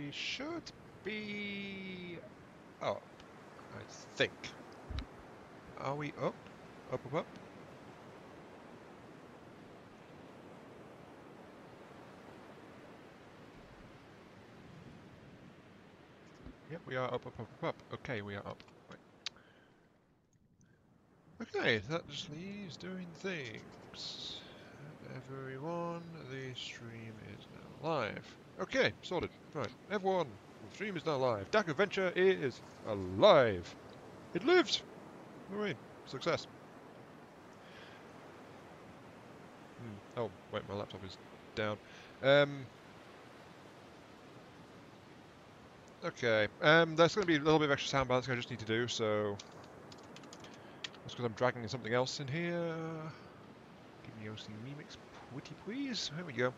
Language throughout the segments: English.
we should be up, I think. Are we up? Up, up, up? Yep, we are up, up, up, up, up. Okay, we are up. Right. Okay, that just leaves doing things. Everyone, the stream is now live. Okay, sorted. Right, everyone, the stream is now live. Dakkaventure is alive. It lives! Hooray, success. Oh, wait, my laptop is down. Okay, there's going to be a little bit of extra sound balancing I just need to do, so... That's because I'm dragging something else in here. Give me OC Remix, pretty please. There we go.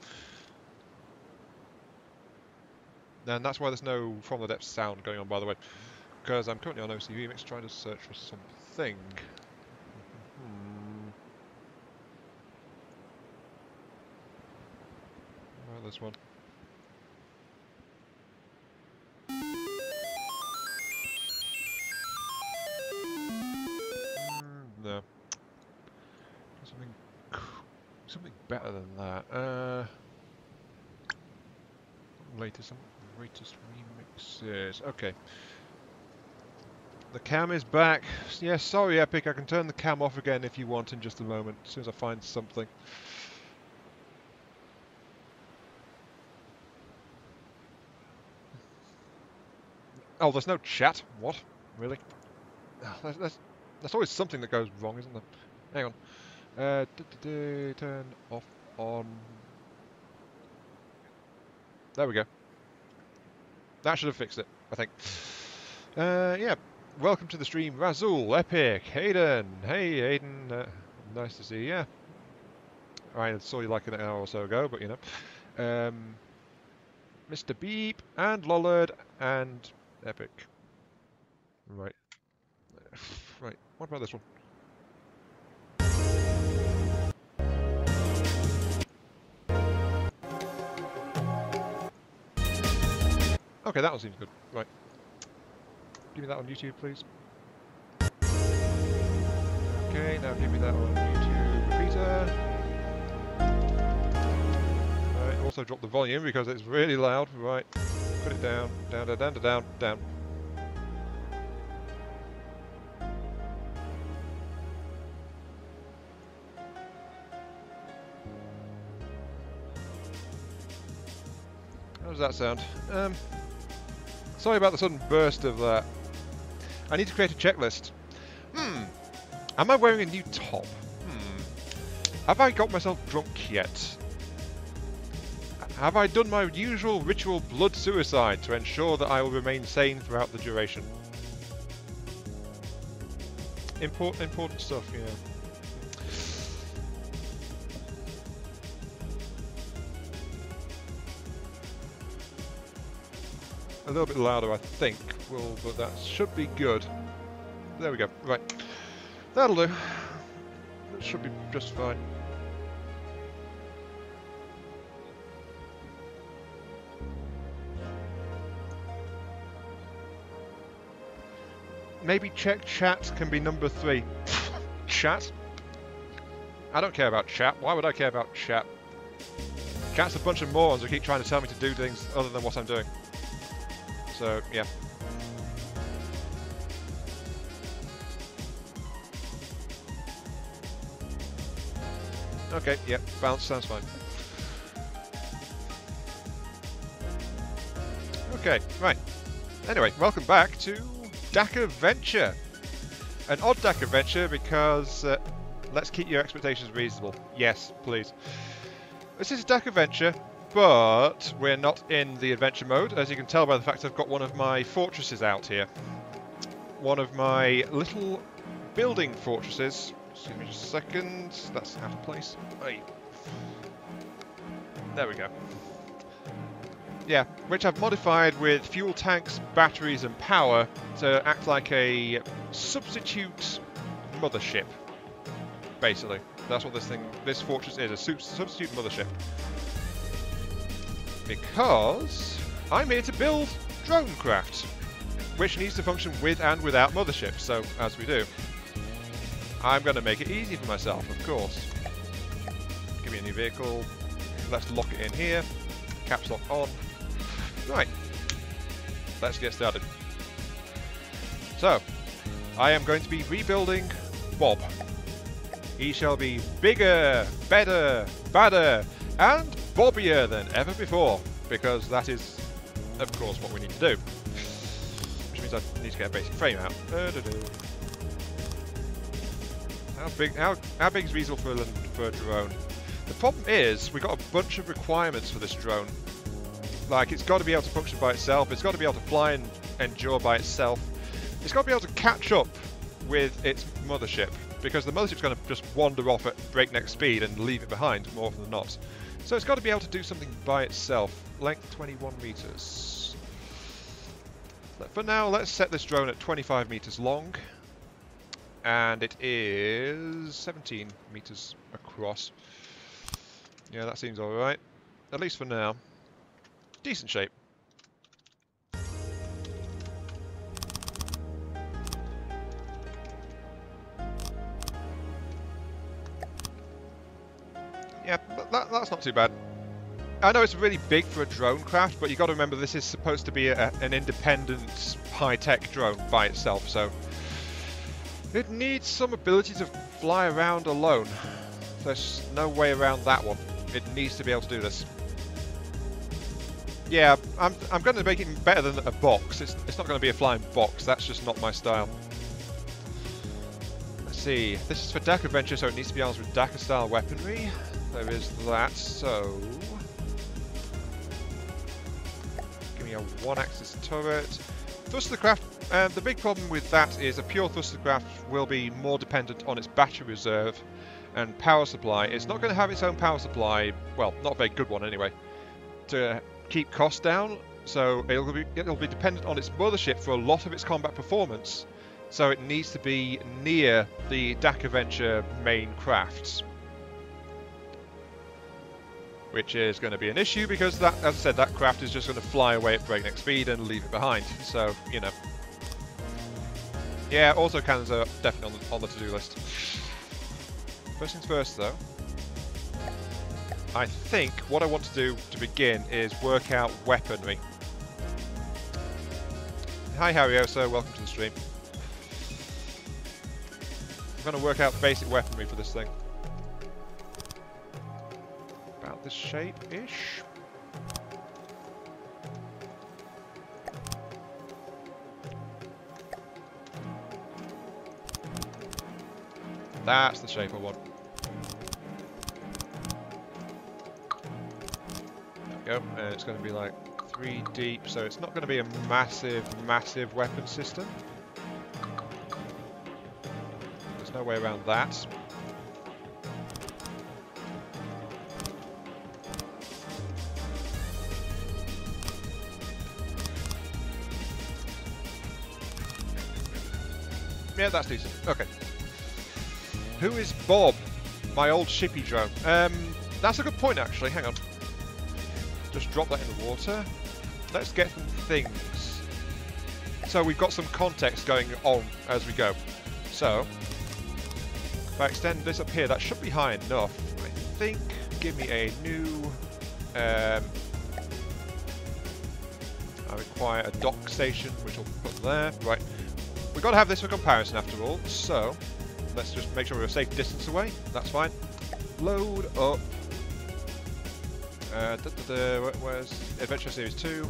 And that's why there's no From the Depths sound going on, by the way. Because I'm currently on OC Remix trying to search for something. Well, this one. No. Something better than that. Latest remixes. Okay. The cam is back. Yeah, sorry, Epic. I can turn the cam off again if you want in just a moment, as soon as I find something. Oh, there's no chat. What? Really? There's always something that goes wrong, isn't there? Hang on. Turn off on. There we go. That should have fixed it, I think. Yeah. Welcome to the stream, Razul, Epic, Hayden. Hey, Hayden. Nice to see you. I saw you like an hour or so ago, but you know. Mr. Beep, and Lollard, and Epic. Right. Right. What about this one? Okay, that one seems good. Right. Give me that on YouTube, please. Okay, now give me that on YouTube repeater. Right, also drop the volume because it's really loud. Right. Put it down, down, down, down, down, down. How does that sound? Sorry about the sudden burst of that. I need to create a checklist. Am I wearing a new top? Have I got myself drunk yet? Have I done my usual ritual blood suicide to ensure that I will remain sane throughout the duration? Important stuff, you know. A little bit louder, I think, but that should be good. There we go. Right. That'll do. That should be just fine. Maybe check chat can be number 3. Chat? I don't care about chat. Why would I care about chat? Chat's a bunch of morons who keep trying to tell me to do things other than what I'm doing. So, yeah. Okay, yeah, bounce sounds fine. Okay, right. Anyway, welcome back to Dakkaventure. An odd Dakkaventure because let's keep your expectations reasonable. Yes, please. This is Dakkaventure, but we're not in the adventure mode, as you can tell by the fact I've got one of my fortresses out here. One of my little building fortresses. Just give me just a second. That's out of place. Hey. There we go. Yeah, which I've modified with fuel tanks, batteries and power to act like a substitute mothership. Basically, that's what this fortress is, a substitute mothership. Because I'm here to build drone craft, which needs to function with and without motherships, so as we do. I'm going to make it easy for myself, of course. Give me a new vehicle. Let's lock it in here. Caps lock on. Right. Let's get started. So, I am going to be rebuilding Bob. He shall be bigger, better, badder, and bobbier than ever before, because that is, of course, what we need to do. Which means I need to get a basic frame out. How big is reasonable for a drone? The problem is, we've got a bunch of requirements for this drone. Like, it's got to be able to function by itself, it's got to be able to fly and endure by itself, it's got to be able to catch up with its mothership, because the mothership's going to just wander off at breakneck speed and leave it behind more often than not. So it's got to be able to do something by itself. Length 21 meters. For now, let's set this drone at 25 meters long, and it is 17 meters across. Yeah, that seems alright, at least for now. Decent shape. Yeah, that's not too bad. I know it's really big for a drone craft, but you've got to remember this is supposed to be an independent, high-tech drone by itself, so it needs some ability to fly around alone. There's no way around that one. It needs to be able to do this. Yeah, I'm going to make it better than a box. It's not going to be a flying box. That's just not my style. Let's see. This is for Dakkaventure, so it needs to be armed with Dakka-style weaponry. There is that, so... Give me a one-axis turret. Thrustercraft, the big problem with that is a pure thrustercraft will be more dependent on its battery reserve and power supply. It's not going to have its own power supply, well, not a very good one anyway, to keep costs down, so it'll be dependent on its mothership for a lot of its combat performance, so it needs to be near the Dakkaventure main crafts. Which is going to be an issue because, that, as I said, that craft is just going to fly away at breakneck speed and leave it behind. So, you know. Yeah, autocannons are definitely on the to-do list. First things first, though. I think what I want to do to begin is work out weaponry. Hi, Harrioso. Welcome to the stream. I'm going to work out basic weaponry for this thing. About this shape-ish. That's the shape I want. There we go. And it's going to be like 3 deep, so it's not going to be a massive weapon system. There's no way around that. Yeah, that's decent. Okay. Who is Bob? My old shippy drone. That's a good point, actually. Hang on. Just drop that in the water. Let's get some things. So we've got some context going on as we go. So, if I extend this up here, that should be high enough, I think. Give me a new... I require a dock station, which I'll put there. Right. We've got to have this for comparison after all, so let's just make sure we're a safe distance away. That's fine. Load up. Where's Adventure Series 2?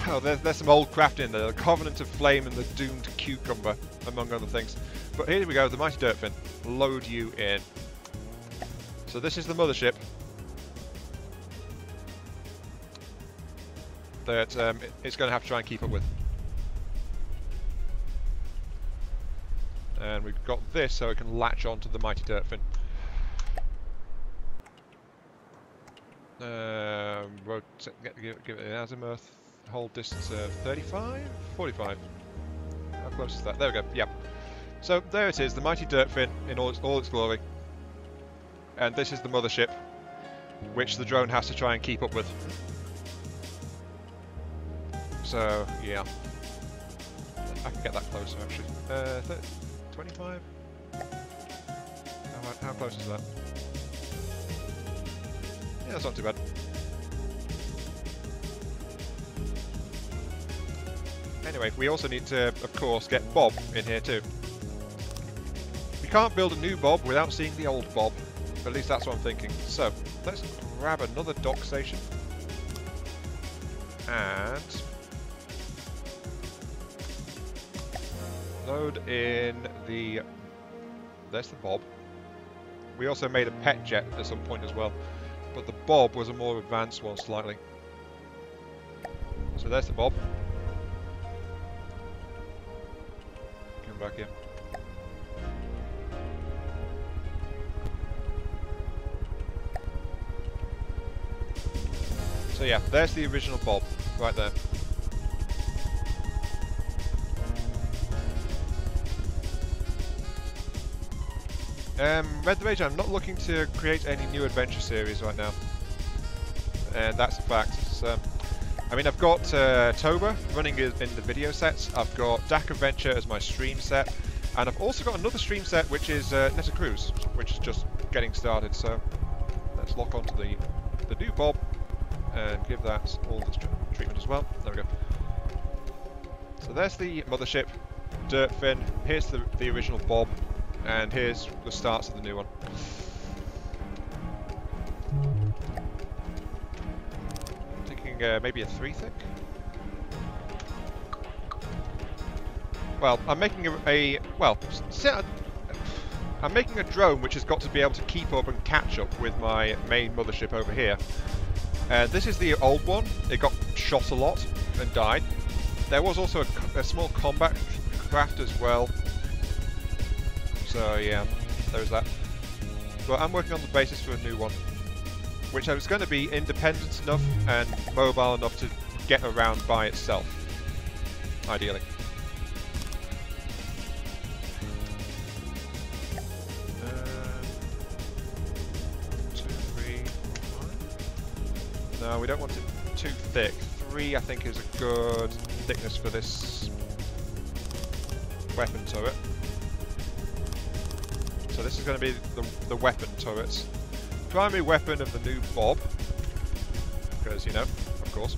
Oh, there's some old craft in there. The Covenant of Flame and the Doomed Cucumber, among other things. But here we go, the Mighty Dirtfin. Load you in. So this is the mothership that it's going to have to try and keep up with. And we've got this so it can latch onto the Mighty Dirtfin. Give it an azimuth. Hold distance of 35? 45? How close is that? There we go, yep. So there it is, the Mighty Dirtfin in all its glory. And this is the mothership, which the drone has to try and keep up with. So, yeah. I can get that closer, actually. 25? How close is that? Yeah, that's not too bad. Anyway, we also need to, of course, get Bob in here too. We can't build a new Bob without seeing the old Bob. At least that's what I'm thinking. So, let's grab another dock station. And load in the... There's the Bob. We also made a pet jet at some point as well. But the Bob was a more advanced one slightly. So there's the Bob. Come back here. So yeah, there's the original Bob, right there. Red the Rage, I'm not looking to create any new adventure series right now. And that's a fact. I mean, I've got Toba running in the video sets, I've got Dakkaventure as my stream set, and I've also got another stream set which is Netta Cruise, which is just getting started, so let's lock onto the new Bob and give that all the treatment as well. There we go. So there's the mothership, dirt fin, here's the original Bob, and here's the starts of the new one. Maybe a 3 thick. Well, I'm making I'm making a drone which has got to be able to keep up and catch up with my main mothership over here. This is the old one. It got shot a lot and died. There was also a small combat craft as well. So yeah, there's that. But I'm working on the basis for a new one, which I was going to be independent enough and mobile enough to get around by itself, ideally. No, we don't want it too thick. 3, I think, is a good thickness for this weapon turret. So this is going to be the weapon turrets. Primary weapon of the new Bob, because, you know, of course.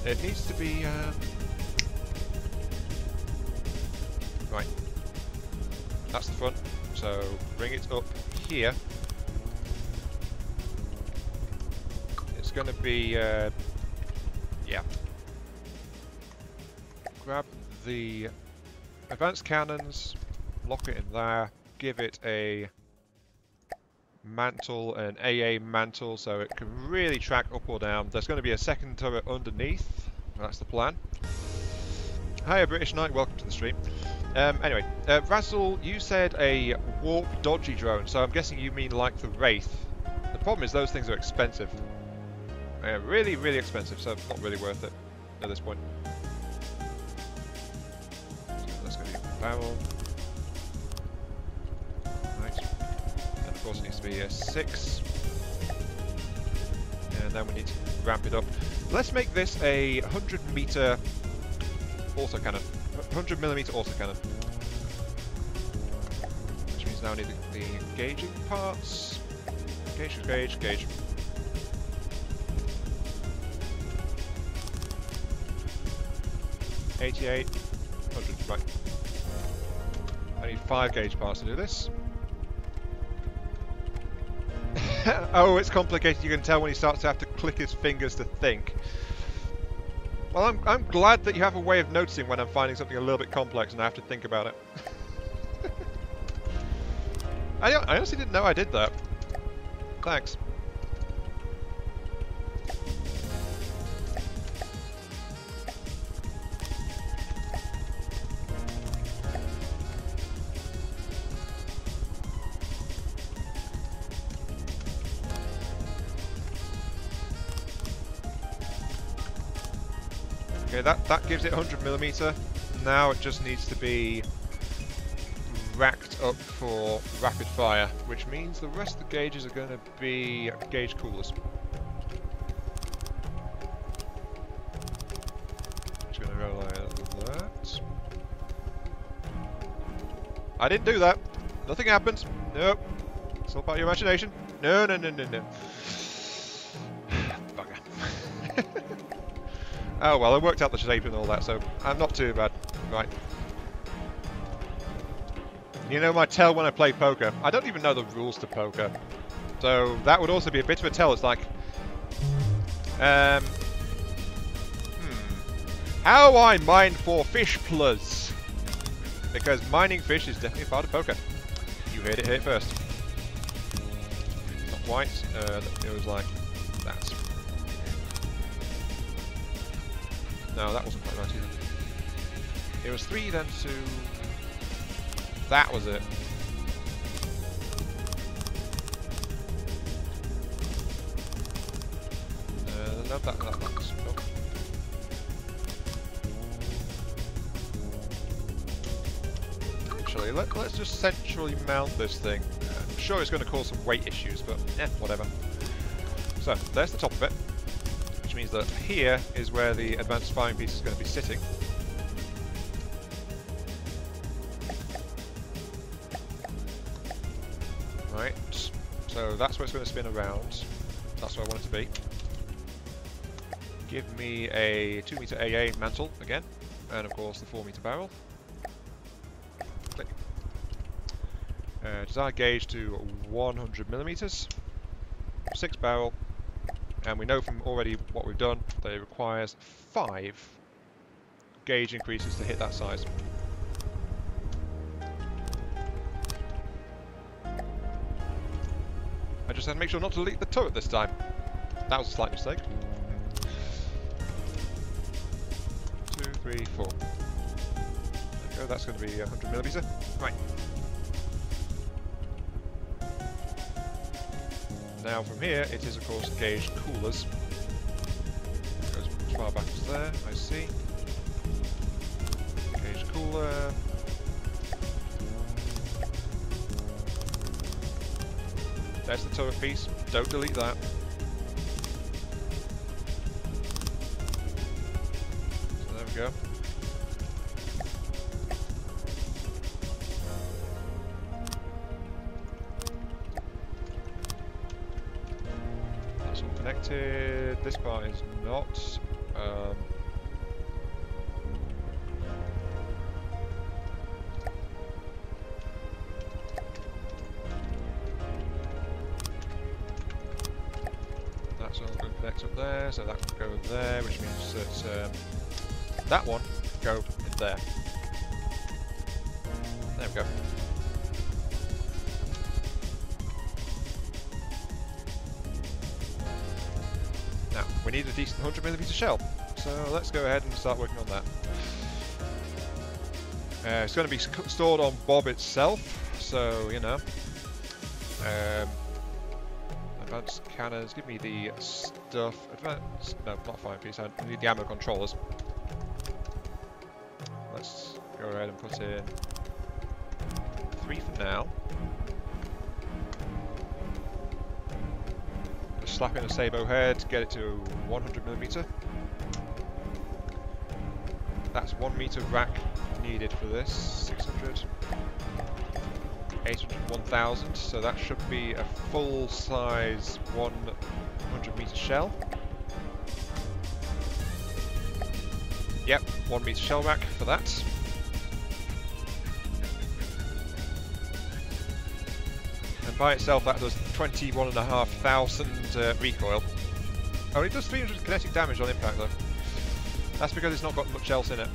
It needs to be, right. That's the front, so bring it up here. It's going to be, yeah. Grab the advanced cannons, lock it in there, give it a mantle, an AA mantle, so it can really track up or down. There's going to be a second turret underneath. That's the plan. Hiya British Knight, welcome to the stream. Anyway, Razzle, you said a warp dodgy drone, so I'm guessing you mean like the Wraith. The problem is those things are expensive. Really, really expensive, so not really worth it at this point. So that's going to be a barrel. Right. Of course, it needs to be a 6, and then we need to ramp it up. Let's make this a 100-meter autocannon, 100mm autocannon, which means now I need the gauging parts. Gauge, gauge, gauge. $88, 100, right. I need 5 gauge parts to do this. Oh, it's complicated. You can tell when he starts to have to click his fingers to think. Well, I'm glad that you have a way of noticing when I'm finding something a little bit complex and I have to think about it. I honestly didn't know I did that. Thanks. Okay, that gives it 100mm. Now it just needs to be racked up for rapid fire, which means the rest of the gauges are going to be gauge coolers. I didn't do that. Nothing happened. Nope. It's all about your imagination. No, no, no, no, no. Bugger. Oh well, I worked out the shape and all that, so I'm not too bad. Right. You know my tell when I play poker? I don't even know the rules to poker. So that would also be a bit of a tell. It's like... How I mine for fish plus. Because mining fish is definitely a part of poker. You heard it here first. Not quite. It was like that. No, that wasn't quite right either. It was 3 then to... That was it. No, that's... Nope. Actually, let's just centrally mount this thing. I'm sure it's going to cause some weight issues, but whatever. So, there's the top of it. Which means that here is where the advanced firing piece is going to be sitting. Right, so that's where it's going to spin around. That's where I want it to be. Give me a 2 meter AA mantle again, and of course the 4 meter barrel. Click. Desire gauge to 100 millimeters. 6 barrel. And we know from already what we've done that it requires 5 gauge increases to hit that size. I just had to make sure not to delete the turret this time. That was a slight mistake. 2, 3, 4. There we go, that's going to be 100 millimeter. Right. Now from here, it is of course gauge coolers. Goes as far back as there, I see. Gauge cooler. There's the turret piece. Don't delete that. So there we go. That's all connected. This part is not. That's all going to connect up there, so that can go there, which means that that one can go in there. There we go. Now, we need a decent 100mm shell, so let's go ahead and start working on that. It's going to be stored on Bob itself, so, you know. Advanced cannons, give me the stuff. Advanced, no, not fire piece, I need the ammo controllers. Let's go ahead and put in 3 for now. Just slap in a Sabo head, get it to 100mm. That's 1 meter rack needed for this. 600, 800, 1000. So that should be a full size 100m shell. Yep, 1 meter shell rack for that. And by itself that does 21,500 recoil. Oh, it does 300 kinetic damage on impact though. That's because it's not got much else in it.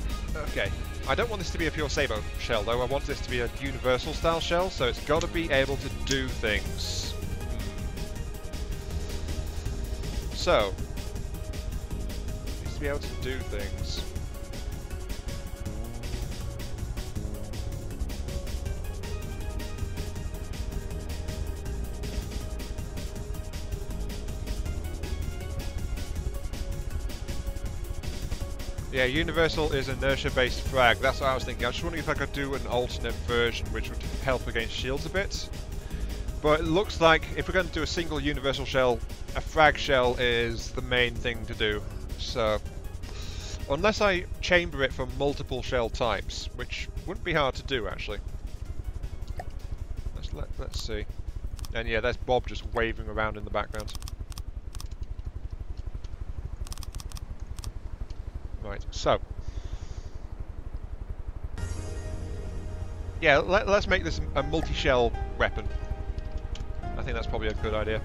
Okay, I don't want this to be a pure Sabo shell though, I want this to be a universal style shell, so it's got to be able to do things. So, it needs to be able to do things. Yeah, universal is inertia-based frag. That's what I was thinking. I was just wondering if I could do an alternate version which would help against shields a bit. But it looks like if we're going to do a single universal shell, a frag shell is the main thing to do. So, unless I chamber it for multiple shell types, which wouldn't be hard to do actually. let's see. And yeah, there's Bob just waving around in the background. Right, so. Yeah, let's make this a multi-shell weapon. I think that's probably a good idea.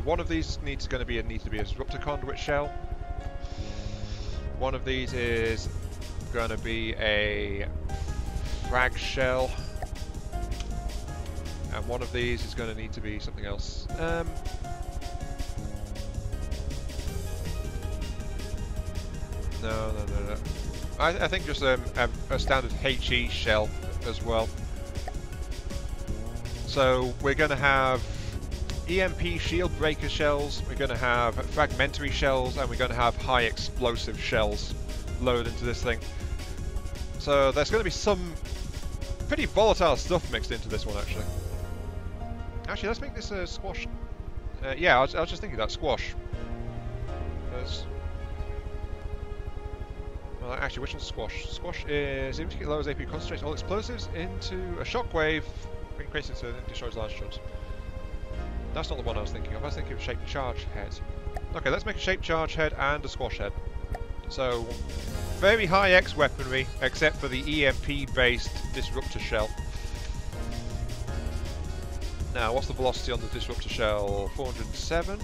One of these needs to be a disruptor conduit shell. One of these is going to be a frag shell. And one of these is going to need to be something else. No. I think just a standard HE shell as well. So we're going to have EMP shield breaker shells, we're going to have fragmentary shells, and we're going to have high explosive shells loaded into this thing. So there's going to be some pretty volatile stuff mixed into this one, actually. Actually, let's make this a squash. Yeah, I was just thinking that squash. Well, actually, which one's squash? Squash is able to get lowers AP, concentrates all explosives into a shockwave, increases it and destroys large chunks. That's not the one I was thinking of. I was thinking of shaped charge head. Okay, let's make a shaped charge head and a squash head. So, very high X weaponry, except for the EMP-based disruptor shell. Now, what's the velocity on the disruptor shell? 407.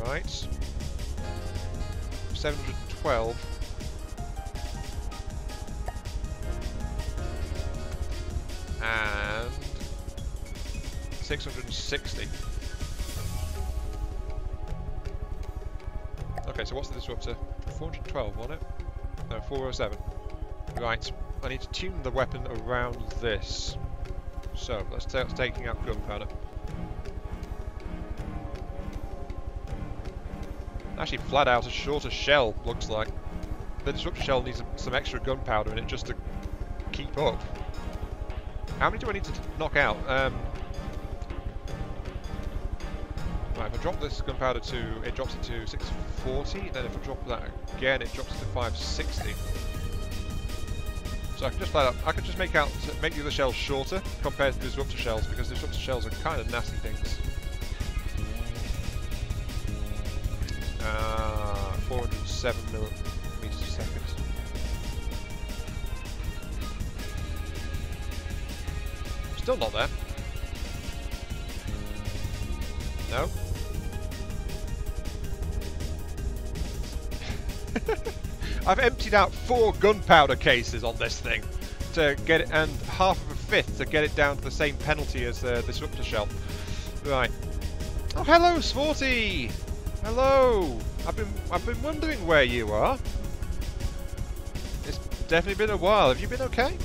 Right. 712. And 660. Okay, so what's the disruptor? 412, wasn't it? No, 407. Right, I need to tune the weapon around this. So, let's start taking out gunpowder. Actually, flat out a shorter shell, looks like. The disruptor shell needs some extra gunpowder in it just to keep up. How many do I need to knock out? Right, if I drop this gunpowder it drops it to 640, then if I drop that again, it drops it to 560. So I can just make the other shells shorter compared to the disruptor shells, because the disruptor shells are kind of nasty things. 407 millimeters a second. Still not there. No. I've emptied out 4 gunpowder cases on this thing to get it, and half of a fifth to get it down to the same penalty as the disruptor shell. Right. Oh, hello, Sporty. Hello. I've been wondering where you are. It's definitely been a while. Have you been okay?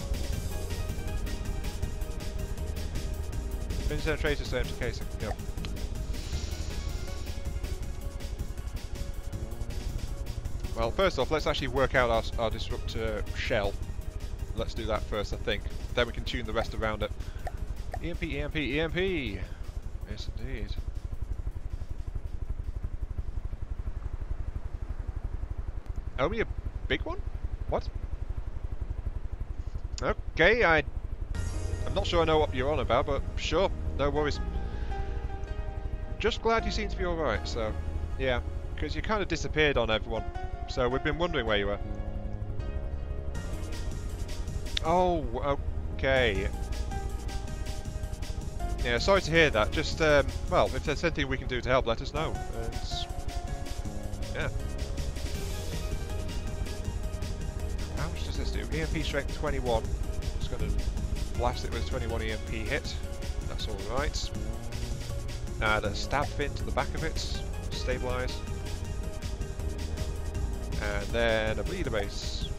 Vincent Tracer same casing. Yep. Well, first off, let's actually work out our disruptor shell. Let's do that first, I think. Then we can tune the rest around it. EMP, EMP, EMP! Yes, indeed. Only a big one? What? Okay, I'm not sure I know what you're on about, but sure, no worries. Just glad you seem to be alright, so, yeah, because you kind of disappeared on everyone. So we've been wondering where you were. Oh, okay. Yeah, sorry to hear that. Just, well, if there's anything we can do to help, let us know. Yeah. How much does this do? EMP strength 21. Just going to blast it with a 21 EMP hit. That's alright. Add a stab fin to the back of it. Stabilise. And then a bleeder base.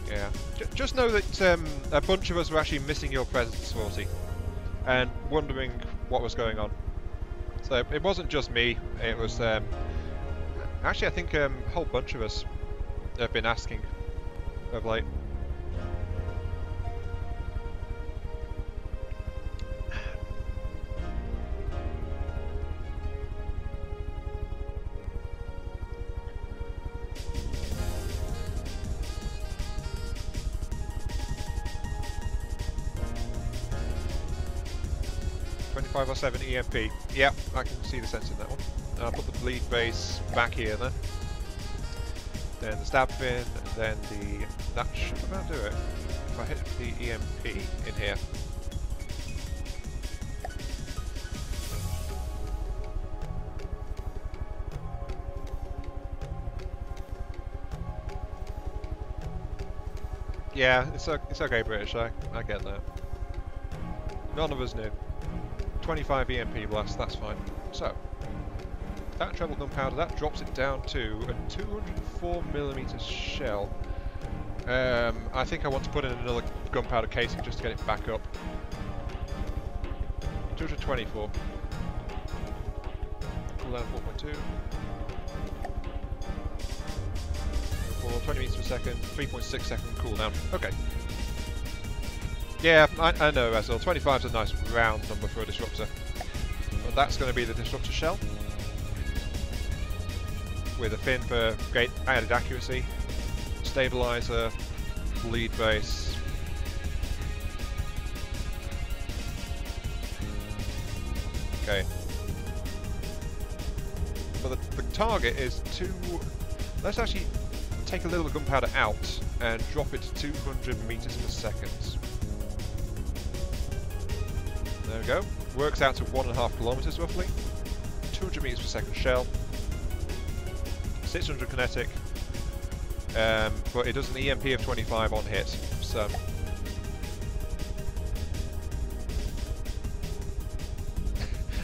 Yeah. Just know that a bunch of us were actually missing your presence, Sporty, and wondering what was going on. So it wasn't just me. It was actually I think a whole bunch of us have been asking of late. 5 or 7 EMP. Yeah, I can see the sense in that one. I'll put the bleed base back here then. Then the stab fin, and then the... That should about do it. If I hit the EMP in here. Yeah, it's okay, British. I get that. None of us knew. 25 EMP blast, that's fine. So, that treble gunpowder, that drops it down to a 204mm shell. I think I want to put in another gunpowder casing just to get it back up. 224. Cooldown 4.2. 20 meters per second, 3.6 second cooldown. Okay. Yeah, I know, Razzle. 25 is a nice round number for a disruptor. But that's going to be the disruptor shell. With a fin for great added accuracy. Stabilizer, bleed base. Okay. But the target is to... Let's actually take a little gunpowder out and drop it to 200 meters per second. There we go. Works out to 1.5 kilometers roughly. 200 meters per second shell. 600 kinetic. But it does an EMP of 25 on hit. So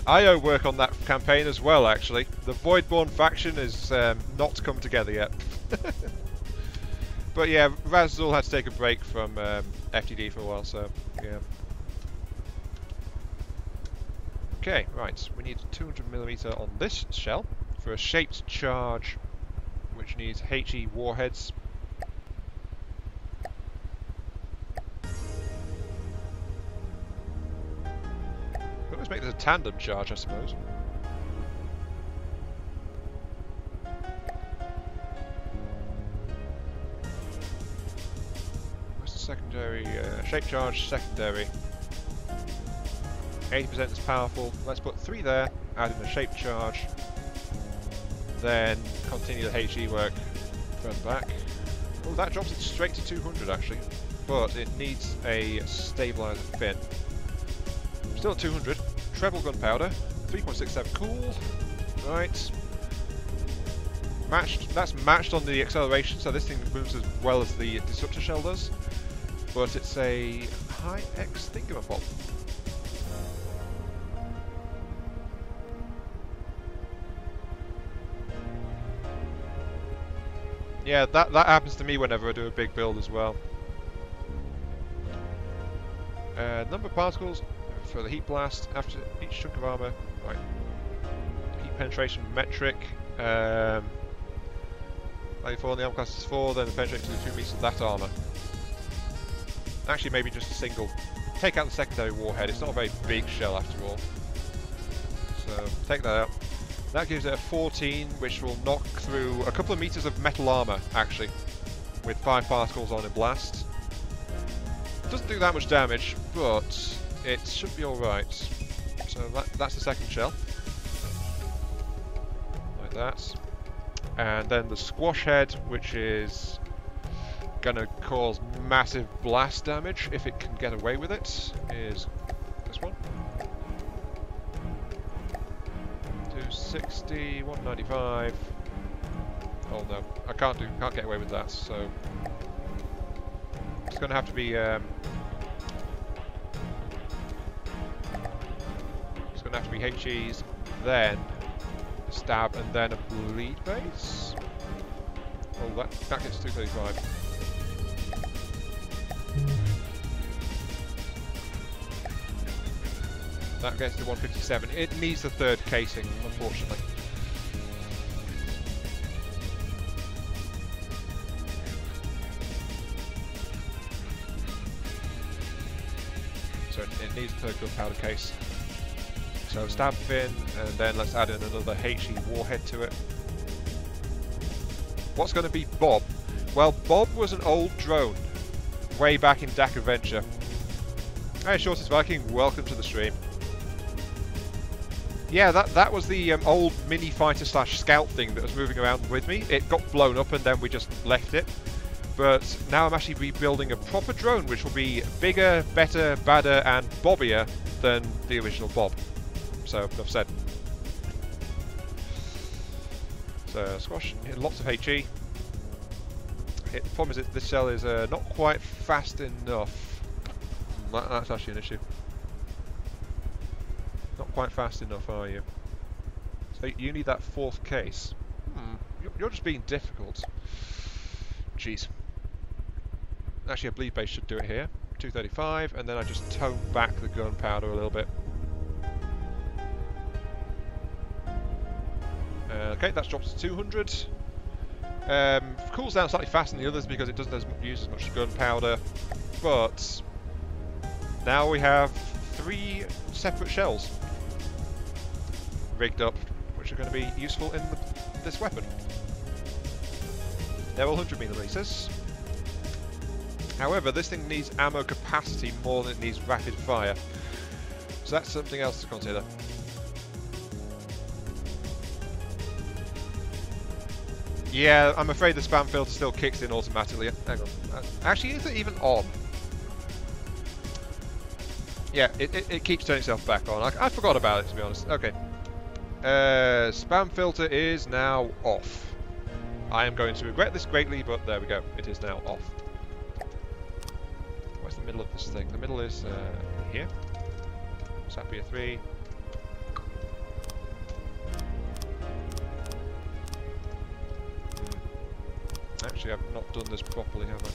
IO work on that campaign as well, actually. The Voidborn faction is not come together yet. But yeah, Razzle had to take a break from FTD for a while, so yeah. Okay, right, we need 200mm on this shell for a shaped charge, which needs HE warheads. Let's make this a tandem charge, I suppose. What's the secondary? Shape charge, secondary. 80% is powerful. Let's put 3 there, add in a shape charge. Then continue the HE work, front back. Oh, that drops it straight to 200 actually. But it needs a stabilizer fin. Still at 200. Treble gunpowder. 3.67 cool. Right. Matched. That's matched on the acceleration, so this thing moves as well as the disruptor shell does. But it's a high X thingamabob. Yeah, that happens to me whenever I do a big build as well. Number of particles for the heat blast after each chunk of armor. Right. Heat penetration metric. 94 and the armor class is 4, then the penetration to the 2 meters of that armor. Actually, maybe just a single. Take out the secondary warhead. It's not a very big shell after all. So take that out. That gives it a 14, which will knock through a couple of meters of metal armor, actually, with 5 particles on a blast. Doesn't do that much damage, but it should be alright. So that's the second shell. Like that. And then the squash head, which is gonna cause massive blast damage if it can get away with it, is this one. 260, 195. Oh no, I can't get away with that, so it's gonna have to be HEs, then a stab, and then a bleed base. Oh, that gets 235. That gets to 157. It needs the third casing, unfortunately. So it needs the third gunpowder case. So stab fin, and then let's add in another HE warhead to it. What's going to be Bob? Well, Bob was an old drone way back in Dakkaventure. Hey, Shortest Viking, welcome to the stream. Yeah, that was the old mini fighter slash scout thing that was moving around with me. It got blown up and then we just left it. But now I'm actually rebuilding a proper drone which will be bigger, better, badder and bobbier than the original Bob. So, enough said. So, squash, lots of HE. The problem is that this cell is not quite fast enough. That's actually an issue. Not quite fast enough, are you? So you need that fourth case. You're just being difficult. Jeez. Actually, a bleed base should do it here. 235, and then I just tone back the gunpowder a little bit. Okay, that's dropped to 200. Cools down slightly faster than the others because it doesn't use as much gunpowder. But now we have 3 separate shells rigged up, which are going to be useful in this weapon. They're all 100 milliliters. However, this thing needs ammo capacity more than it needs rapid fire. So that's something else to consider. Yeah, I'm afraid the spam filter still kicks in automatically. Hang on. Actually, is it even on? Yeah, it keeps turning itself back on. I forgot about it, to be honest. Okay. Spam filter is now off. I am going to regret this greatly, but there we go. It is now off. Where's the middle of this thing? The middle is here. Sapphire 3. Actually, I've not done this properly, have I?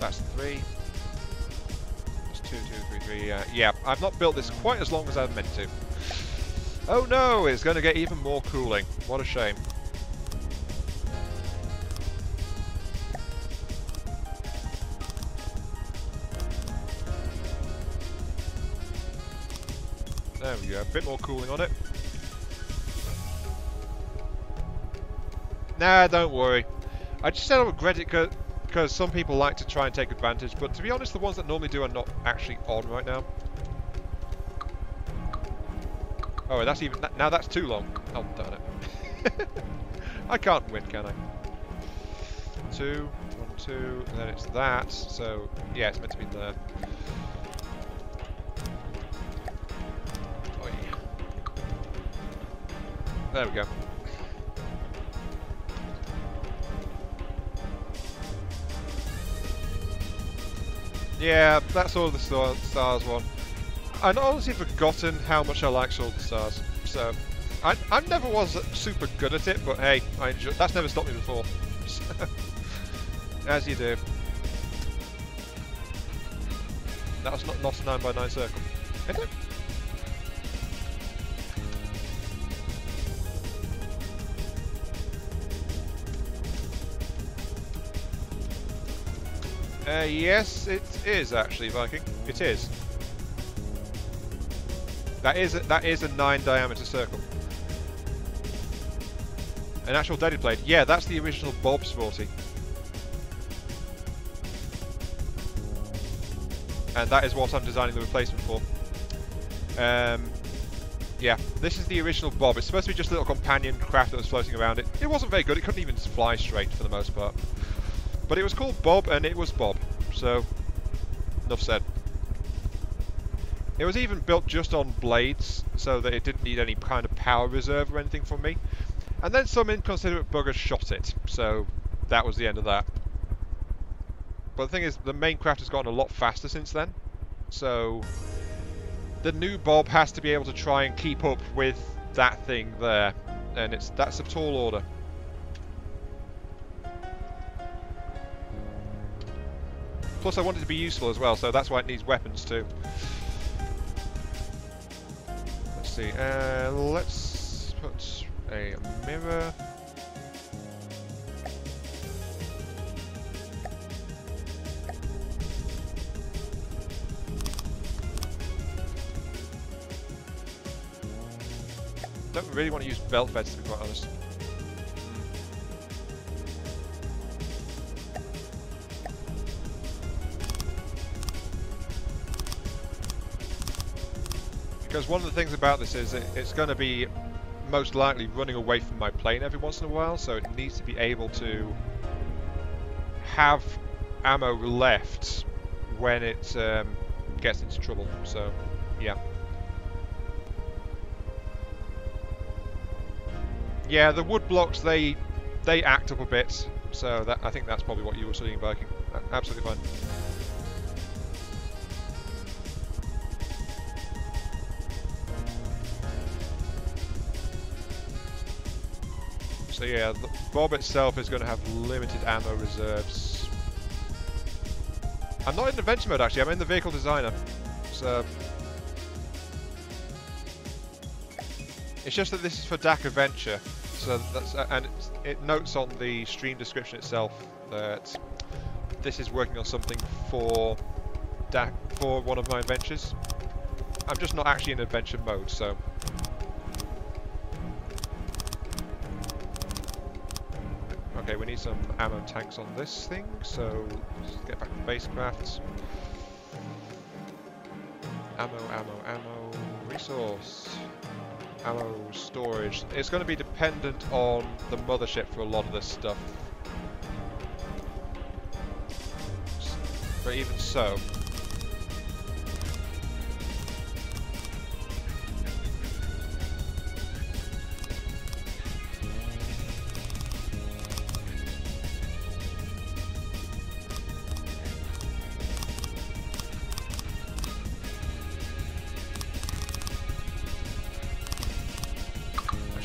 That's 3. That's 2, 2, 3, 3. Yeah, I've not built this quite as long as I've meant to. Oh no, it's going to get even more cooling. What a shame. There we go, a bit more cooling on it. Nah, don't worry. I just said I regret it because some people like to try and take advantage, but to be honest, the ones that normally do are not actually on right now. Oh, that's even... now that's too long. Oh, darn it. I can't win, can I? 2, 1, 2, and then it's that, so... yeah, it's meant to be there. Oh, yeah. There we go. Yeah, that's Sword of the Stars one. I'd honestly forgotten how much I like Sword of the Stars, so I never was super good at it, but hey, that's never stopped me before. As you do. That was not a 9x9 circle, is it? Yes, it is actually, Viking. It is. That is a 9 diameter circle. An actual deaded blade. Yeah, that's the original Bob Sporty. And that is what I'm designing the replacement for. Yeah, this is the original Bob. It's supposed to be just a little companion craft that was floating around it. It wasn't very good. It couldn't even fly straight for the most part. But it was called Bob, and it was Bob. So, enough said. It was even built just on blades, so that it didn't need any kind of power reserve or anything from me. And then some inconsiderate buggers shot it, so that was the end of that. But the thing is, the main craft has gotten a lot faster since then. So, the new Bob has to be able to try and keep up with that thing there. And that's a tall order. Plus I want it to be useful as well, so that's why it needs weapons too. Let's see, let's put a mirror. Don't really want to use belt beds, to be quite honest. Because one of the things about this is it's going to be most likely running away from my plane every once in a while, so it needs to be able to have ammo left when it gets into trouble. So, yeah. Yeah, the wood blocks, they act up a bit, so I think that's probably what you were studying, Viking. Absolutely fine. So yeah, the Bob itself is going to have limited ammo reserves. I'm not in adventure mode actually, I'm in the vehicle designer. So it's just that this is for Dakkaventure. So that's and it notes on the stream description itself that this is working on something for one of my adventures. I'm just not actually in adventure mode, so. Okay, we need some ammo tanks on this thing, so let's get back to basecraft. Ammo, resource, ammo storage. It's going to be dependent on the mothership for a lot of this stuff. But even so,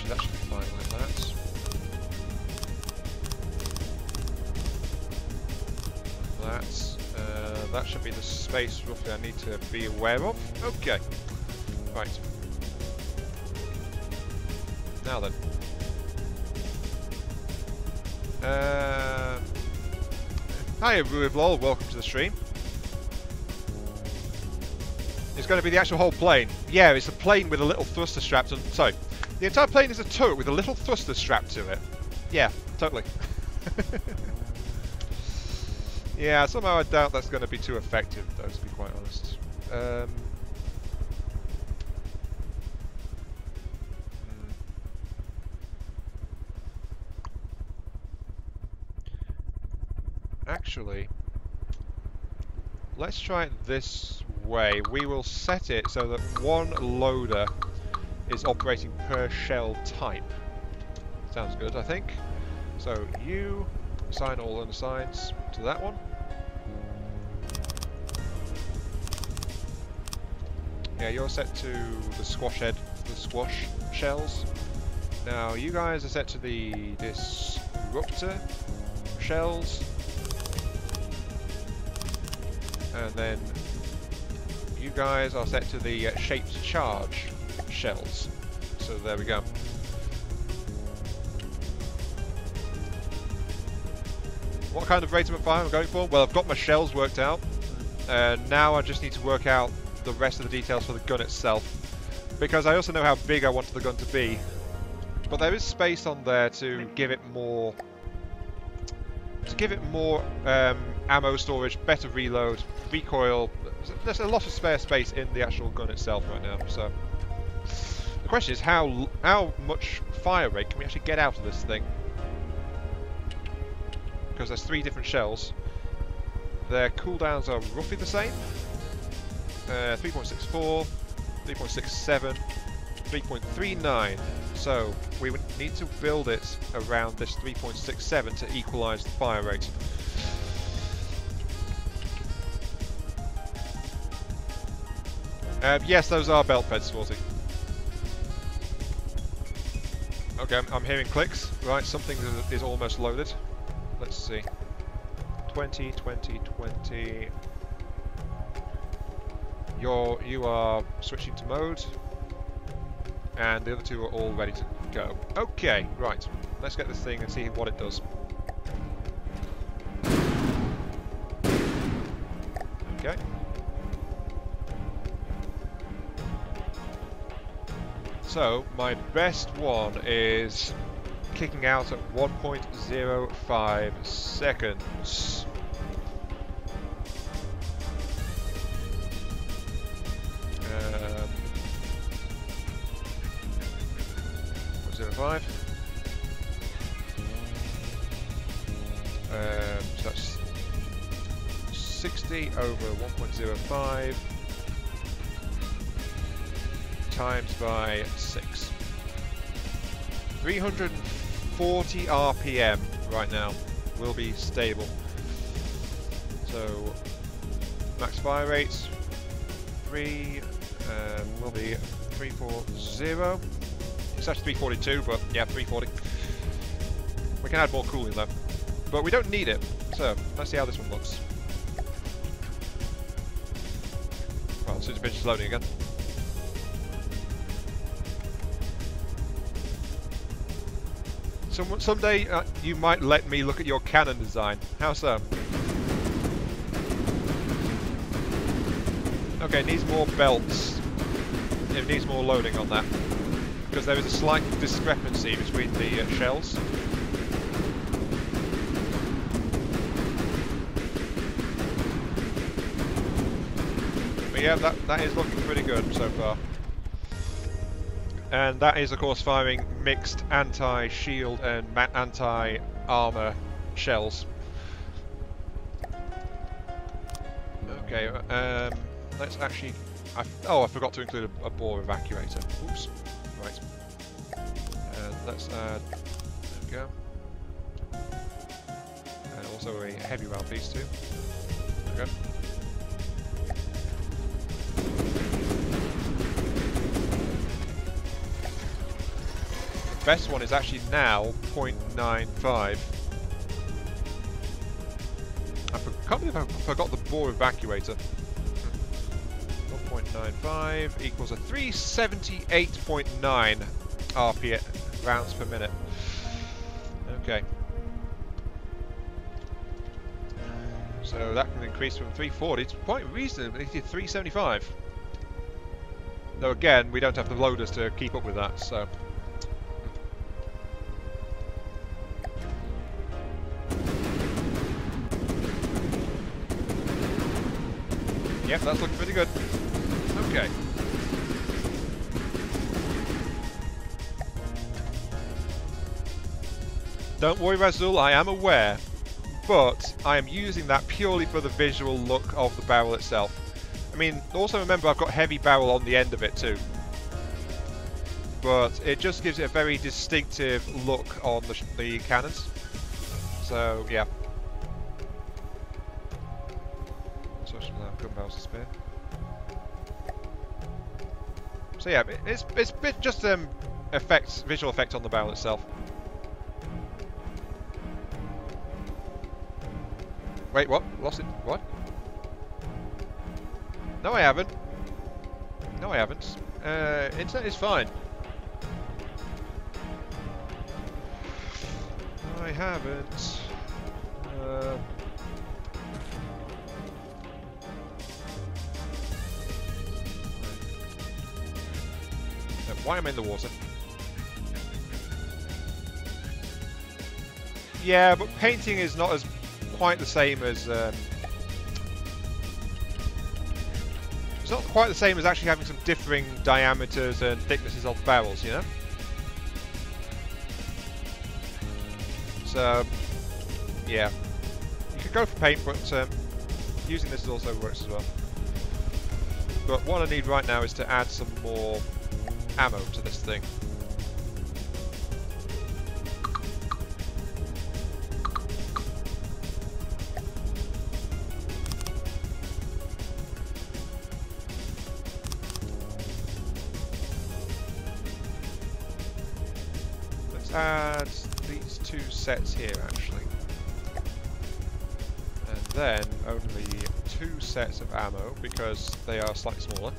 that should be fine like that. That should be the space roughly I need to be aware of. Okay. Right. Now then. Hi Ruivlol, welcome to the stream. It's going to be the actual whole plane. Yeah, it's a plane with a little thruster strapped on. Sorry. The entire plane is a turret with a little thruster strapped to it. Yeah, totally. Yeah, somehow I doubt that's going to be too effective, though, to be quite honest. Actually, let's try it this way. We will set it so that one loader is operating per shell type. Sounds good, I think. So you assign all unassigns to that one. Yeah, you're set to the squash shells. Now you guys are set to the disruptor shells. And then you guys are set to the shaped charge shells. So there we go. What kind of rate of fire am I going for? Well, I've got my shells worked out. Now I just need to work out the rest of the details for the gun itself. Because I also know how big I want the gun to be. But there is space on there to give it more... ammo storage, better reload, recoil. There's a lot of spare space in the actual gun itself right now. So the question is how much fire rate can we actually get out of this thing? Because there's 3 different shells. Their cooldowns are roughly the same. 3.64, 3.67, 3.39. So we would need to build it around this 3.67 to equalise the fire rate. Yes, those are belt fed, Sporty. Okay, I'm hearing clicks. Right, something is almost loaded. Let's see. 20, 20, 20. You are switching to mode. And the other 2 are all ready to go. Okay, right. Let's get this thing and see what it does. Okay. So, my best one is kicking out at 1.05 seconds. 1.05. So that's 60 over 1.05 times by 6. 340 RPM right now will be stable. So max fire rates 3 will be 340. It's actually 342, but yeah, 340. We can add more cooling though, but we don't need it. So let's see how this one looks. Well, as soon as it finishes loading again. Someday you might let me look at your cannon design. How so? Okay, it needs more belts. It needs more loading on that. Because there is a slight discrepancy between the shells. But yeah, that is looking pretty good so far. And that is, of course, firing mixed anti-shield and anti-armor shells. Okay, let's actually... I forgot to include a bore evacuator. Oops. Right. And let's add... There we go. And also a heavy round piece too. There we go. Best one is actually now 0.95. I can't believe I forgot the bore evacuator. 1.95 equals a 378.9 RPM rounds per minute. Okay. So that can increase from 340 to quite reasonably to 375. Though again, we don't have the loaders to keep up with that, so. Yep, that's looking pretty good. Okay. Don't worry, Razul, I am aware, but I am using that purely for the visual look of the barrel itself. I mean, also remember I've got heavy barrel on the end of it too. But it just gives it a very distinctive look on the cannons. So, yeah. Gun barrels to spare. So yeah, it's a bit just visual effect on the barrel itself. Wait, what? Lost it? What? No, I haven't. No, I haven't. Internet is fine. I haven't. Why am I in the water? Yeah, but painting is not as quite the same as it's not quite the same as actually having some differing diameters and thicknesses of barrels, you know? So yeah, you could go for paint, but using this also works as well. But what I need right now is to add some more ammo to this thing. Let's add these 2 sets here actually. And then only 2 sets of ammo because they are slightly smaller.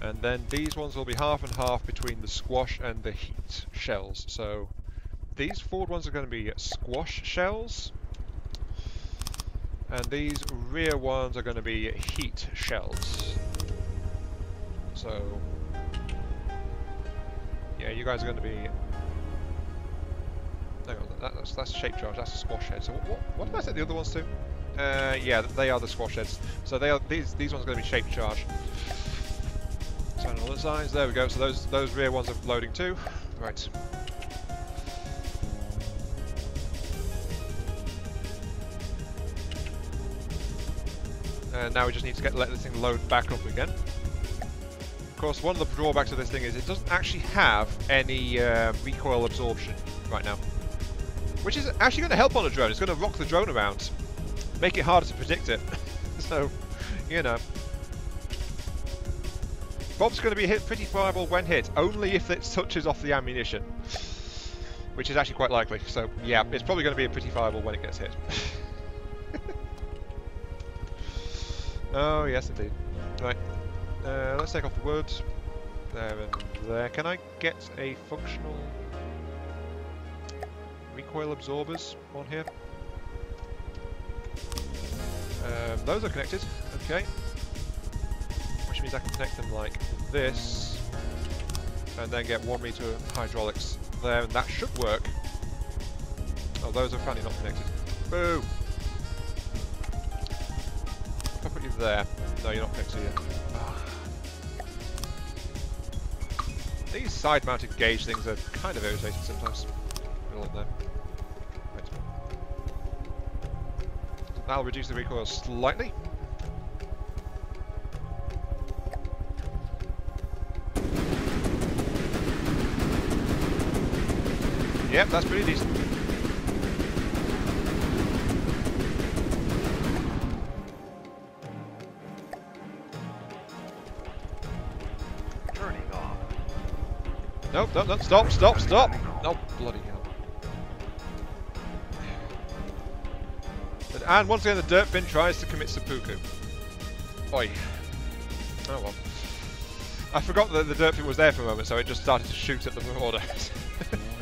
And then these ones will be half and half between the squash and the heat shells. So these forward ones are going to be squash shells. And these rear ones are going to be heat shells. So yeah, you guys are going to be... Hang on, that's shape charge, that's a squash head. So what did I set the other ones to? Yeah, they are the squash heads. So they are these ones are going to be shape charge. Turn all the signs. There we go. So those rear ones are loading too. Right. And now we just need to let this thing load back up again. Of course, one of the drawbacks of this thing is it doesn't actually have any recoil absorption right now, which is actually going to help on a drone. It's going to rock the drone around, make it harder to predict it. So, you know. Bob's going to be hit pretty fireable when hit, only if it touches off the ammunition, which is actually quite likely. So, yeah, it's probably going to be pretty fireable when it gets hit. Oh, yes, indeed. Right, let's take off the wood. There and there. Can I get a functional recoil absorbers on here? Those are connected. Okay. Which means I can connect them like this, and then get 1 meter hydraulics there, and that should work. Oh, those are apparently not connected. Boo! If I put you there. No, you're not connected yet. Oh. These side-mounted gauge things are kind of irritating sometimes. Put it all in there. Right. That'll reduce the recoil slightly. Yep, that's pretty decent. Turning off. Nope, no, stop, stop, stop! No, bloody hell. And once again, the dirt bin tries to commit seppuku. Oi. Oh well. I forgot that the dirt bin was there for a moment, so it just started to shoot at the marauder.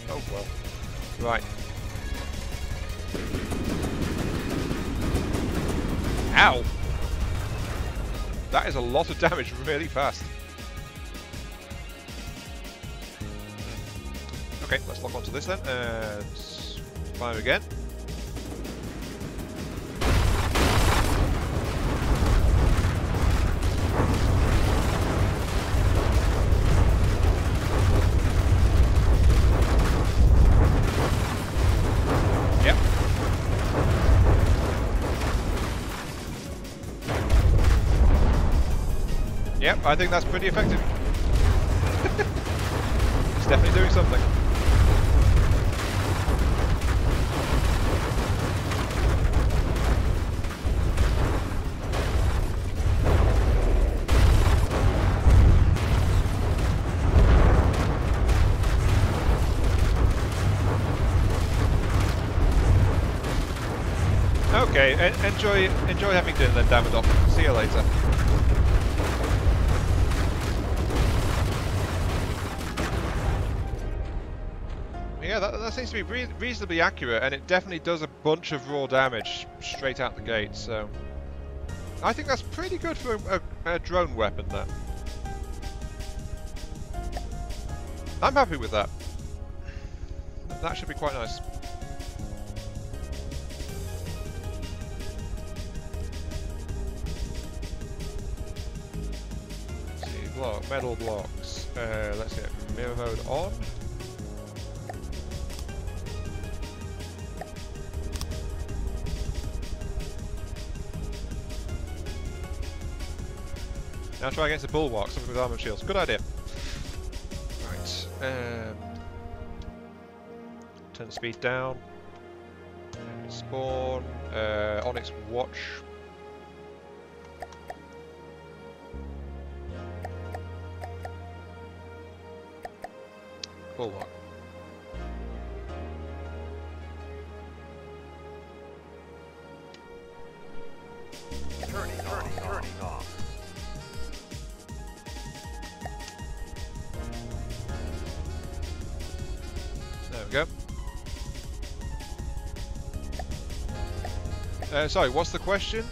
Oh well. Right. Ow! That is a lot of damage really fast. Okay, let's lock onto this then, and fire again. Yep, I think that's pretty effective. It's definitely doing something. Okay, enjoy having dinner then, Davidoff. See you later. Yeah, that seems to be reasonably accurate, and it definitely does a bunch of raw damage straight out the gate, so I think that's pretty good for a drone weapon, that. I'm happy with that. That should be quite nice. Let's see, metal blocks. Let's get mirror mode on. Now try against the bulwark, something with armor shields. Good idea. Right. Turn the speed down. Spawn. Onyx watch. Bulwark. Turning off. There we go. Sorry, what's the question?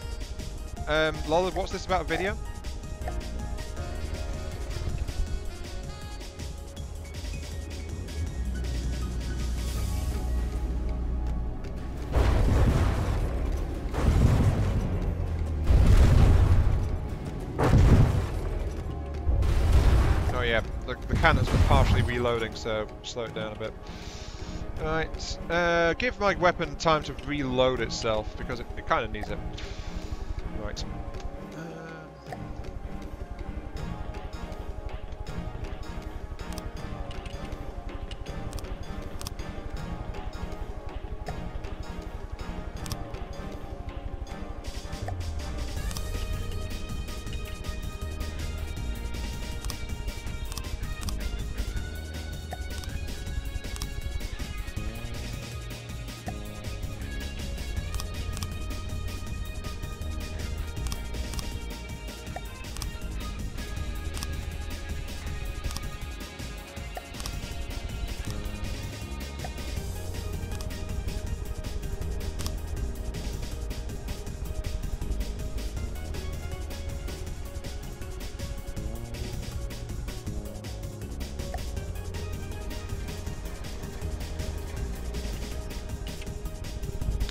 Lola, what's this about a video? the cannons were partially reloading, so slow it down a bit. Right, give my weapon time to reload itself, because it kind of needs it. Right.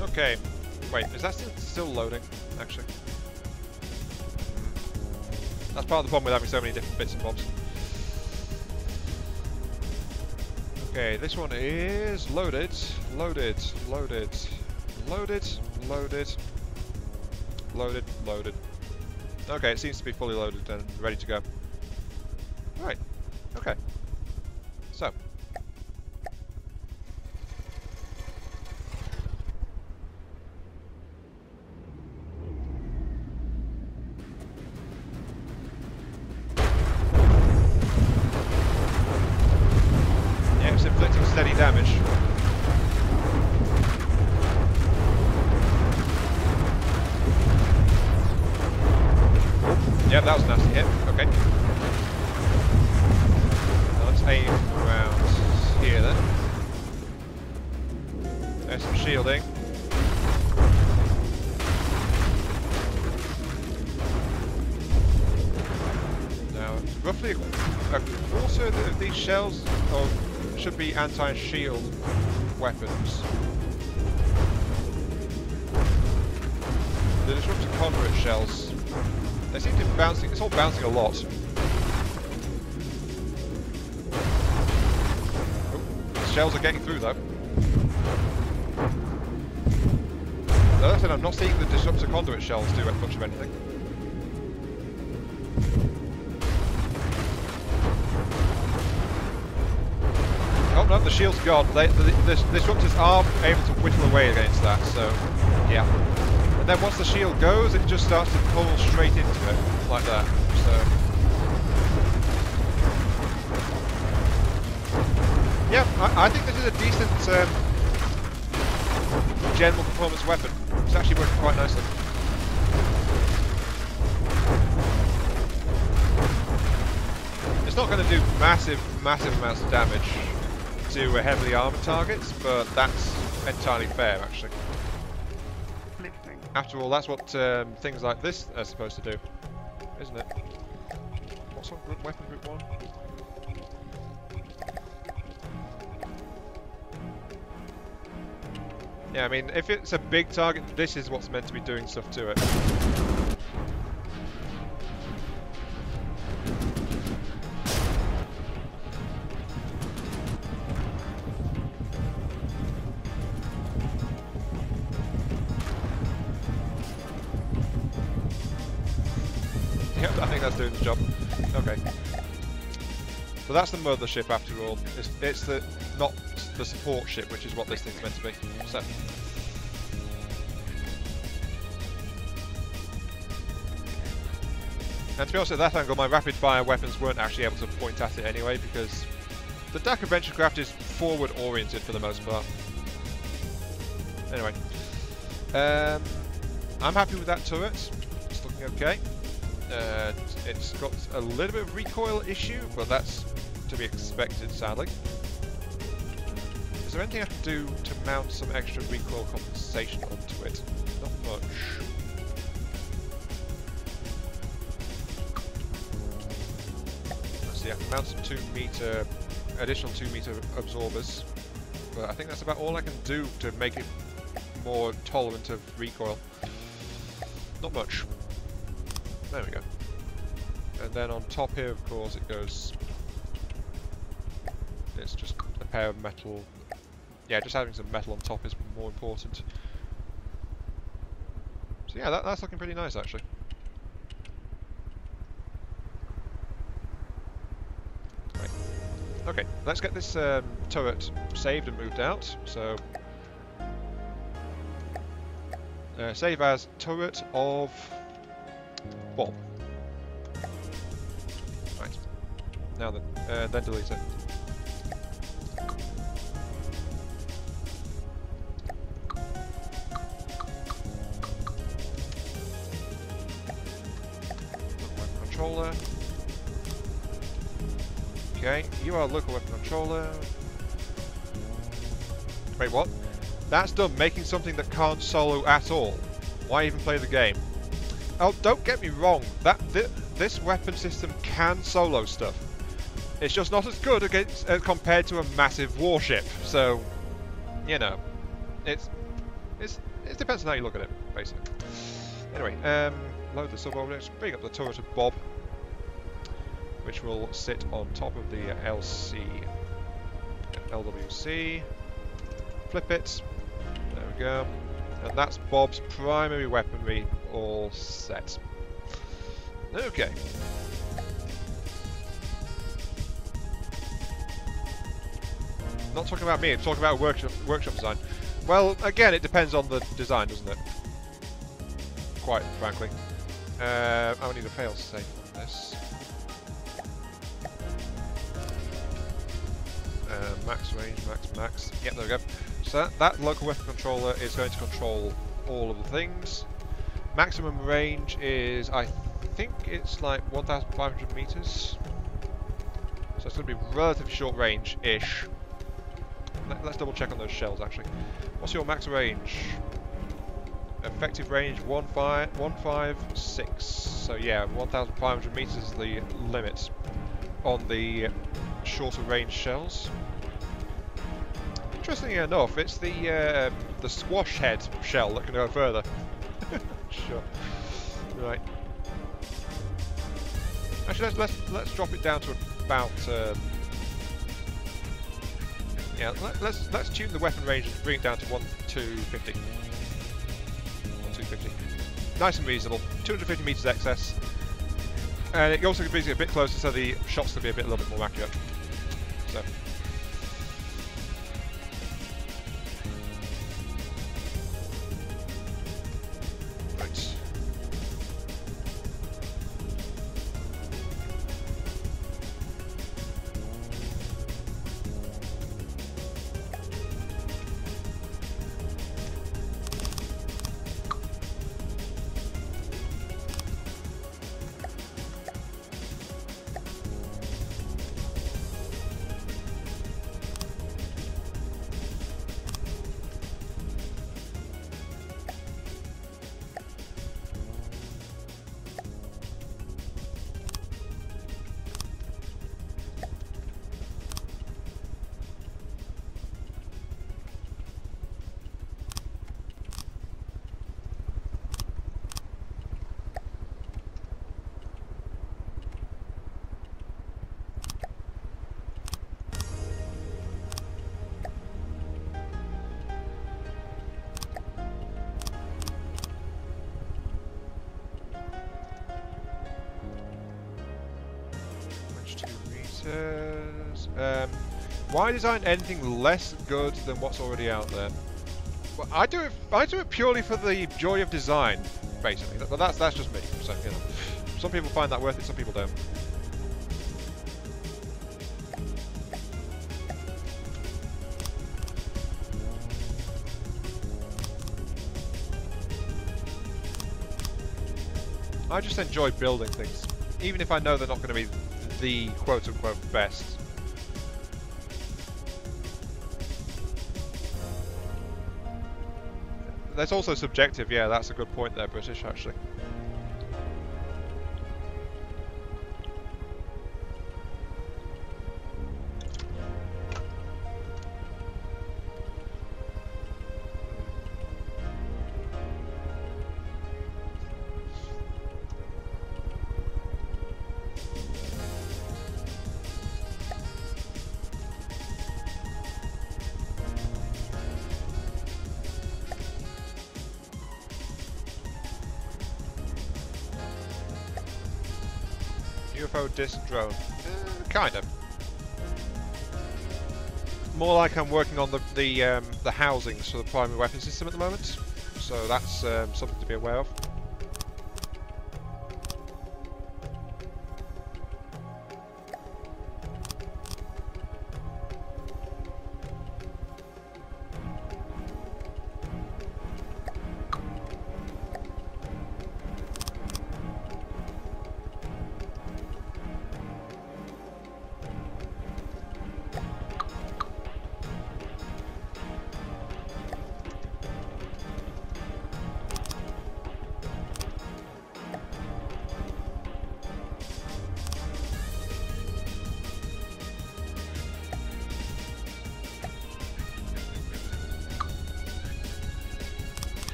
Okay, wait, is that still loading, actually? That's part of the problem with having so many different bits and bobs. Okay, this one is loaded, loaded, loaded, loaded, loaded, loaded, loaded. Okay, it seems to be fully loaded and ready to go. Right, okay. So. Inflicting steady damage. Yeah, that was a nasty hit. Okay. Now let's aim around here then. There's some shielding. Now, roughly a quarter of these shells should be anti-shield weapons. The disruptor conduit shells, they seem to be bouncing, it's all bouncing a lot. Oh, the shells are getting through though. The other thing, I'm not seeing the disruptor conduit shells do much of anything. Oh no, the shield's gone. The disruptors are able to whittle away against that, so yeah. And then once the shield goes, it just starts to pull straight into it, like that. So yeah, I think this is a decent general performance weapon. It's actually working quite nicely. It's not going to do massive amounts of damage to heavily armoured targets, but that's entirely fair, actually. After all, that's what things like this are supposed to do, isn't it? What's on weapon group 1? Yeah, I mean, if it's a big target, this is what's meant to be doing stuff to it. Yep, I think that's doing the job. Okay. So that's the mothership after all. It's the not the support ship, which is what this thing's meant to be. So. And to be honest, at that angle, my rapid fire weapons weren't actually able to point at it anyway, because the Dakkaventure craft is forward oriented for the most part. Anyway. I'm happy with that turret. It's looking okay. It's got a little bit of recoil issue, but that's to be expected, sadly. Is there anything I can do to mount some extra recoil compensation onto it? Not much. Let's see, I can mount some additional 2 meter absorbers, but I think that's about all I can do to make it more tolerant of recoil. Not much. There we go. And then on top here, of course, it goes pair of metal. Yeah, just having some metal on top is more important. So yeah, that's looking pretty nice actually. Right. Okay, let's get this turret saved and moved out. So save as turret of Bob. Right. Now then delete it. Controller. Okay, you are local weapon controller. Wait, what? That's done making something that can't solo at all. Why even play the game? Oh, don't get me wrong. This weapon system can solo stuff. It's just not as good against compared to a massive warship. So, you know, it depends on how you look at it, basically. Anyway, load the sub-objects, bring up the turret of Bob, which will sit on top of the LWC. Flip it. There we go. And that's Bob's primary weaponry all set. Okay. Not talking about me, I'm talking about workshop design. Well, again, it depends on the design, doesn't it? Quite frankly. I would need a fail-safe on this. Max range, max. Yep, there we go. So that local weapon controller is going to control all of the things. Maximum range is, I think it's like 1,500 meters. So it's going to be relatively short range-ish. Let's double check on those shells actually. What's your max range? Effective range 156. So yeah, 1,500 meters is the limit on the shorter range shells. Interestingly enough, it's the squash head shell that can go further. Sure. Right. Actually, let's drop it down to about. Yeah, let's tune the weapon range and bring it down to 250. 250. Nice and reasonable. 250 meters excess. And it also brings it a bit closer, so the shots can be a little bit more accurate. So. Right. Why design anything less good than what's already out there? Well, I do it purely for the joy of design, basically. But that's just me. So you know, some people find that worth it, some people don't. I just enjoy building things, even if I know they're not going to be the quote-unquote best. That's also subjective, yeah, that's a good point there, British, actually. UFO disc drone. Kind of. More like I'm working on the housings for the primary weapon system at the moment, so that's something to be aware of.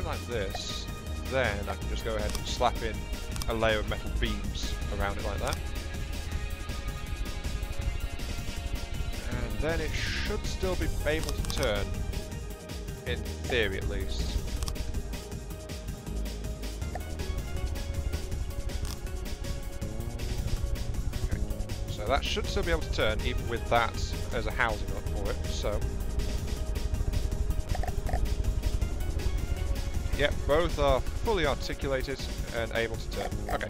Like this, then I can just go ahead and slap in a layer of metal beams around it like that. And then it should still be able to turn, in theory at least. Okay. So that should still be able to turn even with that as a housing for it, so. Yep, both are fully articulated and able to turn. Okay.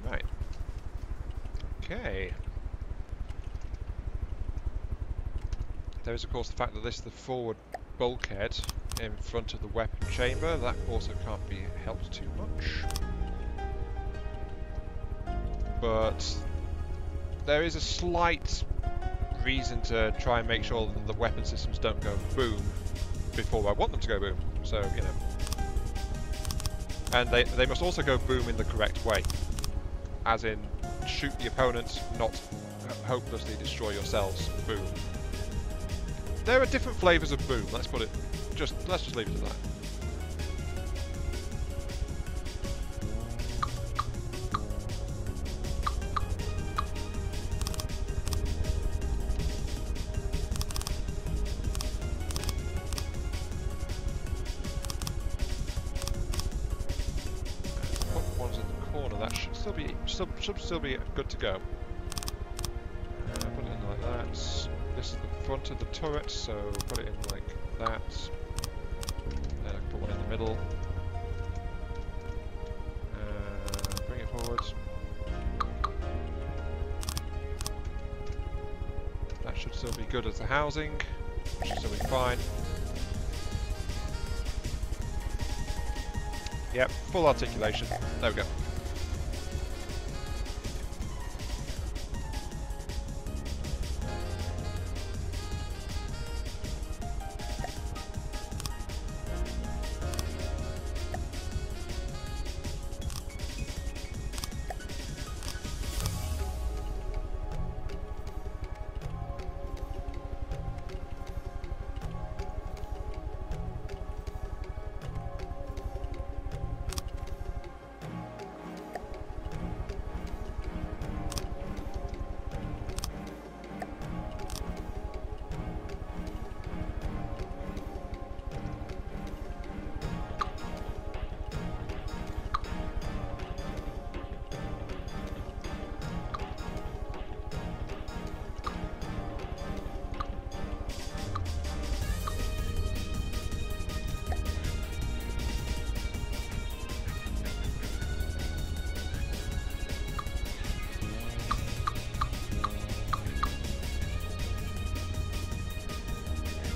Right. Okay. There is, of course, the fact that this is the forward bulkhead in front of the weapon chamber. That also can't be helped too much. But there is a slight reason to try and make sure that the weapon systems don't go boom before I want them to go boom. So, you know. And they must also go boom in the correct way. As in, shoot the opponent, not hopelessly destroy yourselves. Boom. There are different flavours of boom. Let's just leave it at that. Put ones in the corner. That should still be good to go. Put it in like that. This is the front of the turret, so put it in like that. Then I can put one in the middle. Bring it forward. That should still be good as the housing. Should still be fine. Yep, full articulation. There we go.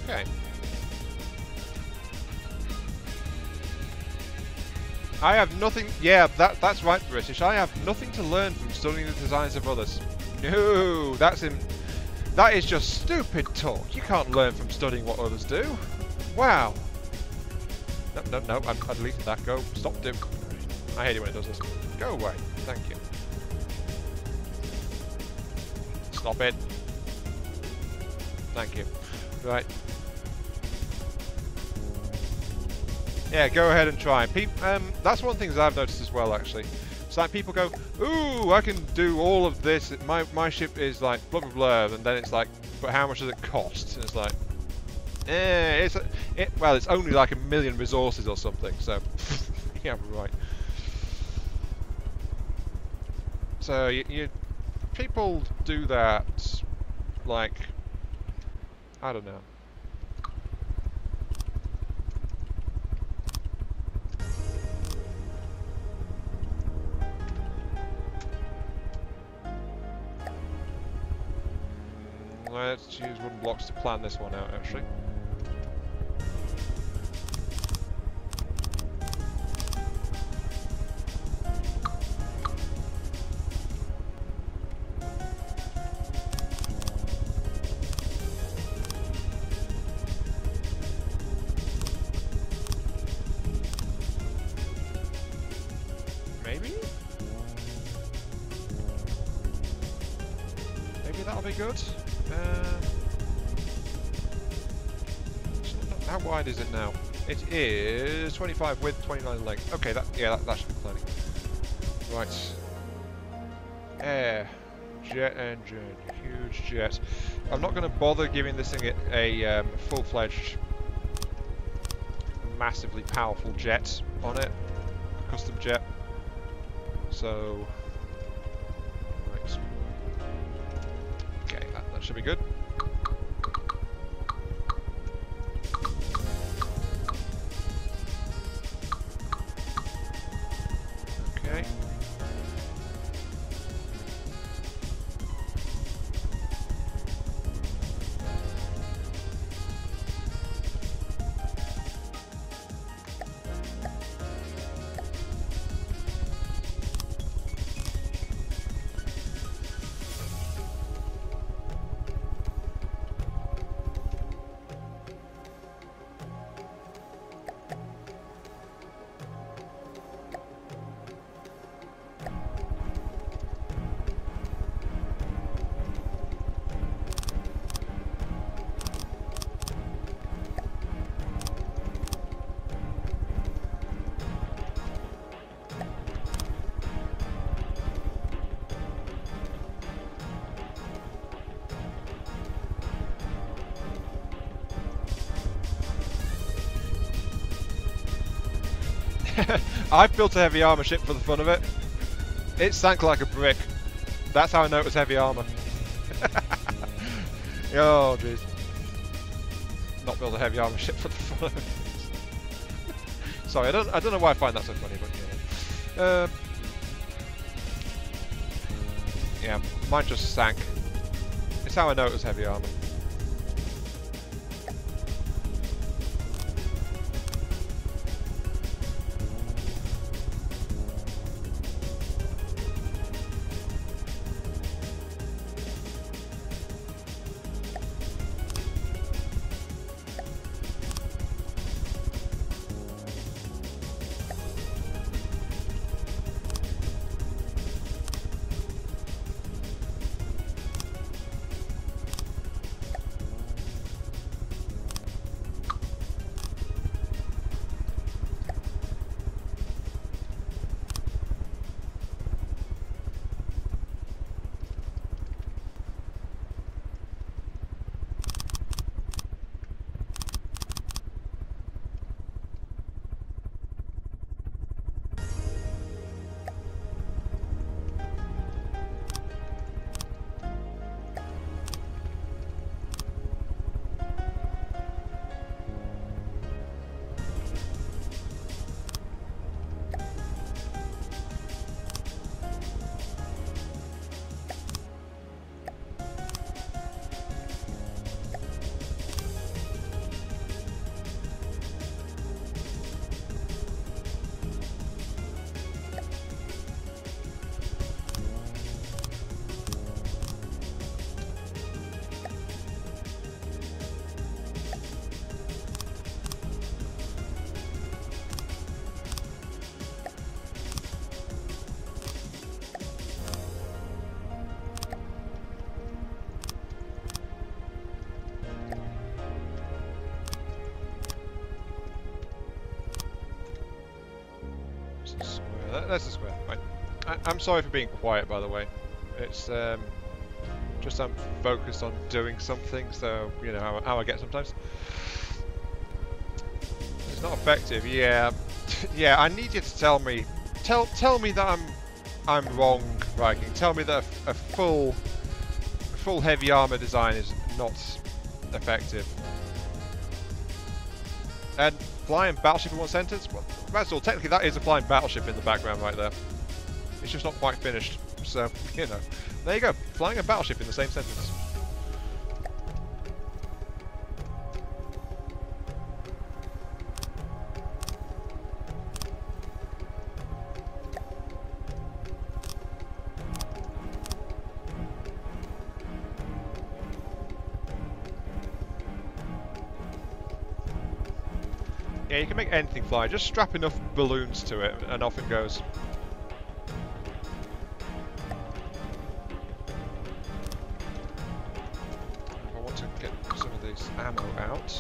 Okay. I have nothing... Yeah, that's right, British. I have nothing to learn from studying the designs of others. No, that is just stupid talk. You can't learn from studying what others do. Wow. No, I deleted that. Go. Stop doing... I hate it when it does this. Go away. Thank you. Stop it. Thank you. Right. Yeah, go ahead and try. That's one of the things I've noticed as well, actually. It's like people go, ooh, I can do all of this. My ship is like blah blah blah, and then it's like, but how much does it cost? And it's like, well, it's only like 1 million resources or something. So, yeah, right. So people do that, like, I don't know. Let's use wooden blocks to plan this one out, actually. Maybe? Maybe that'll be good. How wide is it now? It is 25 width, 29 length. Okay, that should be plenty. Right. Air. Jet engine. Huge jet. I'm not going to bother giving this thing a full-fledged, massively powerful jet on it. Custom jet. So... Right. Okay, that should be good. Okay. I've built a heavy armor ship for the fun of it. It sank like a brick. That's how I know it was heavy armor. Oh jeez. Not build a heavy armor ship for the fun of it. Sorry, I don't know why I find that so funny, but yeah, mine just sank. It's how I know it was heavy armor. There's the square. Right. I'm sorry for being quiet, by the way. It's just I'm focused on doing something, so you know how I get sometimes. It's not effective. Yeah, yeah. I need you to tell me me that I'm wrong, Viking. Tell me that a full heavy armor design is not effective. And flying battleship in one sentence? Well, that's all. Technically, that is a flying battleship in the background right there. It's just not quite finished. So, you know. There you go. Flying a battleship in the same sentence. Yeah, you can make anything fly. Just strap enough balloons to it, and off it goes. If I want to get some of this ammo out.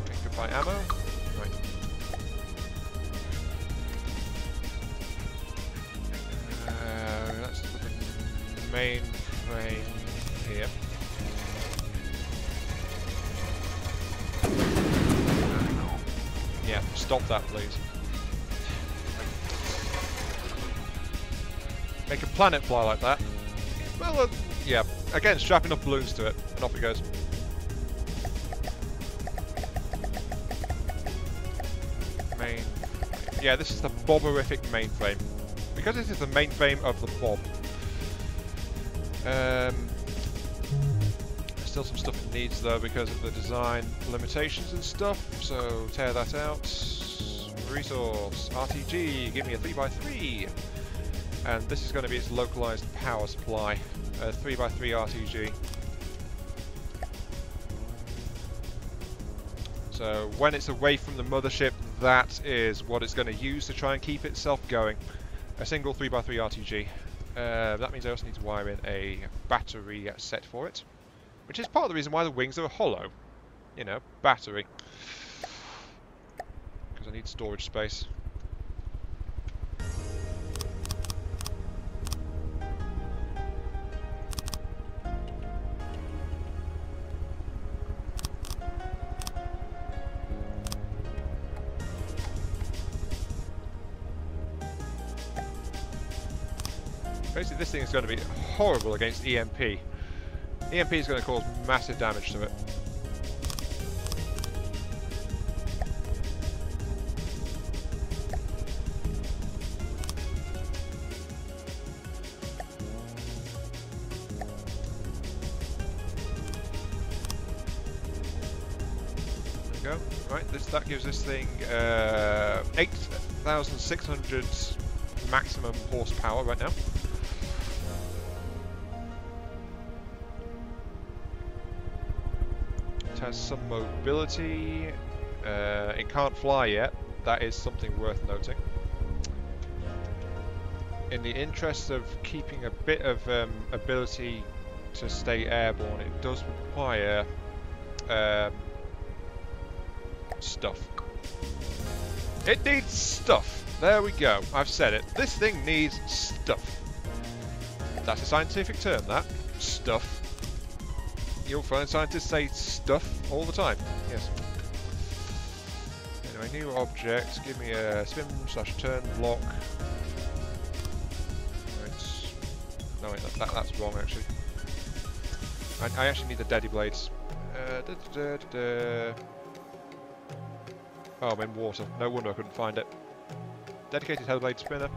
Okay, goodbye ammo. Right. Let's put the main frame here. Yeah, stop that, please. Make a planet fly like that. Well, yeah. Again, strap enough balloons to it, and off it goes. Main. Yeah, this is the bobberific mainframe. Because this is the mainframe of the Bob. Still some stuff it needs though because of the design limitations and stuff, so tear that out. Resource, RTG, give me a 3x3, and this is going to be its localized power supply, a 3x3 RTG. So when it's away from the mothership, that is what it's going to use to try and keep itself going. A single 3x3 RTG. That means I also need to wire in a battery set for it. Which is part of the reason why the wings are hollow. You know, battery. Because I need storage space. Basically, this thing is going to be horrible against EMP. EMP is going to cause massive damage to it. There we go. Right, that gives this thing 8,600 maximum horsepower right now. Has some mobility. It can't fly yet. That is something worth noting. In the interest of keeping a bit of ability to stay airborne, it does require stuff. It needs stuff. There we go. I've said it. This thing needs stuff. That's a scientific term, that. Stuff. You'll find scientists say stuff all the time. Yes. Anyway, new object. Give me a swim/turn block. Right. No, wait, that's wrong actually. I actually need the daddy blades. Oh, I'm in water. No wonder I couldn't find it. Dedicated hellblade spinner.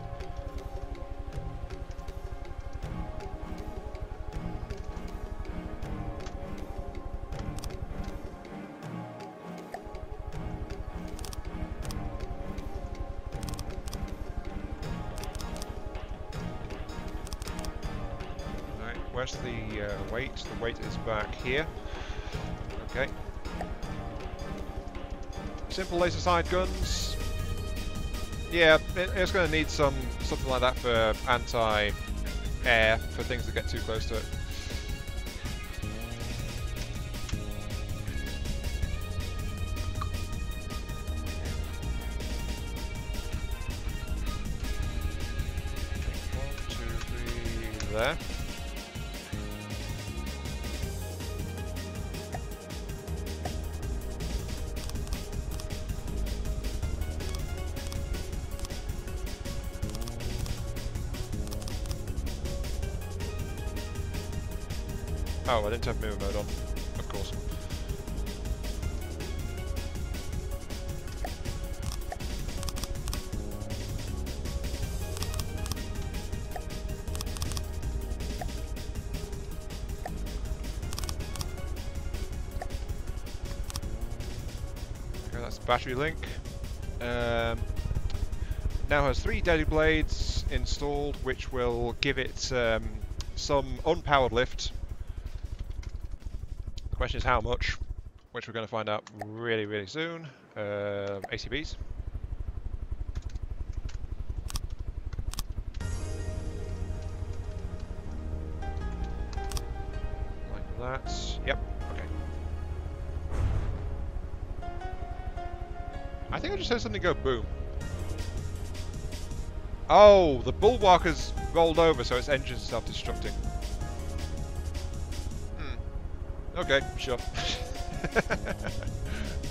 Where's the weight? The weight is back here. Okay. Simple laser side guns. Yeah, it's going to need something like that for anti-air, for things that get too close to it. there. Oh, I didn't have mirror mode on, of course. Okay, that's the battery link. Now has 3 deadly blades installed, which will give it some unpowered lift. The question is how much, which we're going to find out really, really soon. ACBs. Like that. Yep. Okay. I think I just heard something go boom. Oh, the bulwark has rolled over, so its engine's self-destructing. Okay, sure.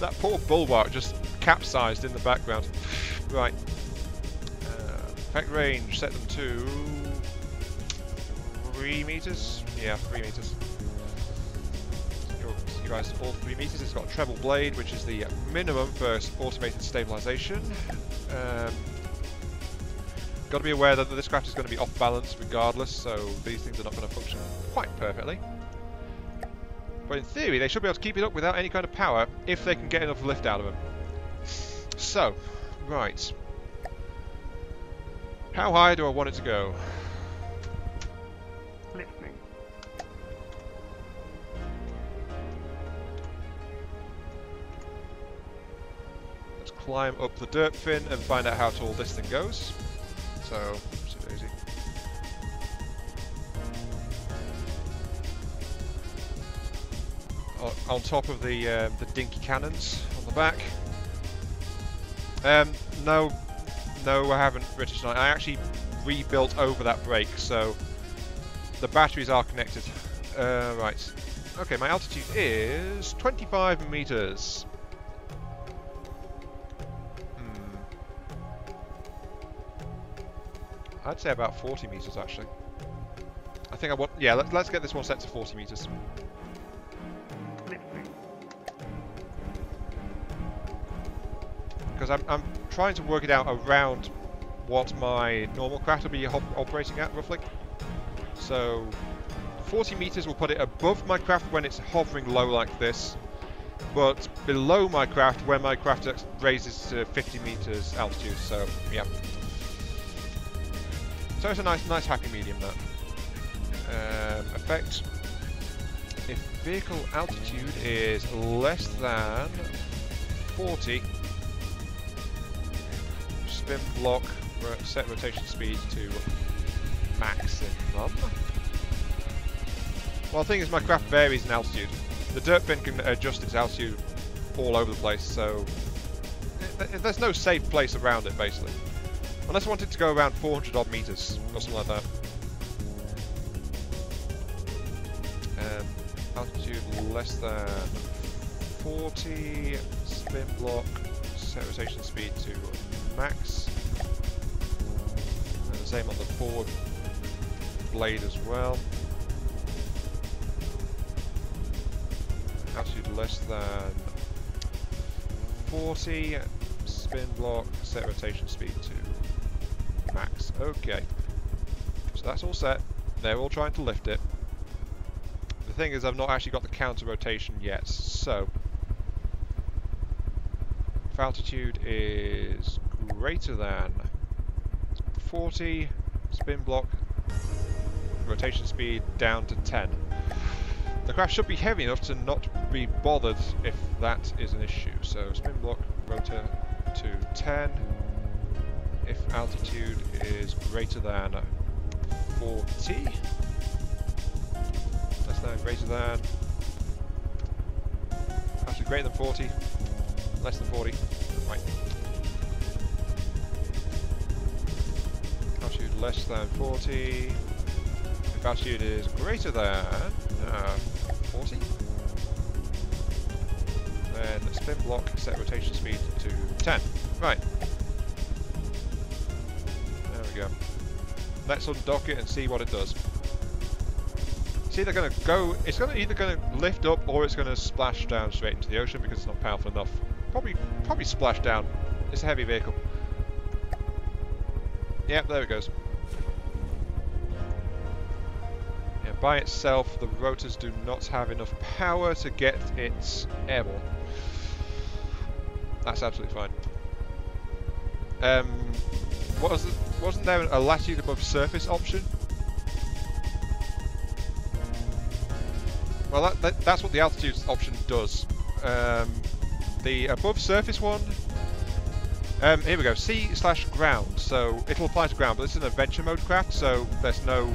That poor bulwark just capsized in the background. Right. Effect range, set them to 3 meters? Yeah, 3 meters. You guys all 3 meters. It's got a treble blade, which is the minimum for automated stabilization. Got to be aware that this craft is going to be off balance regardless, so these things are not going to function quite perfectly. But in theory, they should be able to keep it up without any kind of power if they can get enough lift out of them. So, right. How high do I want it to go? Lifting. Let's climb up the dirt fin and find out how tall this thing goes. So daisy. On top of the dinky cannons on the back. No, I haven't, British Knight. I actually rebuilt over that break, so the batteries are connected. Right. Okay, my altitude is 25 meters. I'd say about 40 meters actually. I think I want. Yeah, let's get this one set to 40 meters. Because I'm trying to work it out around what my normal craft will be operating at, roughly. So 40 meters will put it above my craft when it's hovering low like this, but below my craft when my craft raises to 50 meters altitude. So yeah. So it's a nice happy medium there. Effect. If vehicle altitude is less than 40, spin block, set rotation speed to maximum. Well, the thing is, my craft varies in altitude. The dirt fin can adjust its altitude all over the place, so there's no safe place around it, basically. Unless I wanted to go around 400 odd meters or something like that. Altitude less than 40, spin block, set rotation speed to max. And the same on the forward blade as well. Altitude less than 40, spin block, set rotation speed to max. Okay, so that's all set. They're all trying to lift it. The thing is, I've not actually got the counter rotation yet, so if altitude is greater than 40, spin block, rotation speed down to 10. The craft should be heavy enough to not be bothered if that is an issue. So spin block, rotor to 10. If altitude is greater than 40, less than, greater than, actually greater than 40, less than 40, right. Altitude less than 40, If altitude is greater than 40, then spin block, set rotation speed to 10. Right. There we go. Let's undock it and see what it does. It's either going to go, it's either going to lift up or it's going to splash down straight into the ocean because it's not powerful enough. Probably splash down. It's a heavy vehicle. Yep, there it goes. Yeah, by itself, the rotors do not have enough power to get it airborne. That's absolutely fine. Wasn't there a latitude above surface option? Well, that's what the altitude option does. The above surface one. Here we go. Sea/ground. So it'll apply to ground, but this is an adventure mode craft, so there's no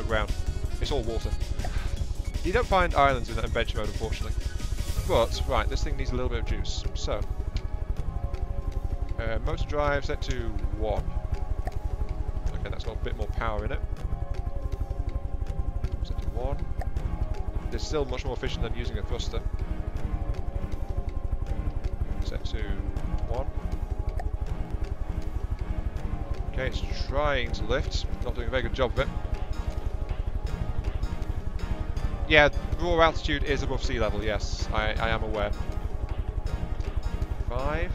ground. It's all water. You don't find islands in adventure mode, unfortunately. But right, this thing needs a little bit of juice. So motor drive set to 1. Okay, that's got a bit more power in it. Set to 1. It's still much more efficient than using a thruster. Set to 1. Okay, it's trying to lift. Not doing a very good job of it. Yeah, raw altitude is above sea level, yes. I am aware. 5.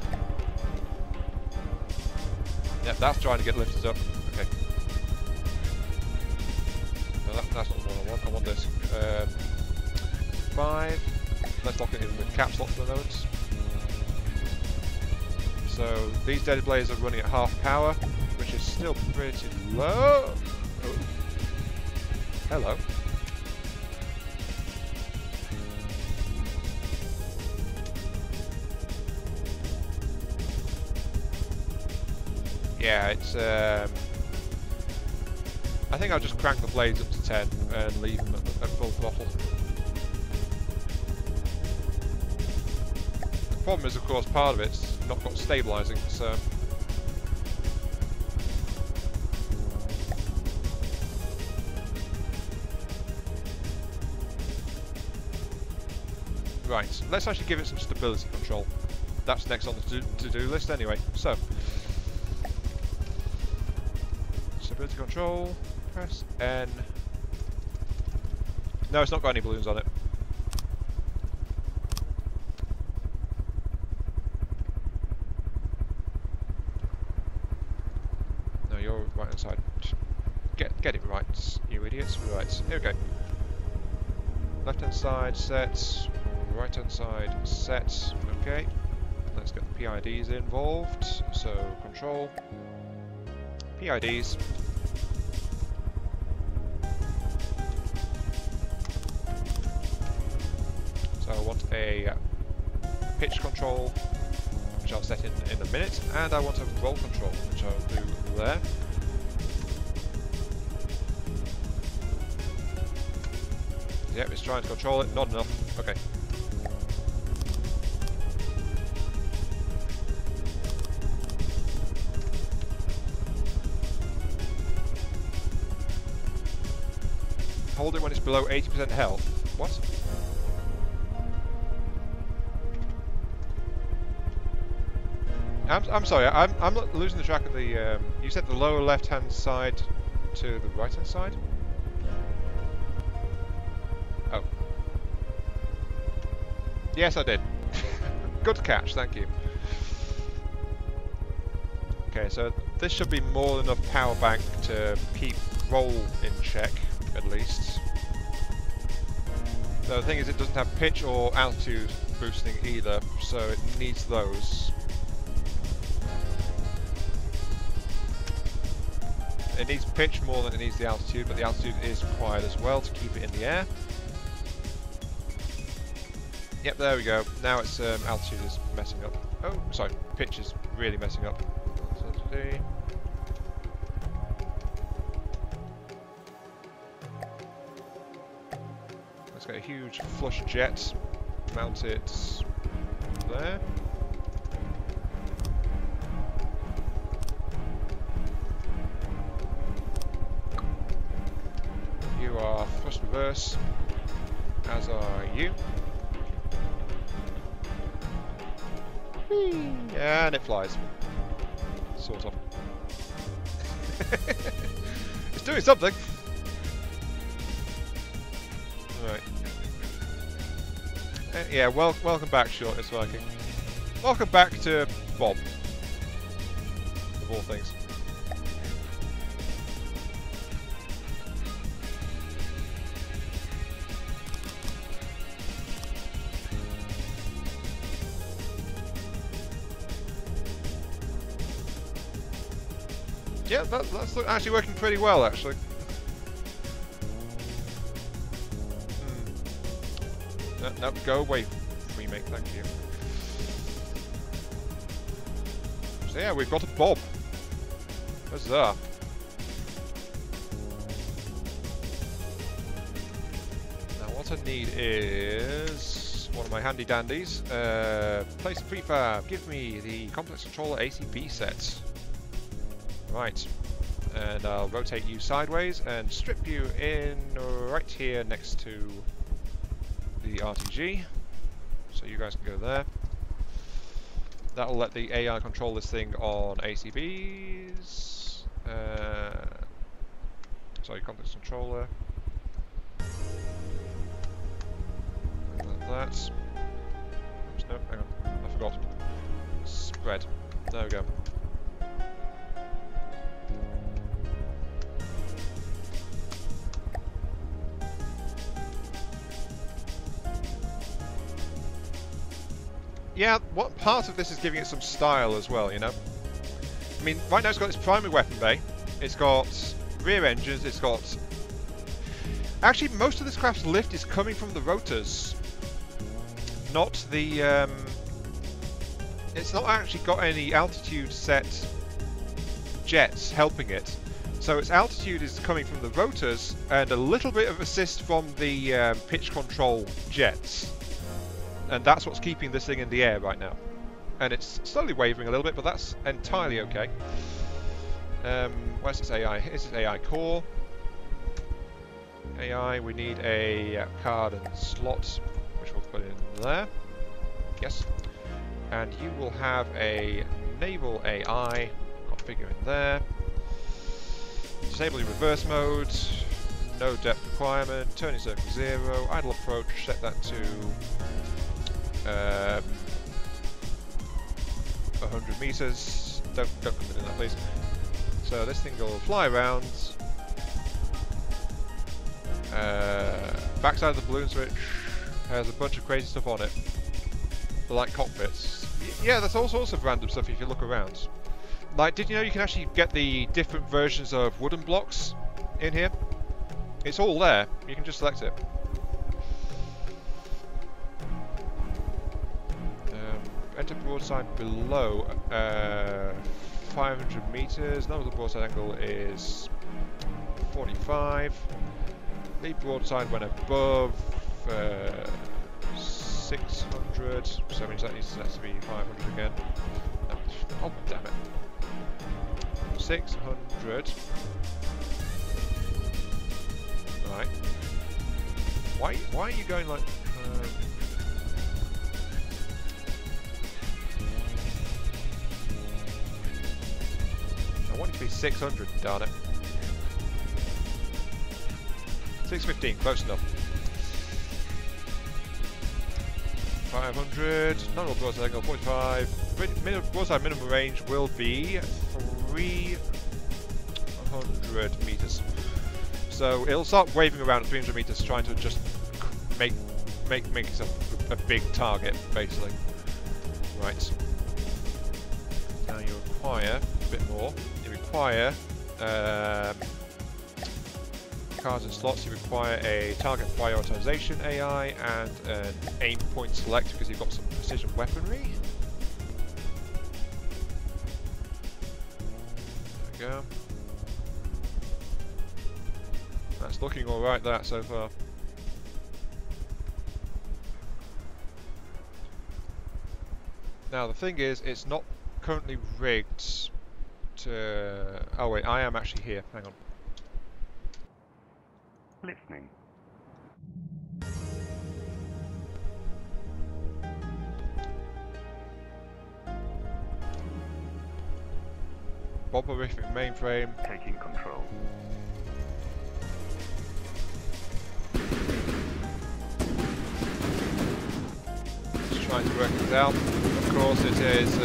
Yep, that's trying to get lifted up. Okay. No, that's not the one I want. I want this. 5. Let's lock it in with caps lock for the moment. So these dead blades are running at half power, which is still pretty low. Oh. Hello. Yeah, it's I think I'll just crank the blades up to 10 and leave them at full throttle. The problem is, of course, part of it's not got stabilising, so... Right, let's actually give it some stability control. That's next on the to-do list anyway, so... Stability control, press N. No, it's not got any balloons on it. No, you're right hand side. Get it right, you idiots. Right, here we go. Left hand side set, right hand side set. Okay, let's get the PIDs involved. So control, PIDs. So I want a pitch control, which I'll set in a minute, and I want a roll control, which I'll do there. Yep, it's trying to control it, not enough. Okay. Hold it when it's below 80% health. What? I'm sorry, I'm not losing the track of the... you said the lower left-hand side to the right-hand side? Oh. Yes, I did. Good catch, thank you. Okay, so this should be more than enough power bank to keep roll in check, at least. So the thing is, it doesn't have pitch or altitude boosting either, so it needs those. It needs pitch more than it needs the altitude, but the altitude is required as well to keep it in the air. Yep, there we go. Now it's altitude is messing up. Oh, sorry, pitch is really messing up. Let's get a huge flush jet, mount it there. reverse, as are you. Whee! And it flies. Sort of. It's doing something. Right. Yeah, welcome back, Shortest Viking. Welcome back to Bob. Of all things. Yeah, that's actually working pretty well, actually. No, go away, remake, thank you. So yeah, we've got a Bob. Huzzah. Now what I need is one of my handy dandies. Place a prefab. Give me the complex controller ACB set. Right. And I'll rotate you sideways and strip you in right here next to the RTG. So you guys can go there. That'll let the AI control this thing on ACBs. Sorry, complex controller. Like that. Oops, no, hang on, I forgot. Spread. There we go. Yeah, what part of this is giving it some style as well, you know? I mean, right now it's got its primary weapon bay, it's got rear engines, it's got... Actually, most of this craft's lift is coming from the rotors, not the... It's not actually got any altitude set jets helping it. So its altitude is coming from the rotors and a little bit of assist from the pitch control jets. And that's what's keeping this thing in the air right now. And it's slowly wavering a little bit, but that's entirely okay. Where's its AI? Here's its AI core. AI, we need a card and slot, which we'll put in there. Yes. And you will have a naval AI configure in there. Disable your reverse mode. No depth requirement. Turning circle 0. Idle approach, set that to 100 meters. Don't put it in that, please. So this thing will fly around. Backside of the balloon switch has a bunch of crazy stuff on it. They're like cockpits. Yeah, there's all sorts of random stuff if you look around. Like, did you know you can actually get the different versions of wooden blocks in here? It's all there. You can just select it. Enter broadside below 500 meters. Nominal broadside angle is 45. Lead broadside when above 600. So that means that needs to be 500 again. No. Oh, damn it. 600. Right. Why are you going like... I want it to be 600, darn it. 615, close enough. 500, nominal broadside angle 45. Broadside minimum range will be 300 meters. So it'll start waving around at 300 meters, trying to just make itself a big target, basically. Right. Now you require a bit more. You require cards and slots. You require a target prioritization AI and an aim point select because you've got some precision weaponry. There we go. That's looking alright, that so far. Now the thing is, it's not currently rigged to... Oh wait, I am actually here. Hang on. Listening. bobbier mainframe. Taking control. Just trying to work it out. Of course, it is.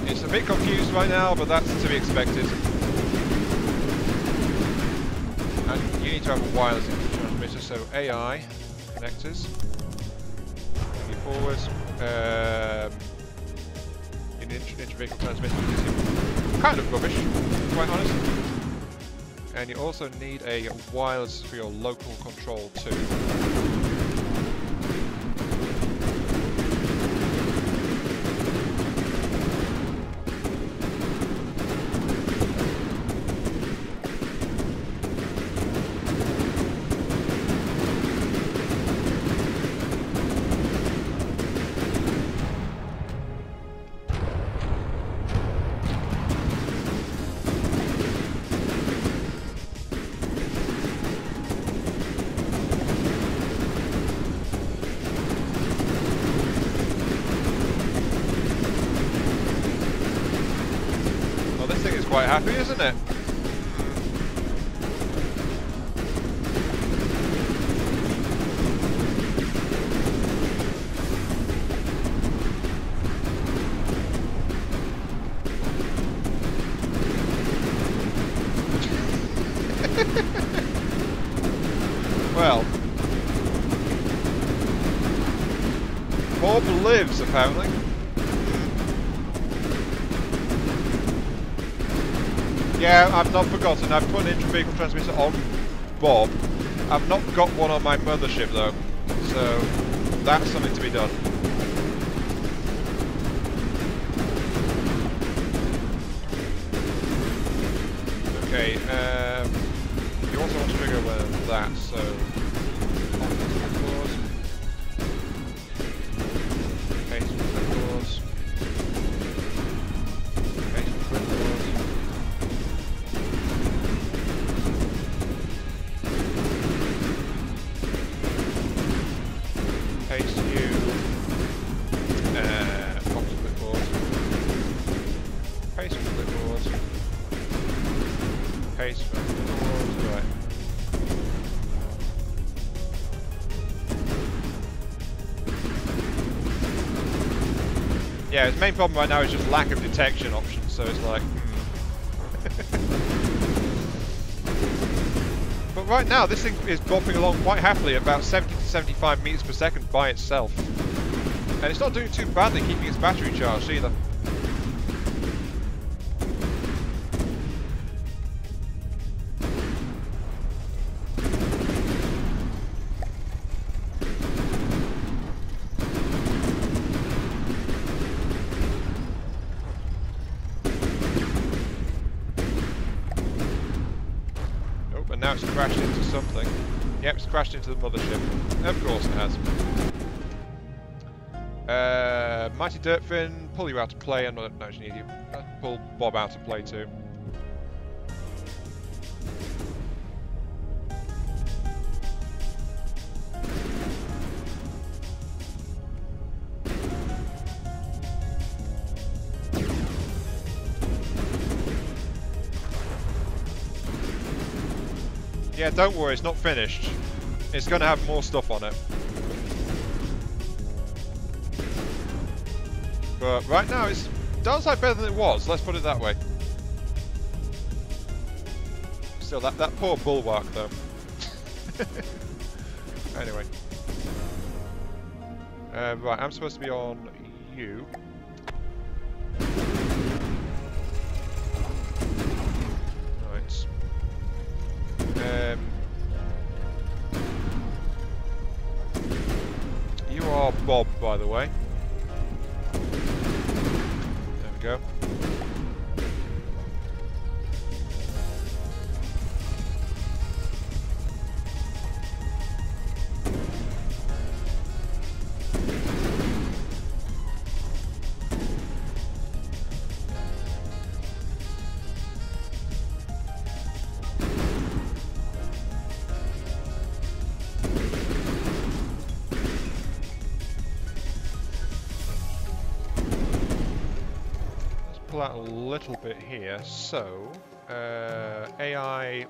It's a bit confused right now, but that's to be expected. And you need to have a wireless transmitter, so AI connectors. Move forward. Inter-vehicle transmitter is kind of rubbish, to be quite honest. And you also need a wireless for your local control too. Quite happy, isn't it? Well, Bob lives apparently. Yeah, I've not forgotten. I've put an inter-vehicle transmitter on Bob. I've not got one on my mothership though, so that's something to be done. Okay, you also want to trigger that, so yeah, his main problem right now is just lack of detection options, so it's like, But right now, this thing is bopping along quite happily at about 70 to 75 meters per second by itself. And it's not doing too badly keeping its battery charged either. Now it's crashed into something. Yep, it's crashed into the mothership. Of course it has. Mighty Dirtfin, pull you out to play. I'm not actually need you. Pull Bob out to play too. Yeah, don't worry, it's not finished. It's going to have more stuff on it. But right now, it does like better than it was, let's put it that way. Still, that poor bulwark, though. Anyway. Right, I'm supposed to be on you. Right. You are Bob, by the way. There we go. cancel out a little bit here. So, AI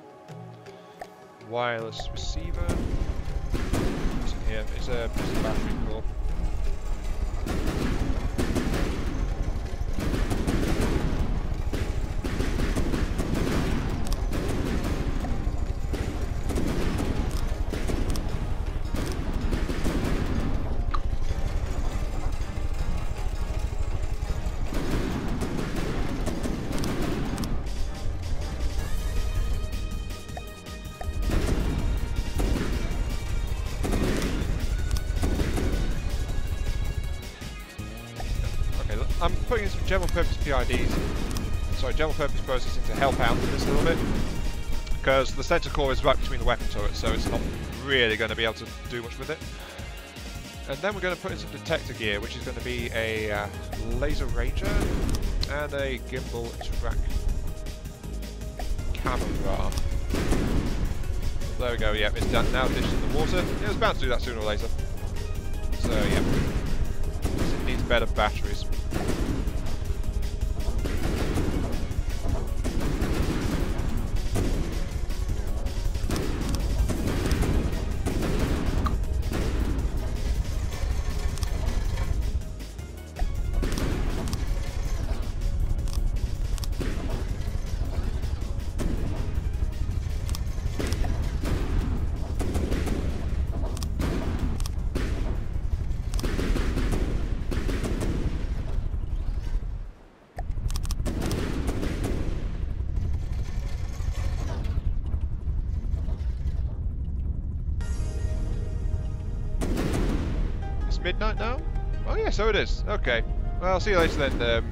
wireless receiver. What's in here? It's a battery core. I'm putting in some general purpose PIDs, sorry, general purpose processing to help out with this a little bit, because the center core is right between the weapon turrets, so it's not really going to be able to do much with it. And then we're going to put in some detector gear, which is going to be a laser ranger and a gimbal track camera. There we go, yeah, it's done now, dished in the water. It was bound to do that sooner or later. So yeah, it needs better batteries. Midnight now? Oh yeah, so it is. Okay. Well, see you later then.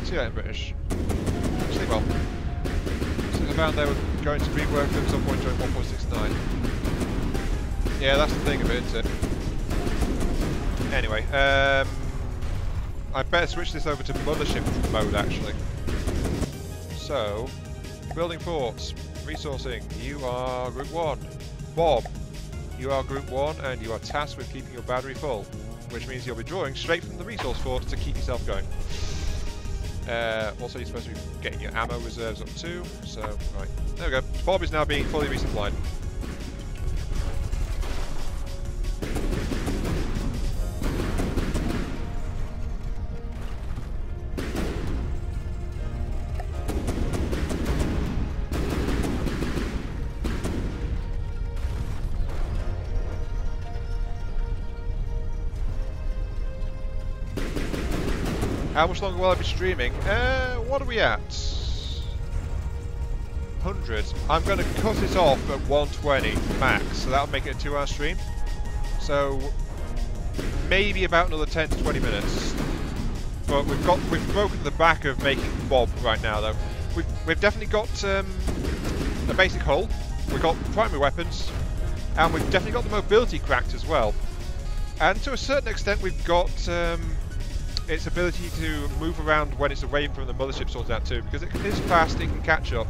See you later, British. Sleep well. Since I found they were going to rework them at some point during 1.69. Yeah, that's the thing of it, isn't it? Anyway, I better switch this over to mothership mode, actually. So, building forts, resourcing. You are Group 1. Bob. You are Group 1 and you are tasked with keeping your battery full, which means you'll be drawing straight from the resource fort to keep yourself going. Also, you're supposed to be getting your ammo reserves up too, so, right. There we go. Bob is now being fully resupplied. How much longer will I be streaming? What are we at? 100. I'm going to cut it off at 120 max, so that'll make it a 2-hour stream. So maybe about another 10 to 20 minutes. But we've broken the back of making Bob right now, though. We've definitely got a basic hull. We've got primary weapons, and we've definitely got the mobility cracked as well. And to a certain extent, we've got its ability to move around when it's away from the mothership sorted out too, because it is fast, it can catch up.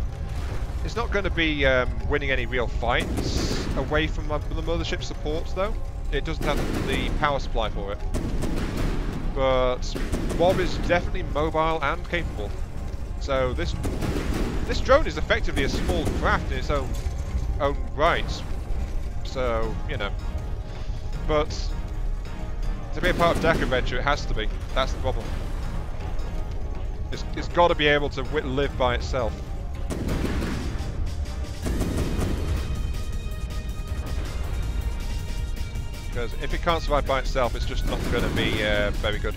It's not going to be winning any real fights away from the mothership support though. It doesn't have the power supply for it. But Bob is definitely mobile and capable. So this drone is effectively a small craft in its own right. So, you know. But to be a part of Dakkaventure, it has to be. That's the problem. It's got to be able to live by itself. Because if it can't survive by itself, it's just not going to be very good.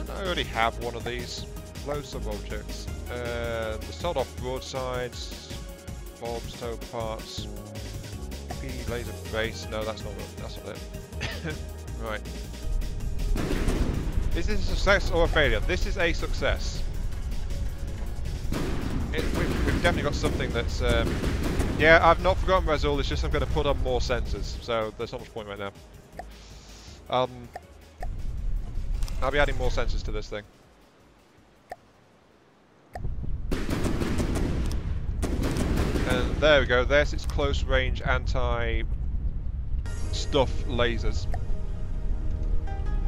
I already have one of these. Loads of objects. The sawed-off broadsides, Bob's tow parts, P laser base. No, that's not it. Right. Is this a success or a failure? This is a success. we've definitely got something that's... yeah, I've not forgotten Razul, it's just I'm going to put on more sensors, so there's not much point right now. I'll be adding more sensors to this thing. And there we go, there's its close range anti-stuff lasers.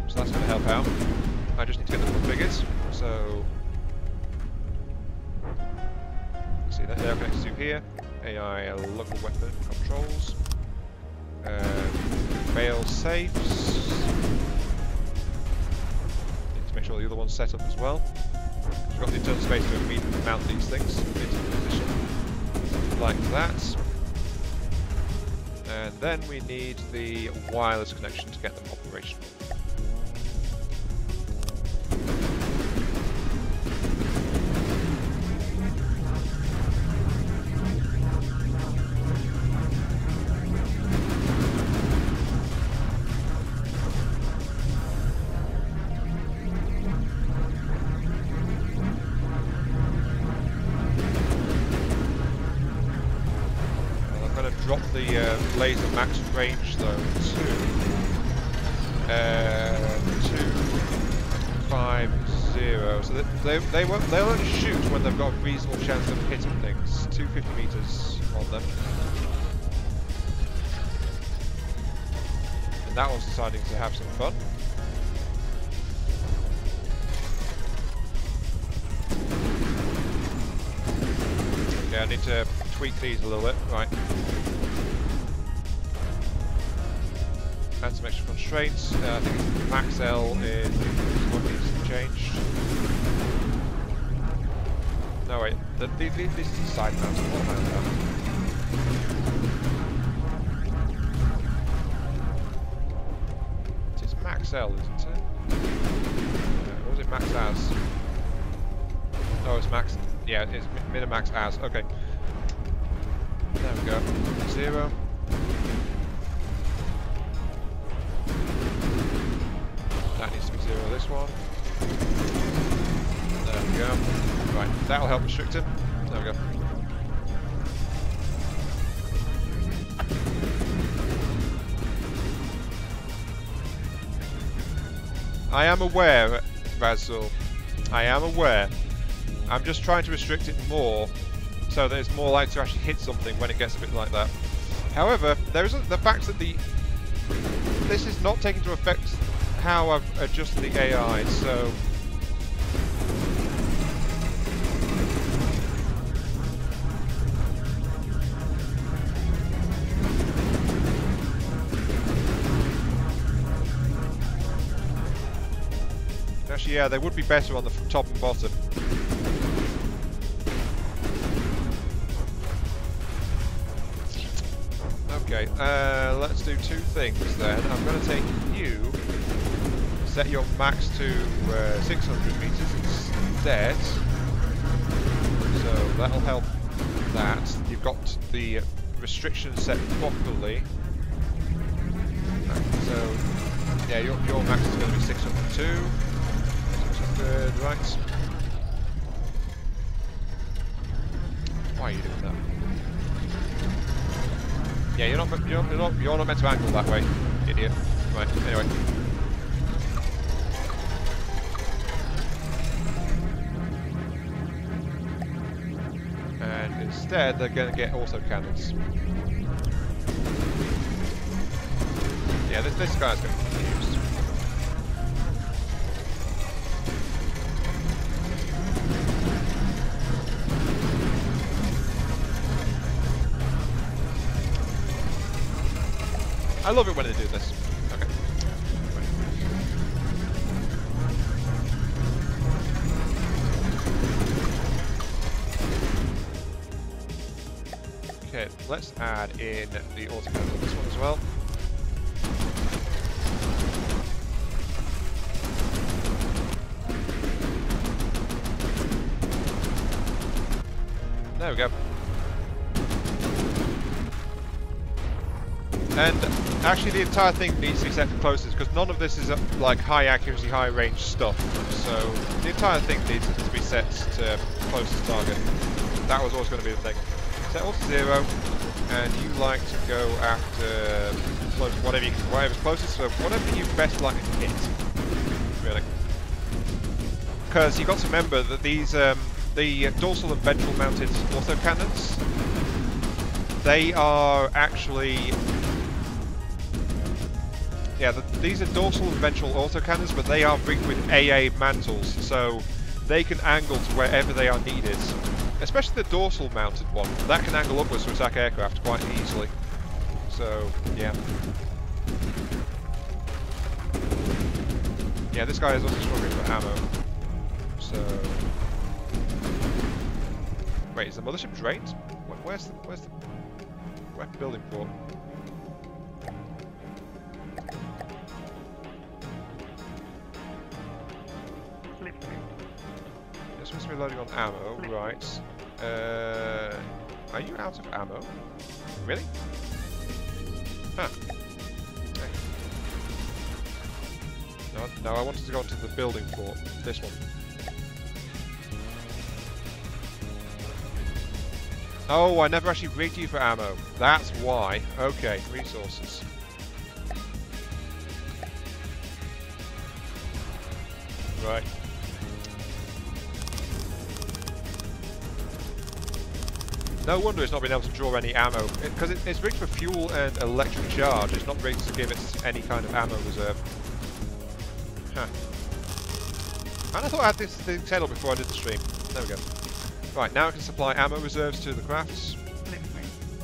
So that's going to help out. I just need to get the figures, so... See that they're connected to here. AI local weapon controls. Fail safes. Need to make sure the other one's set up as well. We've got the internal space to mount these things into position. Like that. And then we need the wireless connection to get them operational. Drop the laser max range though to 250, so that they'll only shoot when they've got a reasonable chance of hitting things. 250 meters on them, and that one's deciding to have some fun. Yeah, I need to tweak these a little bit, right. Add some extra constraints. I think max L is what needs to be changed. No wait, this is the side mount. What am I about? It's max L, isn't it? What was it max as? Oh, it's max. Yeah, it's min and max as. Okay. There we go. 0. That needs to be 0 this one. There we go. Right, that'll help restrict him. There we go. I am aware, Razul. I am aware. I'm just trying to restrict it more so that it's more likely to actually hit something when it gets a bit like that. However, there is the fact that this is not taking into effect how I've adjusted the AI, so... Actually, yeah, they would be better on the top and bottom. Okay, let's do two things then. I'm going to take you, set your max to 600 meters instead. So that'll help that. You've got the restrictions set properly. So, yeah, your max is going to be 602. 600, right. Why are you doing that? Yeah, you're not meant to angle that way, idiot. Right, anyway. And instead, they're going to get auto cannons. Yeah, this guy's going to be confused. I love it when they do this. Okay. Okay, let's add in the autocannon on this one as well. There we go. And actually the entire thing needs to be set to closest because none of this is like high accuracy, high range stuff. So the entire thing needs to be set to closest target. That was always going to be the thing. Set all to 0, and you like to go after close, whatever's closest, so whatever you best likely to hit. Really. Because you've got to remember that these, the dorsal and ventral mounted autocannons, they are actually... Yeah, these are dorsal and ventral autocannons, but they are rigged with AA mantles, so they can angle to wherever they are needed. Especially the dorsal mounted one, that can angle upwards to attack aircraft quite easily. So, yeah. Yeah, this guy is also struggling for ammo. So... Wait, is the mothership drained? Where's the weapon building for? It's supposed to be loading on ammo, right. Are you out of ammo? Really? Huh. Okay. No, I wanted to go onto the building fort. This one. Oh, I never actually rigged you for ammo. That's why. Okay, resources. Right. No wonder it's not been able to draw any ammo, because it's rigged for fuel and electric charge. It's not rigged to give it any kind of ammo reserve. Huh. And I thought I had this thing set up before I did the stream. There we go. Right, now I can supply ammo reserves to the crafts.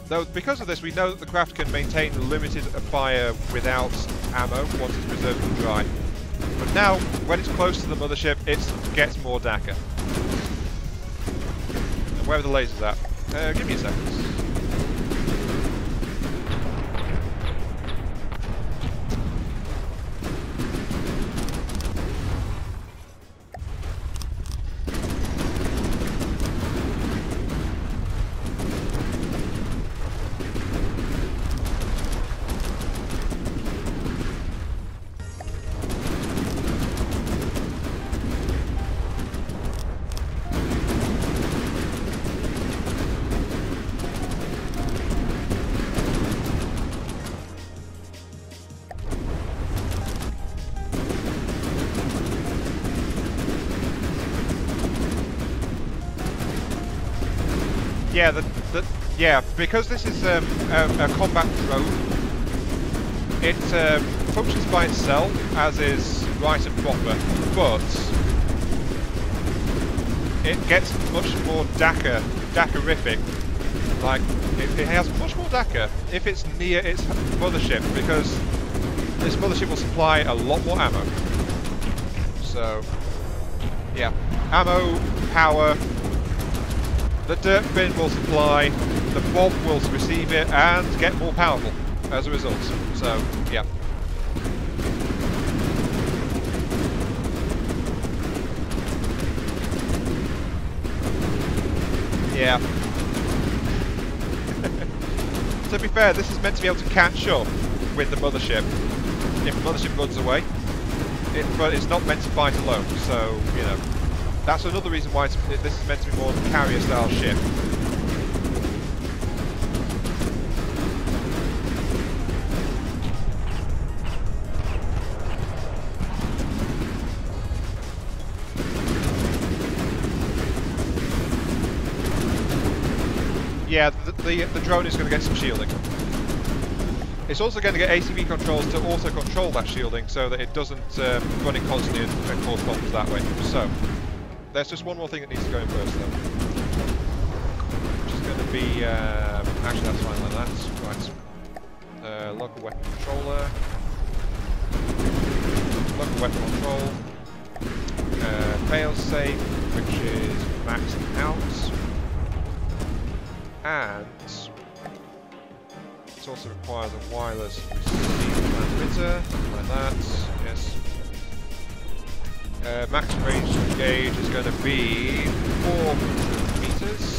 Though, because of this, we know that the craft can maintain limited fire without ammo once it's preserved and dry. But now, when it's close to the mothership, it gets more Dakka. And where are the lasers at? Give me a second. Yeah, because this is a combat drone, it functions by itself, as is right and proper, but it gets much more Dakkerific. Like, it has much more Dakka if it's near its mothership, because this mothership will supply a lot more ammo. So, yeah, ammo, power. The dirt bin will supply, the bob will receive it, and get more powerful as a result. So, yeah. Yeah. To be fair, this is meant to be able to catch up with the mothership if the mothership runs away. But it's not meant to fight alone, so, you know. That's another reason why this is meant to be more of a carrier-style ship. Yeah, the drone is going to get some shielding. It's also going to get ACV controls to auto-control that shielding so that it doesn't run it constantly and cause problems that way. So. There's just one more thing that needs to go in first, though. Which is going to be... actually, that's fine like that. Right. Local weapon controller. Local weapon control. Failsafe, which is maxed out. And... it also requires a wireless receiver transmitter, like that. Yes. Max range to engage is going to be 400 meters.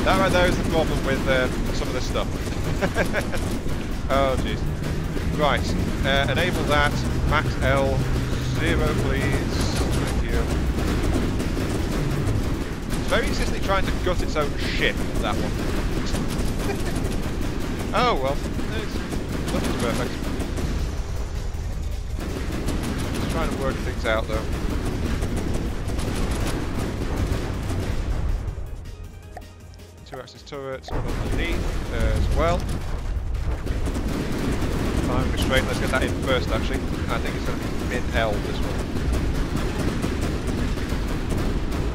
That right there is the problem with some of this stuff. Oh jeez. Right, enable that. Max L 0, please. Thank you. It's very insistently trying to gut its own ship, that one. Oh well, nothing's perfect. Just trying to work things out though. 2-axis turrets underneath as well. Time constraint, let's get that in first actually. I think it's going to be min L this one.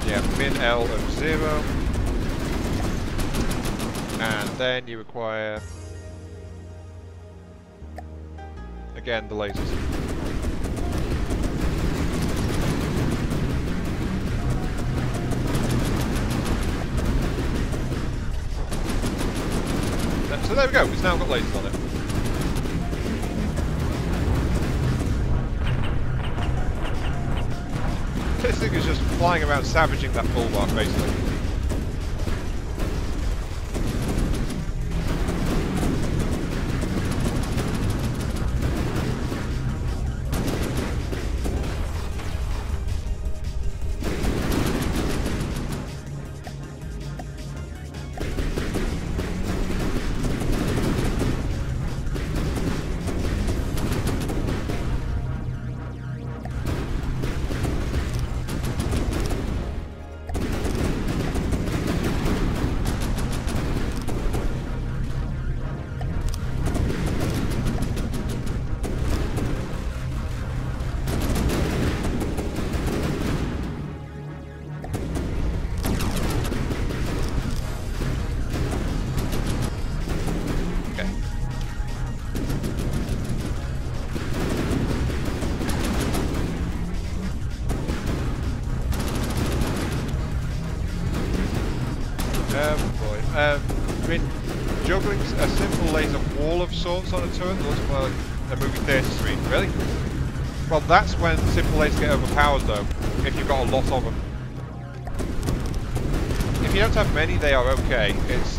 Yeah, min L of 0. And then you require, again, the lasers. So there we go, it's now got lasers on it. This thing is just flying around savaging that bulwark basically. Juggling a simple laser wall of sorts on a turret that looks more like a movie theatre screen. Really? Well, that's when simple lasers get overpowered though, if you've got a lot of them. If you don't have many, they are okay. It's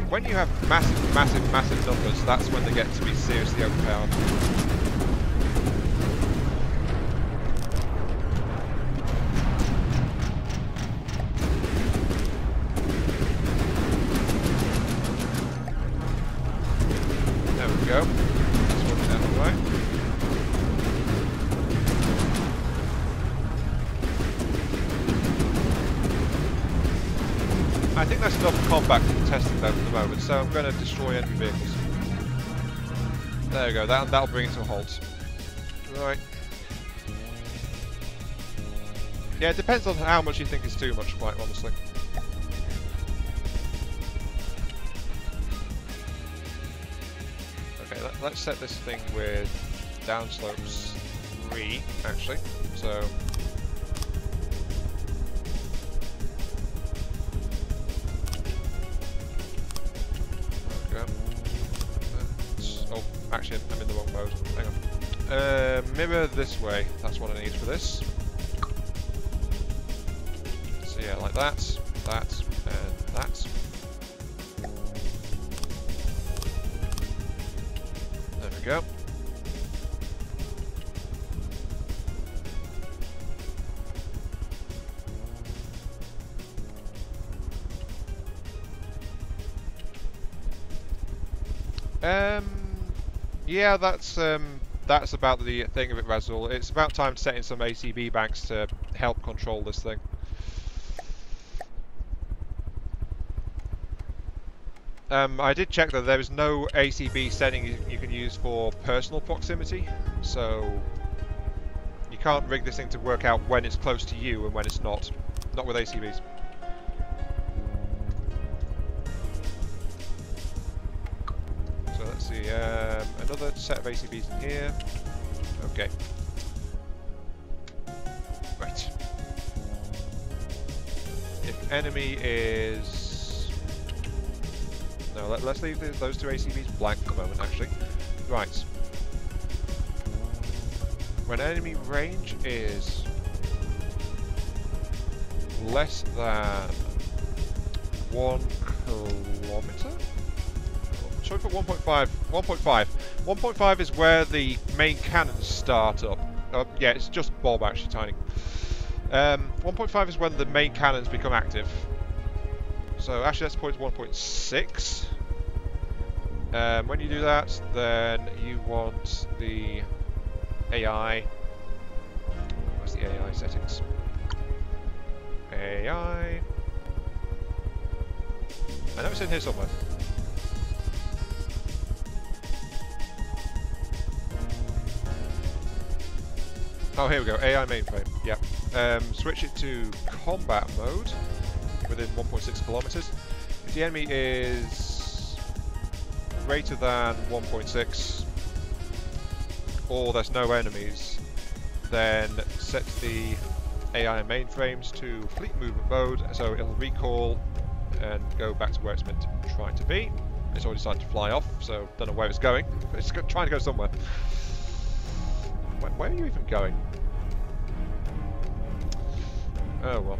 when you have massive numbers, that's when they get to be seriously overpowered. Go. This one's out of the way. I think that's enough combat contesting them at the moment, so I'm going to destroy enemy vehicles. There we go, that'll bring it to a halt. Right. Yeah, it depends on how much you think is too much, quite honestly. Let's set this thing with downslopes 3, actually. So there we go. Oh, actually, I'm in the wrong mode. Hang on. Mirror this way. That's what I need for this. So yeah, like that, and that. There we go. Yeah, that's about the thing of it, Razul. It's about time to set in some ACB banks to help control this thing. I did check that there is no ACB setting you can use for personal proximity, so you can't rig this thing to work out when it's close to you and when it's not. Not with ACBs. So let's see, another set of ACBs in here. Okay. Right. If enemy is... No, let's leave those two ACBs blank for the moment, actually. Right. When enemy range is less than 1 kilometer? Should we put 1.5? 1.5. 1.5 is where the main cannons start up. Yeah, it's just Bob actually, Tiny. 1.5 is when the main cannons become active. So actually let's put it 1.6. When you do that, then you want the AI. Where's the AI settings? AI. I know it's in here somewhere. Oh, here we go. AI mainframe. Yep. Switch it to combat mode within 1.6 kilometers. If the enemy is greater than 1.6 or there's no enemies, then set the AI mainframes to fleet movement mode, so it'll recall and go back to where it's meant to try to be. It's already started to fly off, so don't know where it's going, but it's trying to go somewhere. Where are you even going? Oh well.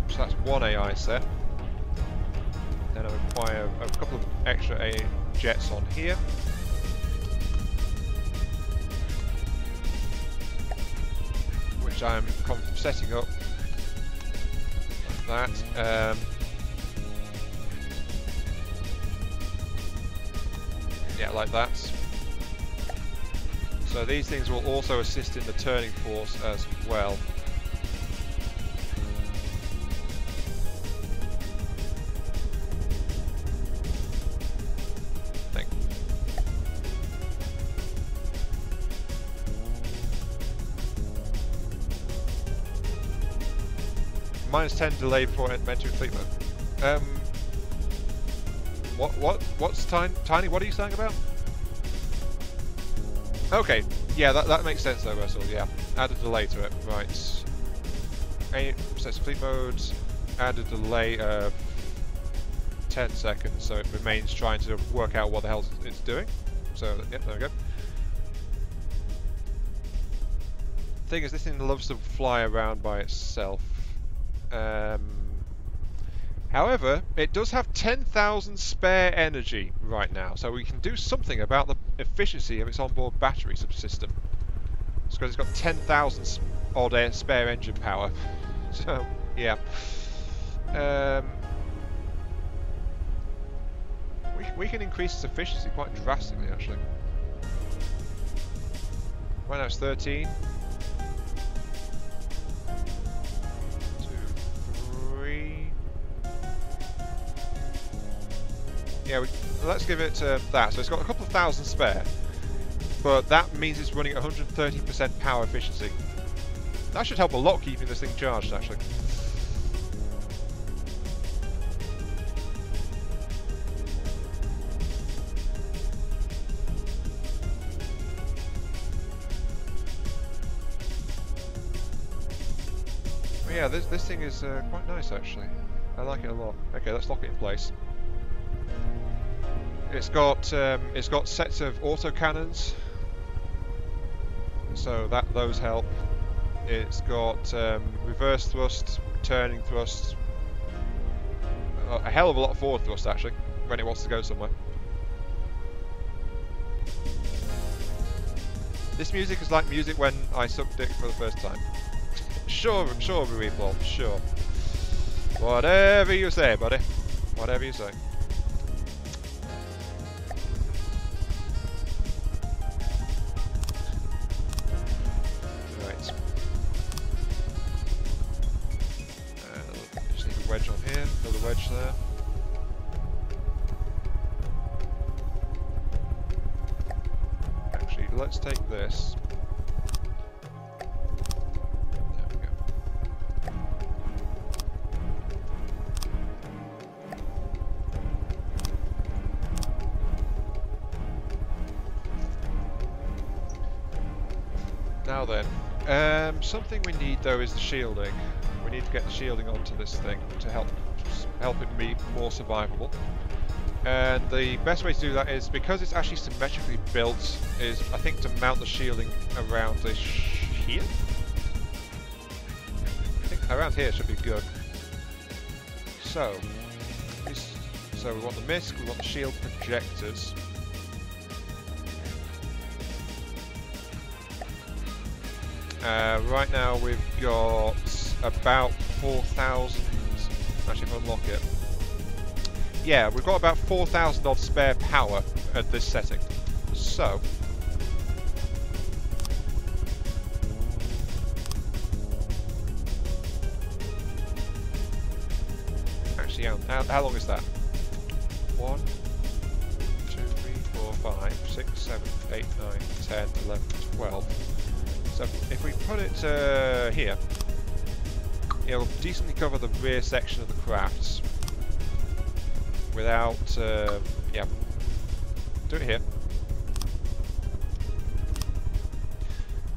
So that's one AI set. Then I require a couple of extra AI jets on here. Which I'm setting up like that. Yeah, like that. So these things will also assist in the turning force as well. -10 delay before entering fleet mode. What's Tiny? What are you saying about? Okay, yeah, that makes sense though, Russell. Yeah, add a delay to it. Right. Sets fleet modes. Add a delay of 10 seconds, so it remains trying to work out what the hell it's doing. So, yep, there we go. Thing is, this thing loves to fly around by itself. However, it does have 10,000 spare energy right now, so we can do something about the efficiency of its onboard battery subsystem. It's because it's got 10,000 odd spare engine power. So, yeah. We can increase its efficiency quite drastically, actually. Right now it's 13. Yeah, let's give it that. So it's got a couple of thousand spare, but that means it's running at 130% power efficiency. That should help a lot keeping this thing charged, actually. But yeah, this thing is quite nice, actually. I like it a lot. Okay, let's lock it in place. It's got sets of autocannons, so those help. It's got reverse thrust, turning thrust, a hell of a lot of forward thrust actually, when it wants to go somewhere. This music is like music when I sucked dick for the first time. Sure, Reapol, sure. Whatever you say, buddy. Whatever you say. Wedge on here, another wedge there. Actually, let's take this. There we go. Now then, something we need though is the shielding. We need to get the shielding onto this thing to help it be more survivable. And the best way to do that is, because it's actually symmetrically built, is I think to mount the shielding around this here. I think around here should be good. So we want the misc, we want the shield projectors. Right now we've got about 4,000. Actually, if I unlock it. Yeah, we've got about 4,000 odd spare power at this setting. So actually, how long is that? 1, 2, 3, 4, 5, 6, 7, 8, 9, 10, 11, 12. So if we put it here, it'll decently cover the rear section of the crafts without, yeah, do it here.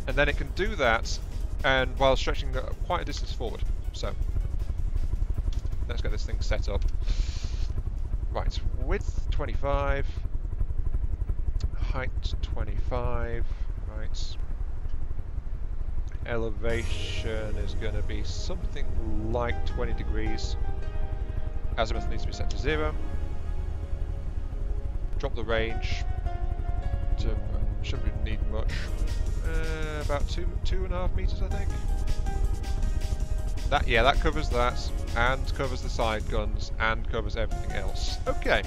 And then it can do that, and while stretching quite a distance forward. So let's get this thing set up. Right, width 25, height 25, right. Elevation is going to be something like 20 degrees. Azimuth needs to be set to 0. Drop the range to, shouldn't need much. About 2.5 meters, I think. That covers that, and covers the side guns, and covers everything else. Okay.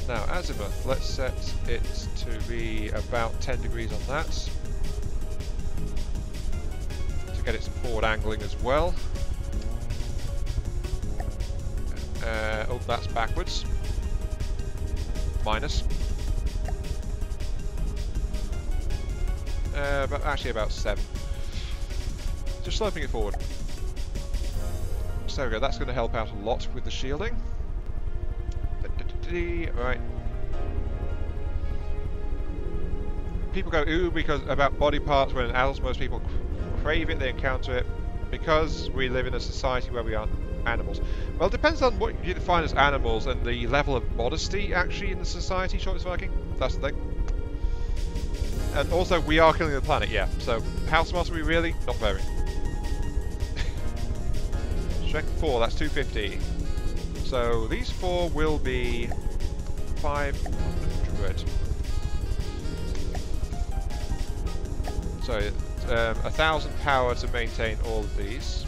Now azimuth, let's set it to be about 10 degrees on that. Get it some forward angling as well. Oh, that's backwards. Minus. But actually about 7. Just sloping it forward. So there we go, that's going to help out a lot with the shielding. Right. People go ooh because about body parts when as most people crave it, they encounter it, because we live in a society where we aren't animals. Well, it depends on what you define as animals and the level of modesty actually in the society, short Viking. That's the thing. And also, we are killing the planet, yeah. So, how smart are we really? Not very. Strength 4, that's 250. So, these 4 will be 500. So, 1,000 power to maintain all of these.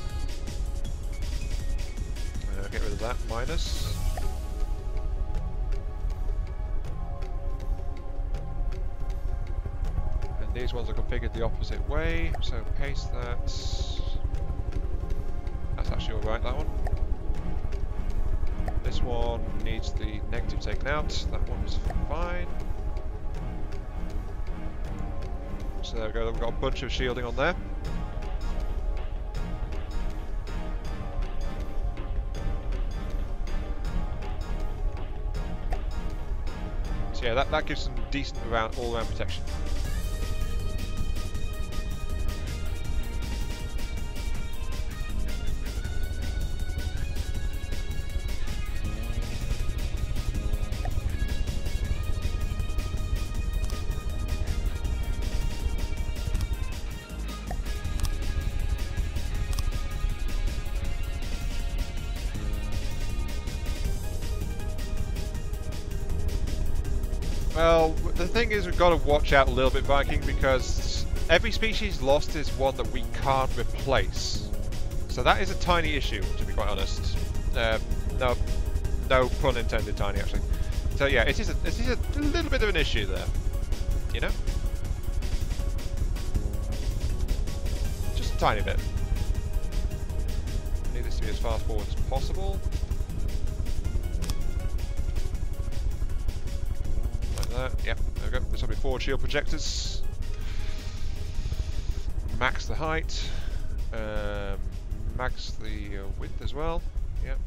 Get rid of that, minus. And these ones are configured the opposite way, so paste that. That's actually alright, that one. This one needs the negative taken out, that one is fine. So there we go, we've got a bunch of shielding on there. So yeah, that gives some decent all-round protection. Well, the thing is, we've got to watch out a little bit, Viking, because every species lost is one that we can't replace. So that is a tiny issue, to be quite honest. No pun intended, tiny, actually. So yeah, it is a little bit of an issue there, you know? Just a tiny bit. Need this to be as fast forward as possible. Yep, there we go. This will be forward shield projectors. Max the height. Max the width as well. Yep.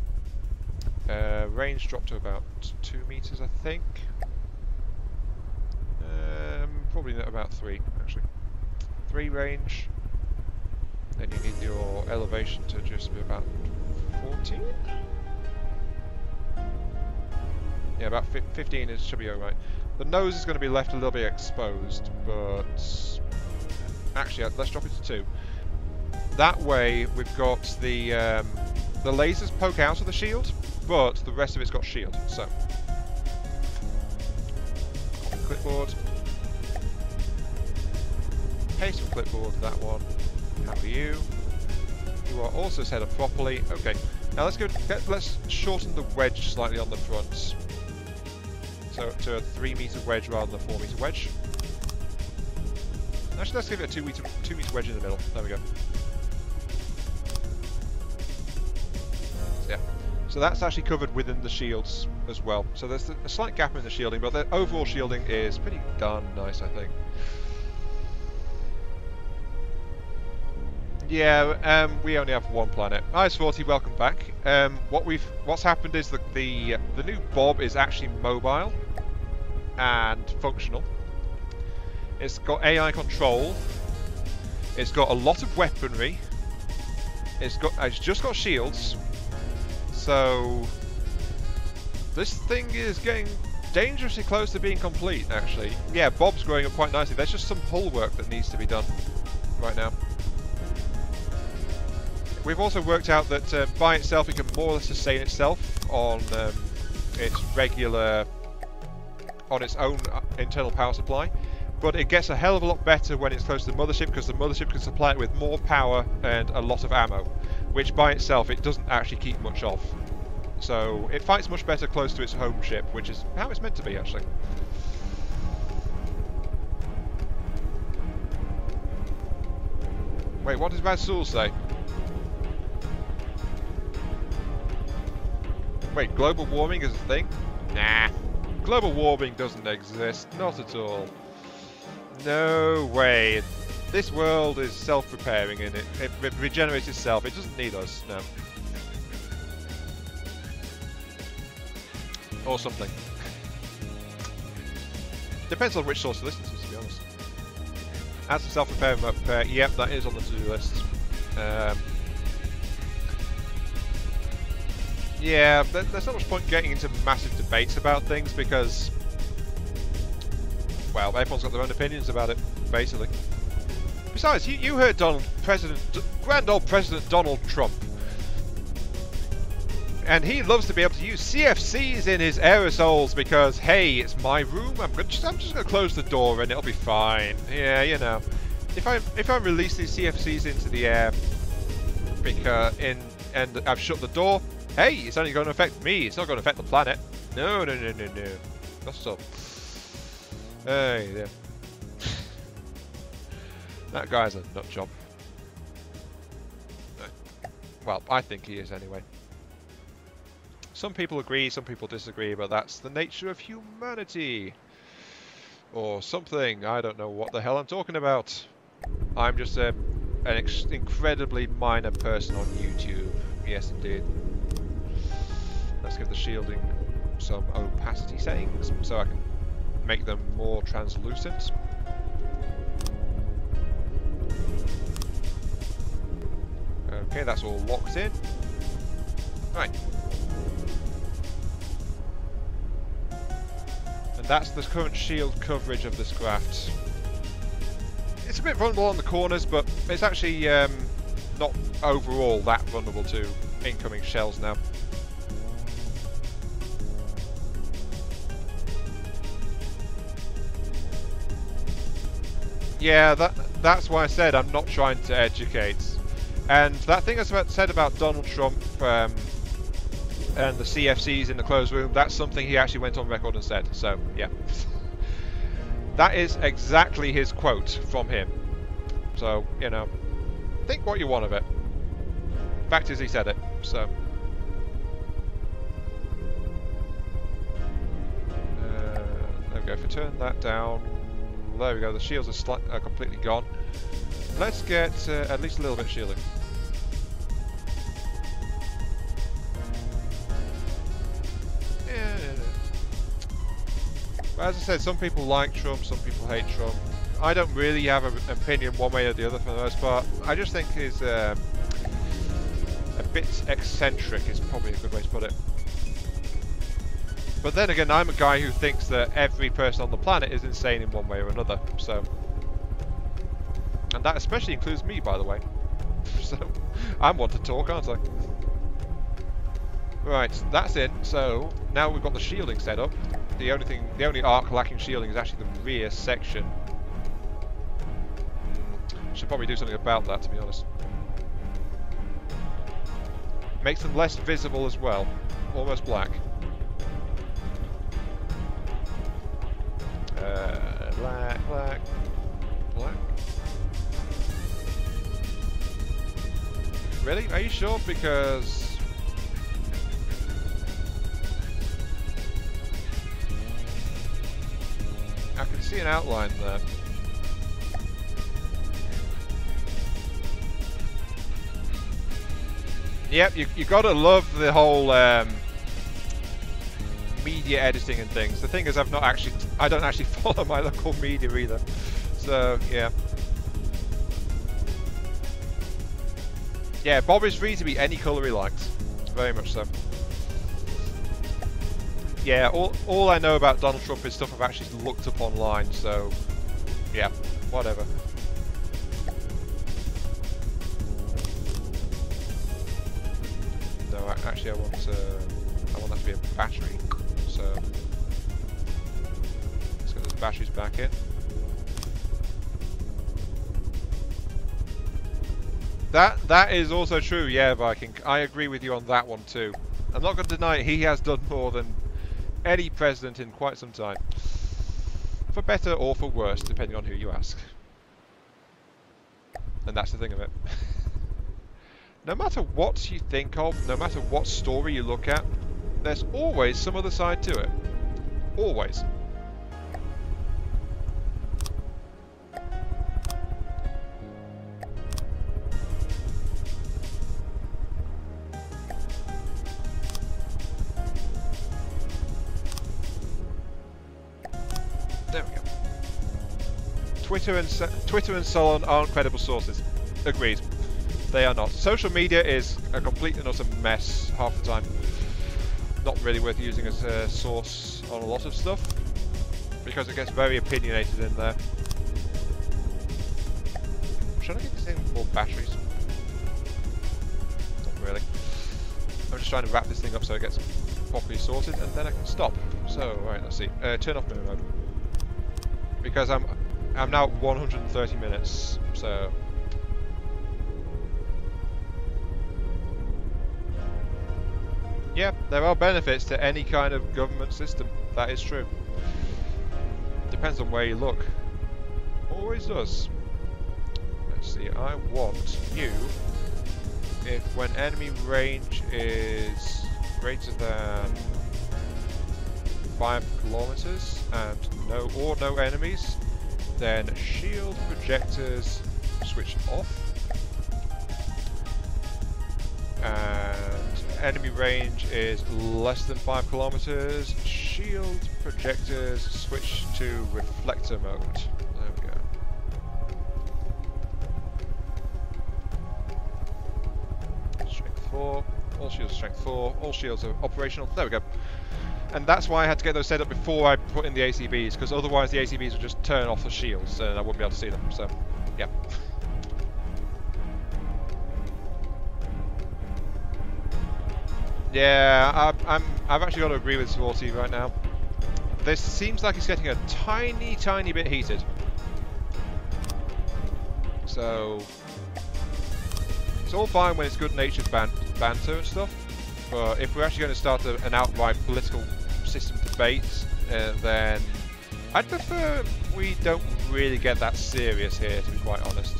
Range dropped to about 2 meters, I think. Probably not about 3, actually. 3 range. Then you need your elevation to just be about 14. Yeah, about 15 should be alright. The nose is going to be left a little bit exposed, but actually, let's drop it to 2. That way, we've got the lasers poke out of the shield, but the rest of it's got shield. So, clipboard, paste from clipboard. That one. How are you? You are also set up properly. Okay. Now let's shorten the wedge slightly on the front. So to a 3-meter wedge rather than a 4-meter wedge. Actually, let's give it a 2-meter wedge in the middle. There we go. So, yeah. So that's actually covered within the shields as well. So there's a slight gap in the shielding, but the overall shielding is pretty darn nice, I think. Yeah, we only have one planet. Ice40, welcome back. What's happened is the new Bob is actually mobile and functional. It's got AI control. It's got a lot of weaponry. It's just got shields. So this thing is getting dangerously close to being complete, actually. Yeah, Bob's growing up quite nicely. There's just some hull work that needs to be done right now. We've also worked out that by itself it can more or less sustain itself on its own internal power supply, but it gets a hell of a lot better when it's close to the mothership, because the mothership can supply it with more power and a lot of ammo, which by itself it doesn't actually keep much of. So it fights much better close to its home ship, which is how it's meant to be, actually. Wait, what does Rasul say? Wait, global warming is a thing? Nah. Global warming doesn't exist. Not at all. No way. This world is self-repairing and it regenerates itself. It doesn't need us, no. Or something. Depends on which source to listen to be honest. As for self-repair and repair, yep, that is on the to-do list. Yeah, there's not much point getting into massive debates about things because, well, everyone's got their own opinions about it, basically. Besides, you heard grand old President Donald Trump, and he loves to be able to use CFCs in his aerosols because, hey, it's my room. I'm just going to close the door and it'll be fine. Yeah, you know, if I release these CFCs into the air and I've shut the door. Hey, it's only going to affect me. It's not going to affect the planet. No. That's up. Hey, yeah. That guy's a nut job. Well, I think he is anyway. Some people agree, some people disagree, but that's the nature of humanity. Or something. I don't know what the hell I'm talking about. I'm just an incredibly minor person on YouTube. Yes, indeed. Let's give the shielding some opacity settings so I can make them more translucent. Okay, that's all locked in. Right. And that's the current shield coverage of this craft. It's a bit vulnerable on the corners, but it's actually not overall that vulnerable to incoming shells now. Yeah, that's why I said I'm not trying to educate. And that thing I said about Donald Trump and the CFCs in the closed room, that's something he actually went on record and said. So, yeah. That is exactly his quote from him. So, you know, think what you want of it. Fact is, he said it. So. There we go. If we turn that down. There we go, the shields are completely gone. Let's get at least a little bit of shielding. Yeah. But as I said, some people like Trump, some people hate Trump. I don't really have an opinion one way or the other for the most part. I just think he's a bit eccentric is probably a good way to put it. But then again, I'm a guy who thinks that every person on the planet is insane in one way or another, so... And that especially includes me, by the way. So, I'm one to talk, aren't I? Right, that's it. So, now we've got the shielding set up. The only arc lacking shielding is actually the rear section. Should probably do something about that, to be honest. Makes them less visible as well. Almost black. Black. Really? Are you sure? Because... I can see an outline there. Yep, you gotta love the whole media editing and things. The thing is, I don't actually follow my local media either. So yeah. Yeah, Bob is free to be any colour he likes. Very much so. Yeah, all I know about Donald Trump is stuff I've actually looked up online, so yeah, whatever. No, actually I want that to be a battery, so let's get those batteries back in. That is also true, yeah, Viking. I agree with you on that one too. I'm not going to deny it, he has done more than any president in quite some time. For better or for worse, depending on who you ask. And that's the thing of it. No matter what you think of, no matter what story you look at, there's always some other side to it. Always. There we go. Twitter and so on aren't credible sources. Agreed. They are not. Social media is a complete and utter mess half the time. Not really worth using as a source on a lot of stuff, because it gets very opinionated in there. Should I get this thing more batteries? Not really. I'm just trying to wrap this thing up so it gets properly sorted, and then I can stop. So, right, let's see. Turn off mirror mode. Because I'm now at 130 minutes, so... Yeah, there are benefits to any kind of government system. That is true. Depends on where you look. Always does. Let's see, I want you, if when enemy range is greater than 5 kilometers and no enemies, then shield projectors switch off. And enemy range is less than 5 kilometers, shield projectors switch to reflector mode. There we go. Strength 4, all shields are strength 4, all shields are operational. There we go. And that's why I had to get those set up before I put in the ACBs, because otherwise the ACBs would just turn off the shields and I wouldn't be able to see them, so yeah. Yeah, I've actually got to agree with Sporty right now. This seems like it's getting a tiny bit heated. So it's all fine when it's good-natured banter and stuff, but if we're actually going to start an outright political system debate, then I'd prefer we don't really get that serious here, to be quite honest.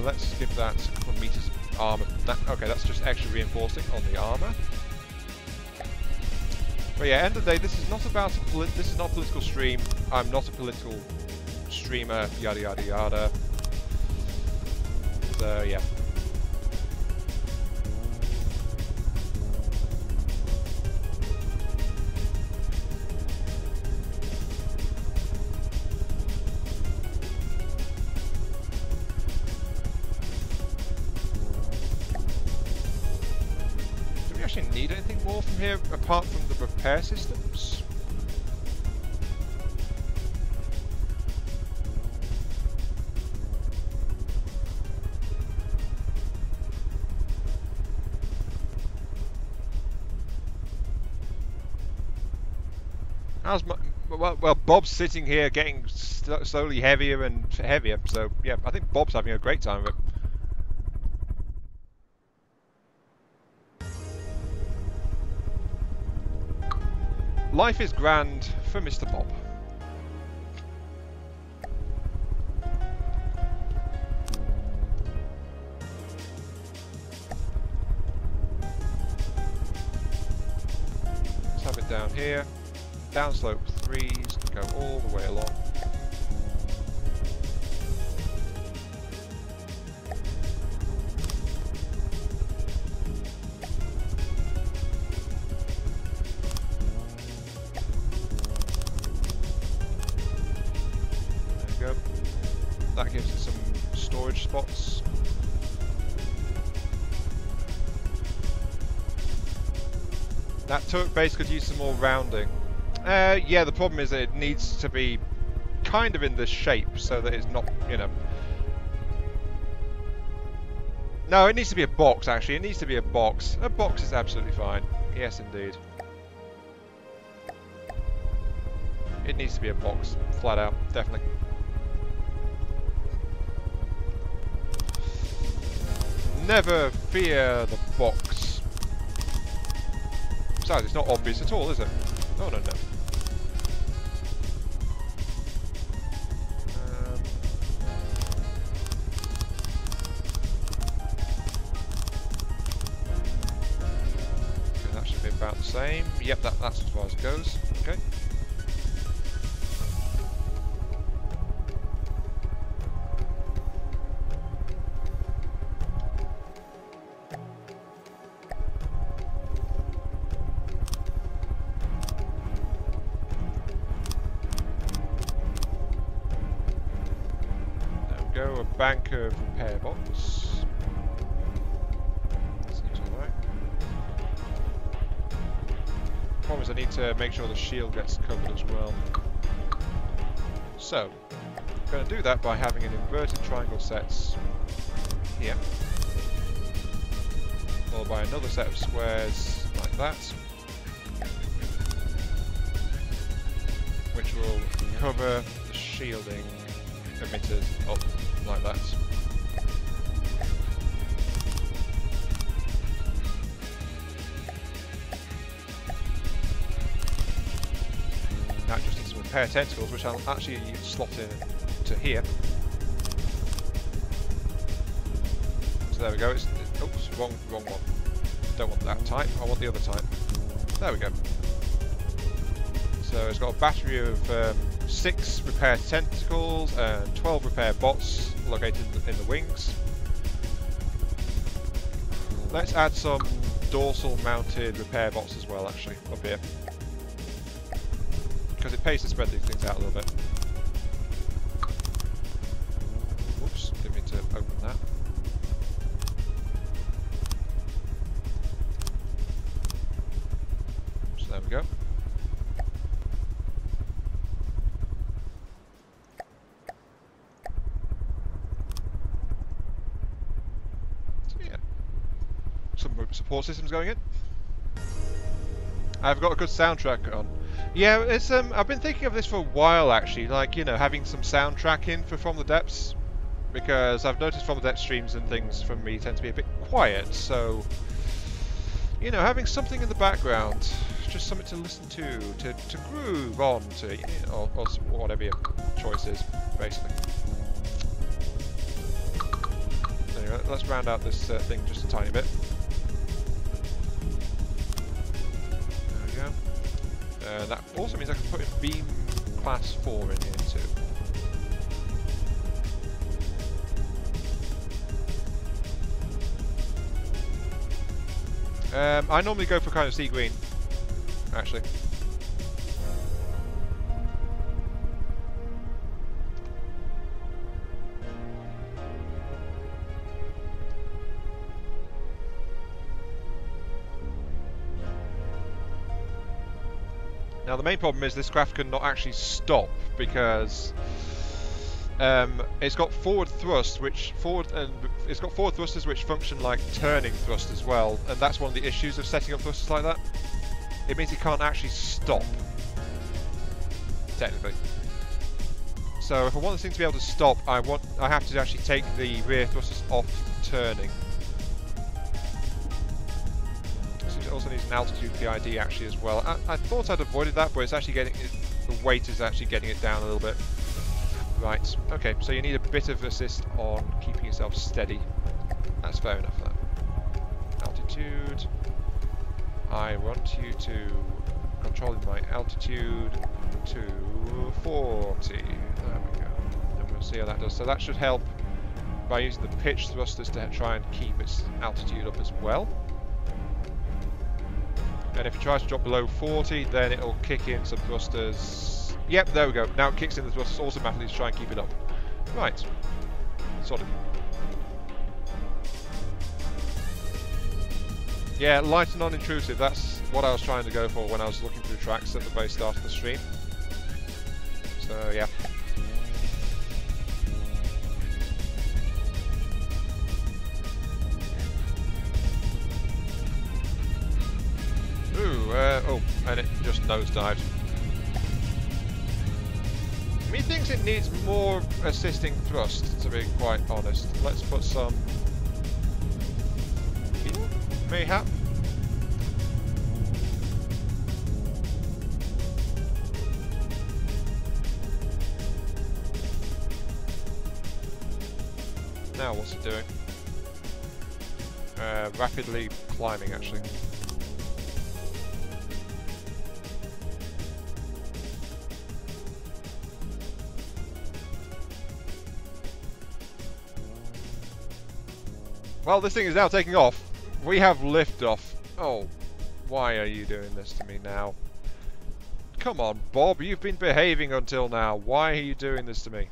Let's give that a couple of meters armor. Okay, that's just extra reinforcing on the armor. But yeah, end of the day, this is not about this is not a political stream. I'm not a political streamer. Yada yada yada. So yeah. Need anything more from here apart from the repair systems? How's my... Well, Bob's sitting here getting slowly heavier and heavier, so yeah, I think Bob's having a great time of it. Life is grand for Mr. Bob. Let's have it down here. Downslope 3s, go all the way along. There we go. That gives it some storage spots. That turret base could use some more rounding. Yeah, the problem is that it needs to be kind of in this shape so that it's not, you know... No, it needs to be a box, actually. It needs to be a box. A box is absolutely fine. Yes, indeed. It needs to be a box. Flat out. Definitely. Never fear the box. Besides, it's not obvious at all, is it? Oh, no, no. Okay, that should be about the same. Yep, that's as far as it goes. Okay. Go a bank of repair bots. Seems alright. Problem is I need to make sure the shield gets covered as well. So, I'm going to do that by having an inverted triangle sets here. Followed by another set of squares like that. Which will cover the shielding emitters up like that. Now it just needs some repair tentacles, which I'll actually slot in to here. So there we go. Oops, wrong one. Don't want that type. I want the other type. There we go. So it's got a battery of 6 repair tentacles and 12 repair bots located in the wings. Let's add some dorsal mounted repair bots as well, actually, up here. Because it pays to spread these things out a little bit. Whoops, didn't mean to open that. So there we go. Support systems going in. I've got a good soundtrack on. Yeah, it's I've been thinking of this for a while actually, like, you know, having some soundtrack in for From the Depths, because I've noticed From the Depths streams and things from me tend to be a bit quiet, so, you know, having something in the background, just something to listen to groove on to, you know, or whatever your choice is, basically. Anyway, let's round out this thing just a tiny bit. That also means I can put in beam class 4 in here too. I normally go for kind of sea green, actually. Now the main problem is this craft cannot actually stop because it's got forward thrust, it's got forward thrusters which function like turning thrust as well, and that's one of the issues of setting up thrusters like that. It means it can't actually stop, technically. So if I want this thing to be able to stop, I have to actually take the rear thrusters off turning. It also needs an altitude PID actually as well. I thought I'd avoided that, but it's actually getting the weight is actually getting it down a little bit. Right, okay, so you need a bit of assist on keeping yourself steady. That's fair enough for that. Altitude. I want you to control my altitude to 40. There we go. And we'll see how that does. So that should help by using the pitch thrusters to try and keep its altitude up as well. And if it tries to drop below 40, then it'll kick in some thrusters. Yep, there we go. Now it kicks in the thrusters automatically to try and keep it up. Right. Sorted. Yeah, light and non-intrusive. That's what I was trying to go for when I was looking through tracks at the very start of the stream. So, yeah. Ooh, oh, and it just nosedived. Me thinks it needs more assisting thrust, to be quite honest. Let's put some here, mayhap. Now what's it doing? Rapidly climbing, actually. Well, this thing is now taking off. We have liftoff. Oh, why are you doing this to me now? Come on, Bob, you've been behaving until now. Why are you doing this to me?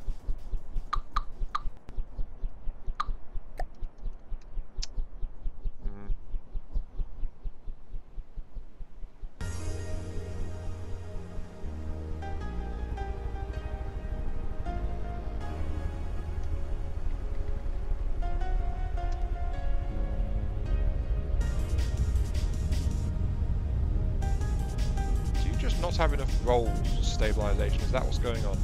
Not have enough roll stabilization. Is that what's going on?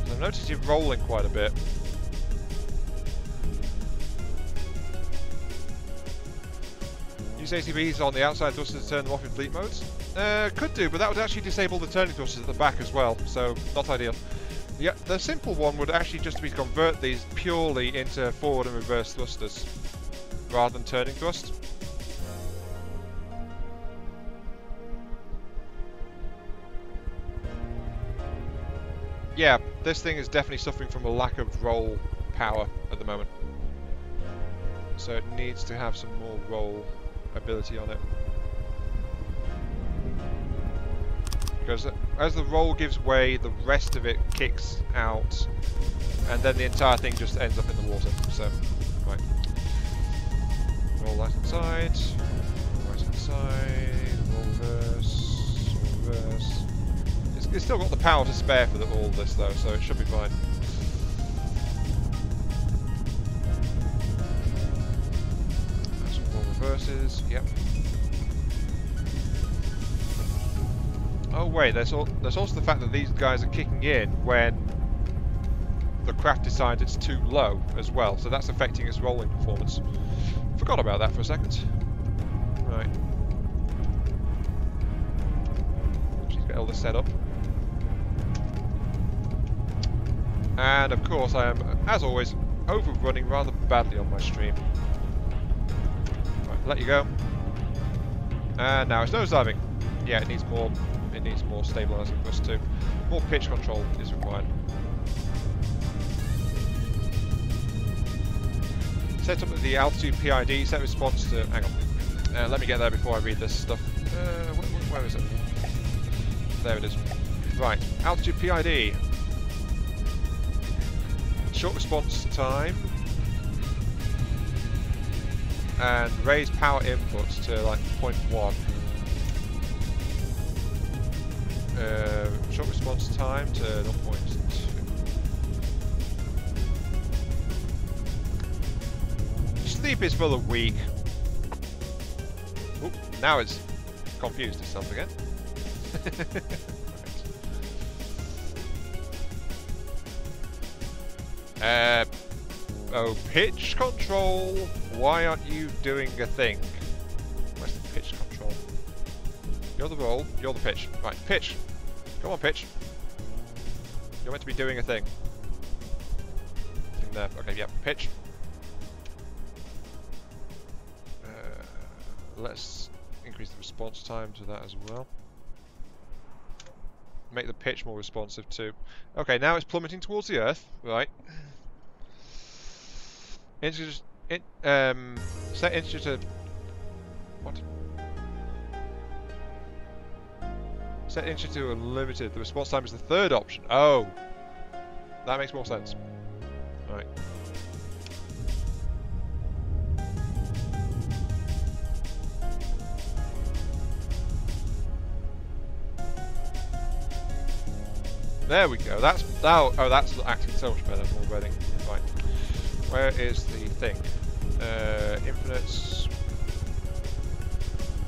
I've noticed you're rolling quite a bit. Use ATBs on the outside thrusters to turn them off in fleet modes? Could do, but that would actually disable the turning thrusters at the back as well, so not ideal. Yeah, the simple one would actually just be to convert these purely into forward and reverse thrusters, rather than turning thrust. Yeah, this thing is definitely suffering from a lack of roll power at the moment. So it needs to have some more roll ability on it. Because as the roll gives way, the rest of it kicks out, and then the entire thing just ends up in the water. So, right. Roll right inside, right inside, roll reverse, roll reverse. It's still got the power to spare for all this though, so it should be fine. That's some roll reverses, yep. Oh wait, there's also the fact that these guys are kicking in when the craft decides it's too low as well, so that's affecting its rolling performance. Forgot about that for a second. Right. Let's get all this set up. And of course I am, as always, overrunning rather badly on my stream. Right, let you go. And now it's nosediving. Yeah, it needs more stabilizing thrust too. More pitch control is required. Set up the altitude PID, set response to... hang on. Let me get there before I read this stuff. Where is it? There it is. Right, altitude PID. Short response time. and raise power inputs to like 0.1. Short response time to 0.2. Sleep is for the weak. Oop, now it's confused itself again. Right. Oh, pitch control. Why aren't you doing a thing? Where's the pitch control? You're the roll, you're the pitch. Right, pitch. Come on, pitch. You're meant to be doing a thing. Thing there. Okay, yeah, pitch. Let's increase the response time to that as well. Make the pitch more responsive too. Okay, now it's plummeting towards the earth. Right. Set integer to... What? Set integer to unlimited. The response time is the third option. Oh! That makes more sense. Right. There we go. That's oh, that's acting so much better already. Right. Where is the thing? Infinites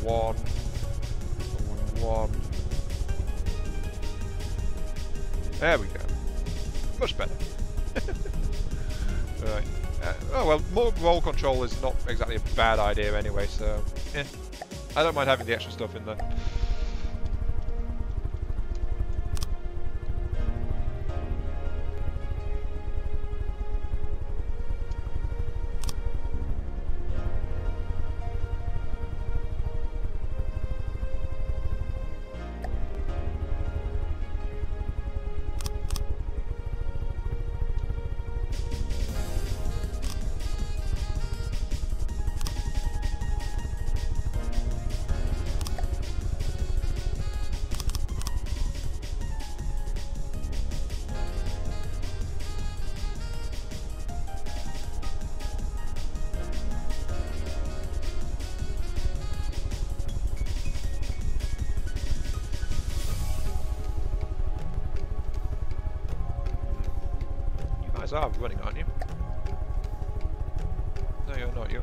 1 1. There we go. Much better. Right. Oh well, more roll control is not exactly a bad idea anyway. So yeah, I don't mind having the extra stuff in there. Are running, aren't you? No, you're not. You're.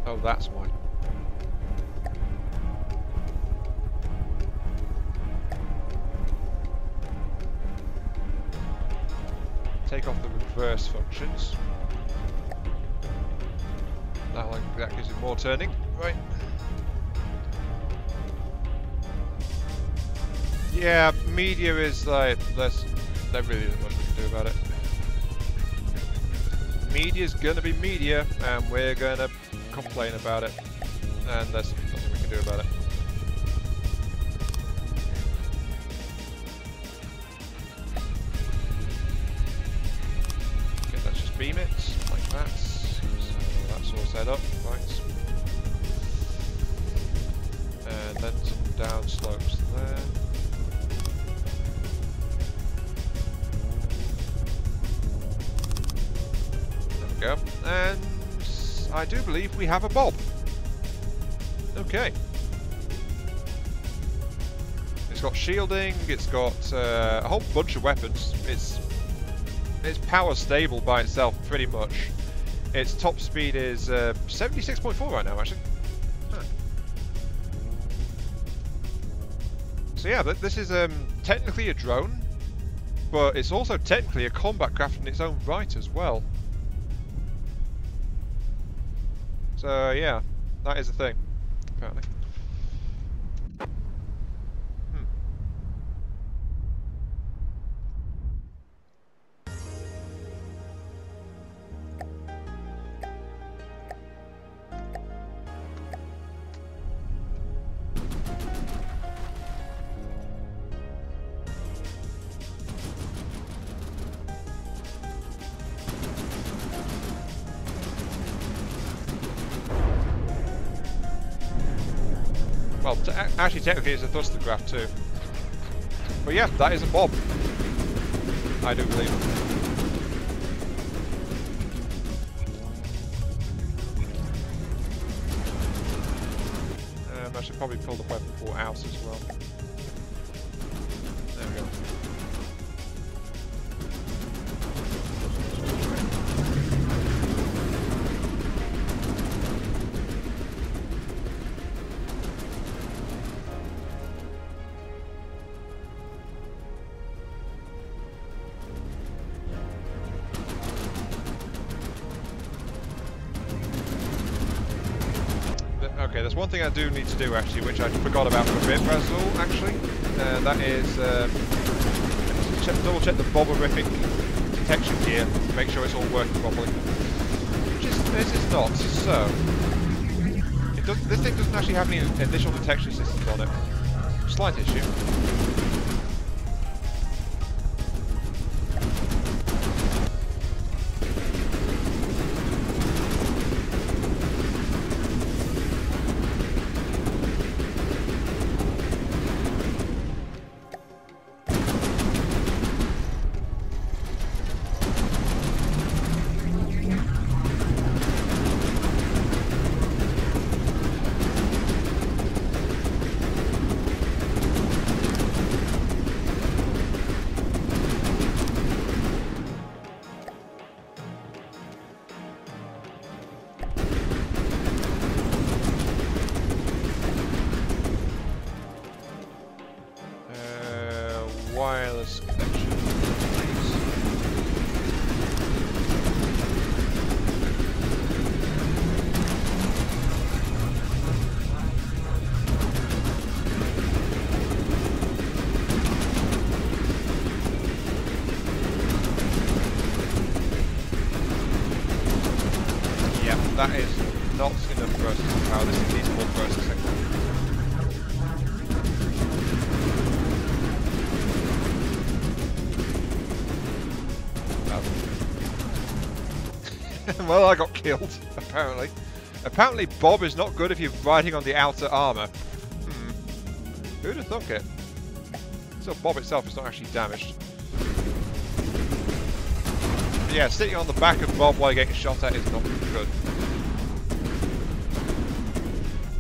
Oh, that's why. Take off the reverse functions. That gives it more turning, right? Yeah, media is like there really isn't much we can do about it. Media's gonna be media, and we're gonna complain about it, and there's nothing we can do about it. Okay, let's just beam it like that. So that's all set up, right? And then some down slopes there. Go. And I do believe we have a bob. Okay. It's got shielding, it's got a whole bunch of weapons. It's power stable by itself pretty much. Its top speed is 76.4 right now actually. Huh. So yeah, this is technically a drone, but it's also technically a combat craft in its own right as well. So yeah, that is a thing, apparently. Well, actually, technically, it's a thruster craft too. But yeah, that is a bob. I do believe it. I should probably pull the weapon port out as well. There we go. Okay, there's one thing I do need to do actually, which I forgot about for a bit, Razzle, actually. That is, double check the bobberific detection gear, make sure it's all working properly. This is not, so... this thing doesn't actually have any initial detection systems on it. Slight issue. Wireless connection, please. Yeah, that is not enough processing power. This needs more processing. Well, I got killed, apparently. Apparently Bob is not good if you're riding on the outer armour. Who'd have thunk it? So Bob itself is not actually damaged. But yeah, sitting on the back of Bob while you're getting shot at is not good.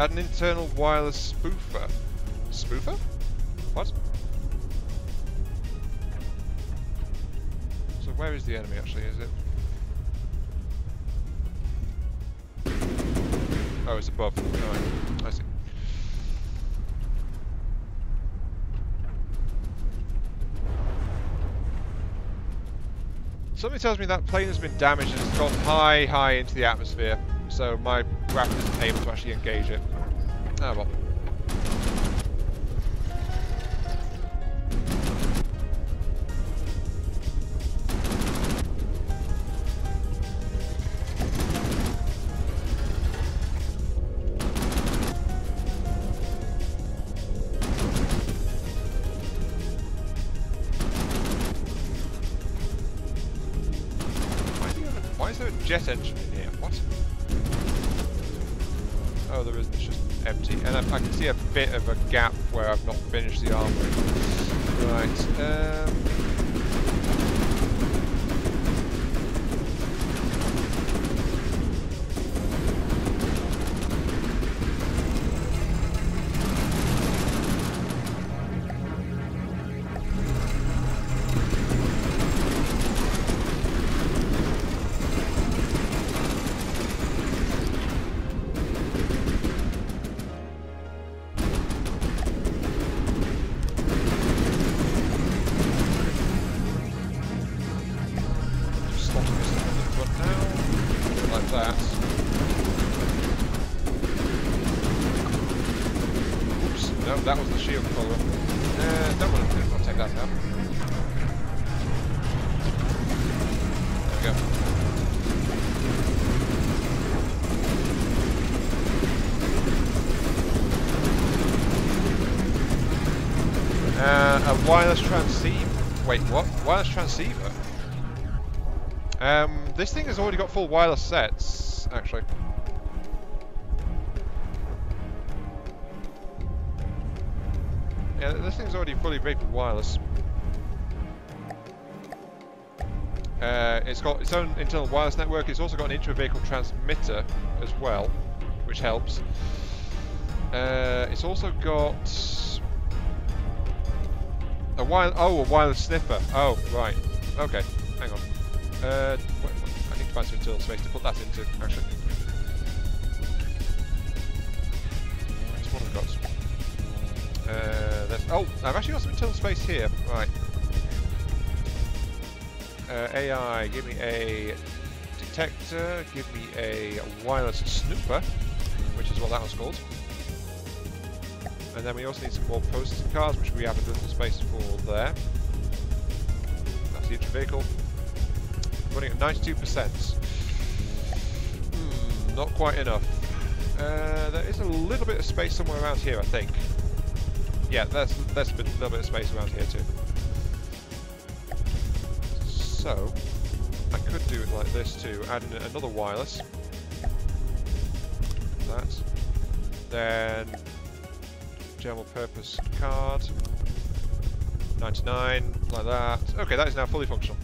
Add an internal wireless spoofer. Spoofer? What? So where is the enemy actually, is it? Oh, it's above. Alright, I see. Something tells me that plane has been damaged and it's gone high into the atmosphere, so my craft isn't able to actually engage it. Oh well. Why is there a jet engine in here? What? Oh, there isn't. It's just empty. And I can see a bit of a gap where I've not finished the armory. Right. That was the shield follower. Don't want to take that out. There we go. A wireless transceiver. Wait, what? Wireless transceiver? This thing has already got full wireless sets, actually. Yeah, this thing's already fully rigged with wireless. It's got its own internal wireless network. It's also got an intra-vehicle transmitter as well, which helps. It's also got a wireless sniffer. Oh, right. Okay, hang on. I need to find some internal space to put that into, actually. That's what I've got. I've actually got some internal space here. Right. AI, give me a detector, give me a wireless snooper, which is what that one's called. And then we also need some more processing cards, which we have a little space for there. That's the intra-vehicle. Running at 92%. Not quite enough. There is a little bit of space somewhere around here, I think. Yeah, there's a little bit of space around here too. So, I could do it like this too, add in another wireless. That. Then, general purpose card. 99, like that. Okay, that is now fully functional.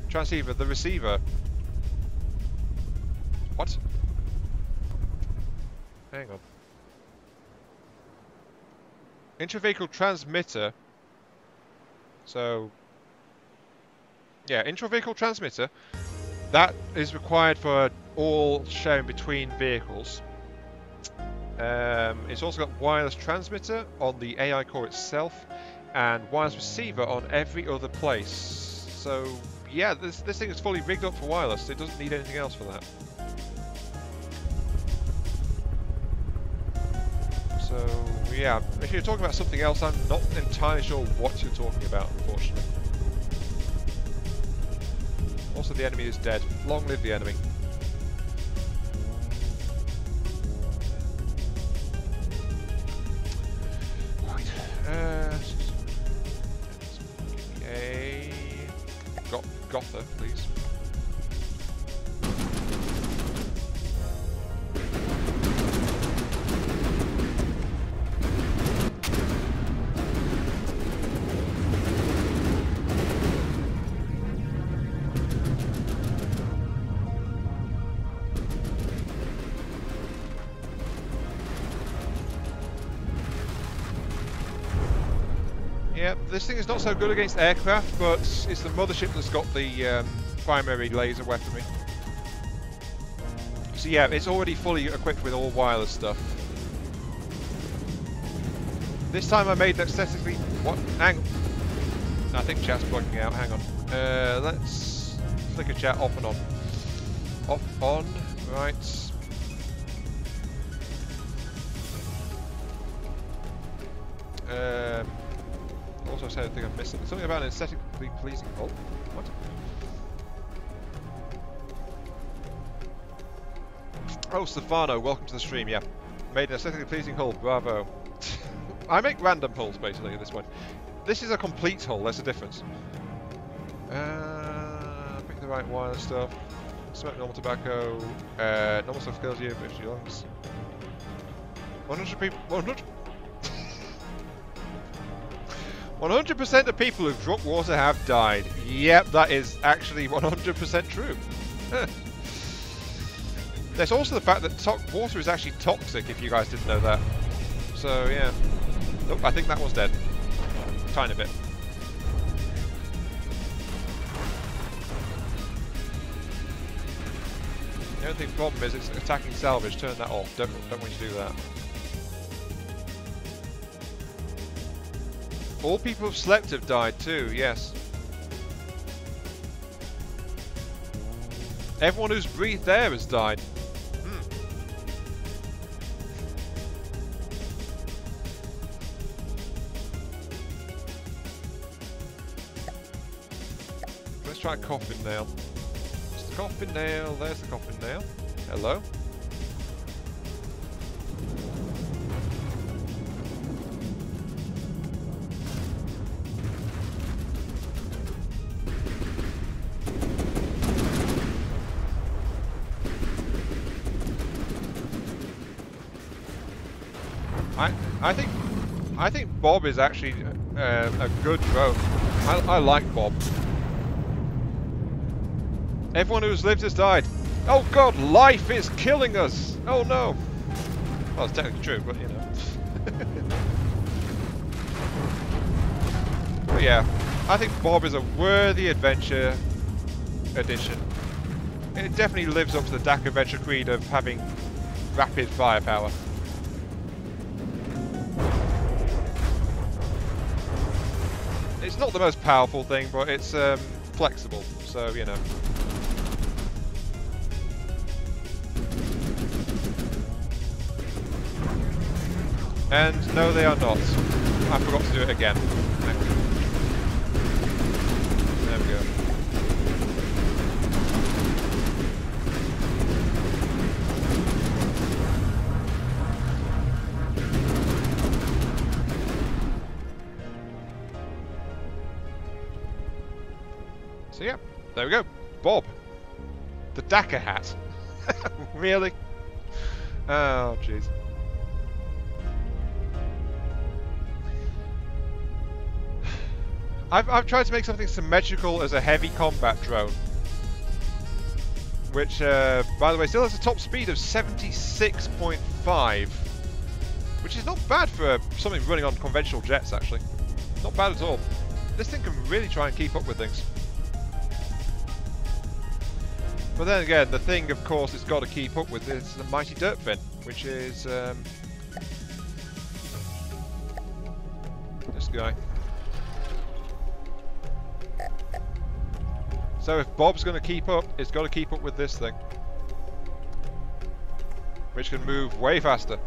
Transceiver, the receiver. What? Hang on. Intra-vehicle transmitter. So, yeah, intra-vehicle transmitter. That is required for all sharing between vehicles. It's also got wireless transmitter on the AI core itself, and wireless receiver on every other place. So, yeah, this thing is fully rigged up for wireless. It doesn't need anything else for that. So, yeah, if you're talking about something else, I'm not entirely sure what you're talking about, unfortunately. Also, the enemy is dead. Long live the enemy. Right. Gotha, please. Yeah, this thing is not so good against aircraft, but it's the mothership that's got the primary laser weaponry. So yeah, it's already fully equipped with all wireless stuff. This time I made an aesthetically... What? Hang on. I think chat's plugging out, hang on. Let's flicker chat off and on. Off, on, right. Also said I think I'm missing something about an aesthetically pleasing hull. What? Oh, Stefano, welcome to the stream. Yeah, made an aesthetically pleasing hull. Bravo. I make random hulls basically at this point. This is a complete hull. There's a difference. Pick the right wireless stuff. Smoke normal tobacco. Normal stuff kills you, but your lungs. 100 people. 100% of people who've drunk water have died. Yep, that is actually 100% true. There's also the fact that water is actually toxic, if you guys didn't know that. So, yeah. Oh, I think that one's dead. Tiny bit. The only problem is it's attacking salvage. Turn that off. Don't want you to do that. All people who've slept have died too, yes. Everyone who's breathed air has died. Let's try a coffin nail. It's the coffin nail, there's the coffin nail. Hello? I think Bob is actually a good drone. I like Bob. Everyone who's lived has died. Oh god, life is killing us! Oh no! Well, it's technically true, but you know. But yeah, I think Bob is a worthy adventure addition. It definitely lives up to the Dakkaventure creed of having rapid firepower. It's not the most powerful thing, but it's flexible, so you know. And no, they are not. I forgot to do it again. There we go. So yeah, there we go. Bob. The Dakka hat. Really? Oh, jeez. I've tried to make something symmetrical as a heavy combat drone. Which, by the way, still has a top speed of 76.5. Which is not bad for something running on conventional jets, actually. Not bad at all. This thing can really try and keep up with things. But then again, the thing, of course, it's got to keep up with is the mighty dirt fin, which is this guy. So if Bob's going to keep up, it's got to keep up with this thing, which can move way faster.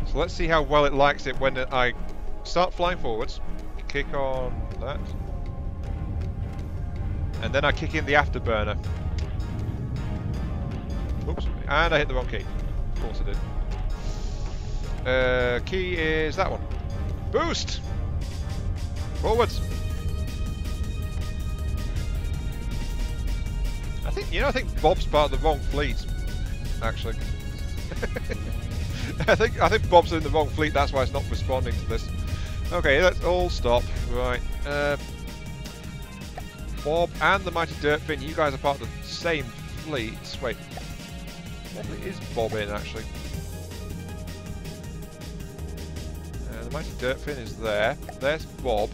So let's see how well it likes it when I start flying forwards, kick on that, and then I kick in the afterburner. Oops, and I hit the wrong key. Of course I did. Key is that one. Boost! Forwards! I think Bob's part of the wrong fleet, actually. I think Bob's in the wrong fleet, that's why it's not responding to this. Okay, let's all stop. Right. Bob and the mighty dirt fin, you guys are part of the same fleet. Wait. What fleet is Bob in, actually? The mighty dirt fin is there. There's Bob.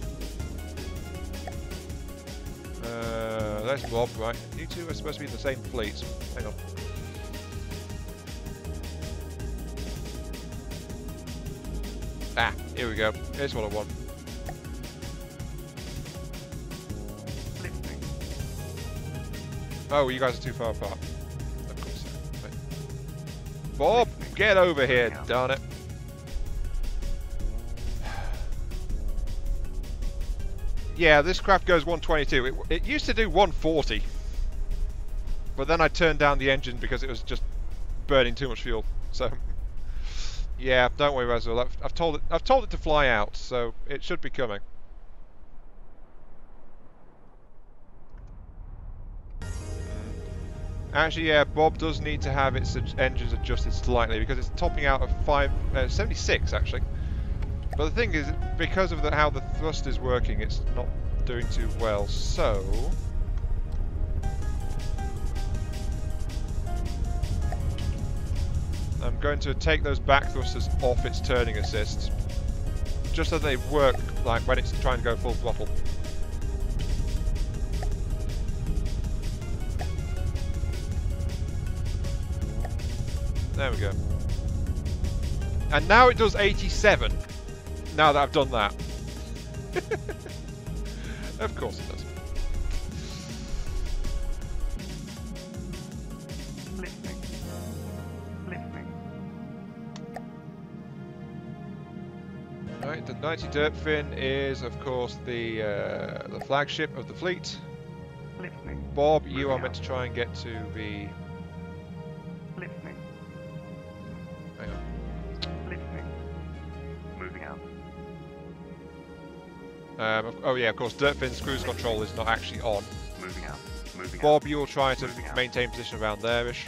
There's Bob, right. You two are supposed to be in the same fleet. Hang on. Ah, here we go. Here's what I want. Oh, you guys are too far apart. Of course. Wait. Bob, get over here, darn it. Yeah, this craft goes 122. It used to do 140. But then I turned down the engine because it was just burning too much fuel. So yeah, don't worry, Razzle. I've told it to fly out, so it should be coming. Actually, yeah, Bob does need to have its engines adjusted slightly because it's topping out of 76 actually. But the thing is, because of how the thrust is working, it's not doing too well. So I'm going to take those back thrusters off its turning assist, just so they work like when it's trying to go full throttle. There we go. And now it does 87. Now that I've done that. Of course it does. Right, the mighty dirt fin is, of course, the flagship of the fleet. Bob, you are meant to try and get to the. Hang on. Oh yeah, of course, Dirtfin's cruise control is not actually on. Bob, you'll try to maintain position around there-ish.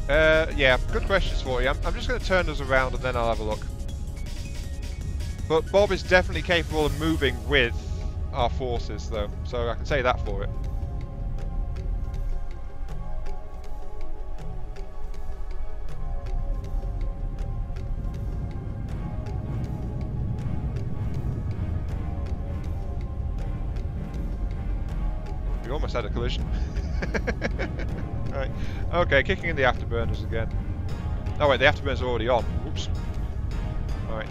Yeah, good questions for you. I'm just going to turn us around and then I'll have a look. But Bob is definitely capable of moving with our forces, though, so I can say that for it. We almost had a collision. Right. Okay, kicking in the afterburners again. Oh wait, the afterburners are already on. Whoops. Alright.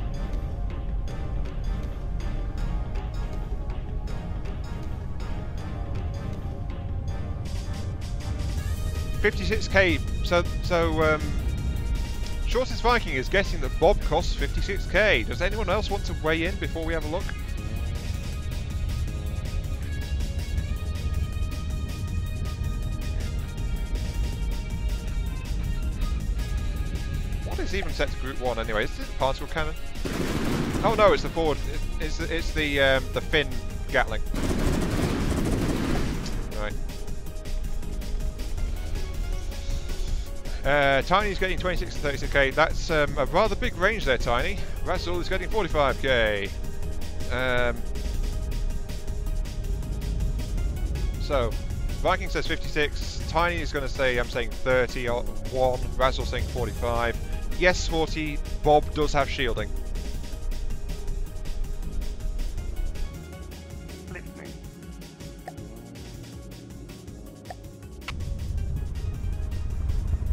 $56k. So Shortest Viking is guessing that Bob costs $56k. Does anyone else want to weigh in before we have a look? What is even set to Group 1 anyway? Is it the particle cannon? Oh no, it's the forward. It's the fin Gatling. Right. Tiny's getting 26 to 36k. That's a rather big range there, Tiny. Razzle is getting 45k. So, Viking says 56. Tiny is going to say, I'm saying 31. Razzle saying 45. Yes, Sporty, Bob does have shielding. Listening.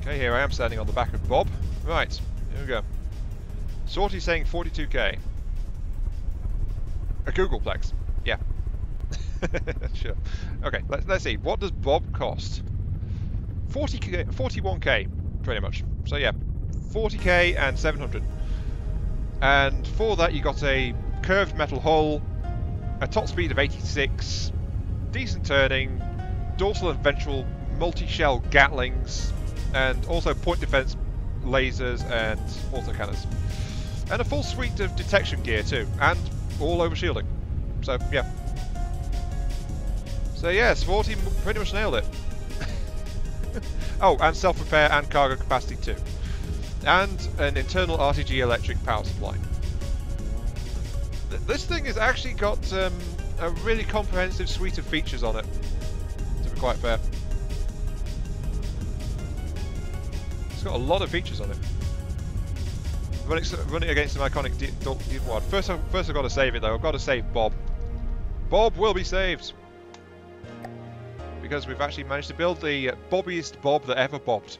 Okay, here I am standing on the back of Bob. Right, here we go. Sorty's saying 42k. A Googleplex. Yeah. Sure. Okay, let's see. What does Bob cost? 40k, 41k, pretty much. So yeah, 40k and 700. And for that you got a curved metal hull, a top speed of 86, decent turning, dorsal and ventral multi-shell Gatlings, and also point defense lasers and autocannons. And a full suite of detection gear too, and all over shielding. So yeah. So yeah, Sporty pretty much nailed it. Oh, and self-repair and cargo capacity too. And an internal RTG electric power supply. This thing has actually got a really comprehensive suite of features on it, to be quite fair. It's got a lot of features on it. Running against an iconic D1. First I've got to save it though. I've got to save Bob. Bob will be saved. Because we've actually managed to build the bobbiest Bob that ever bobbed.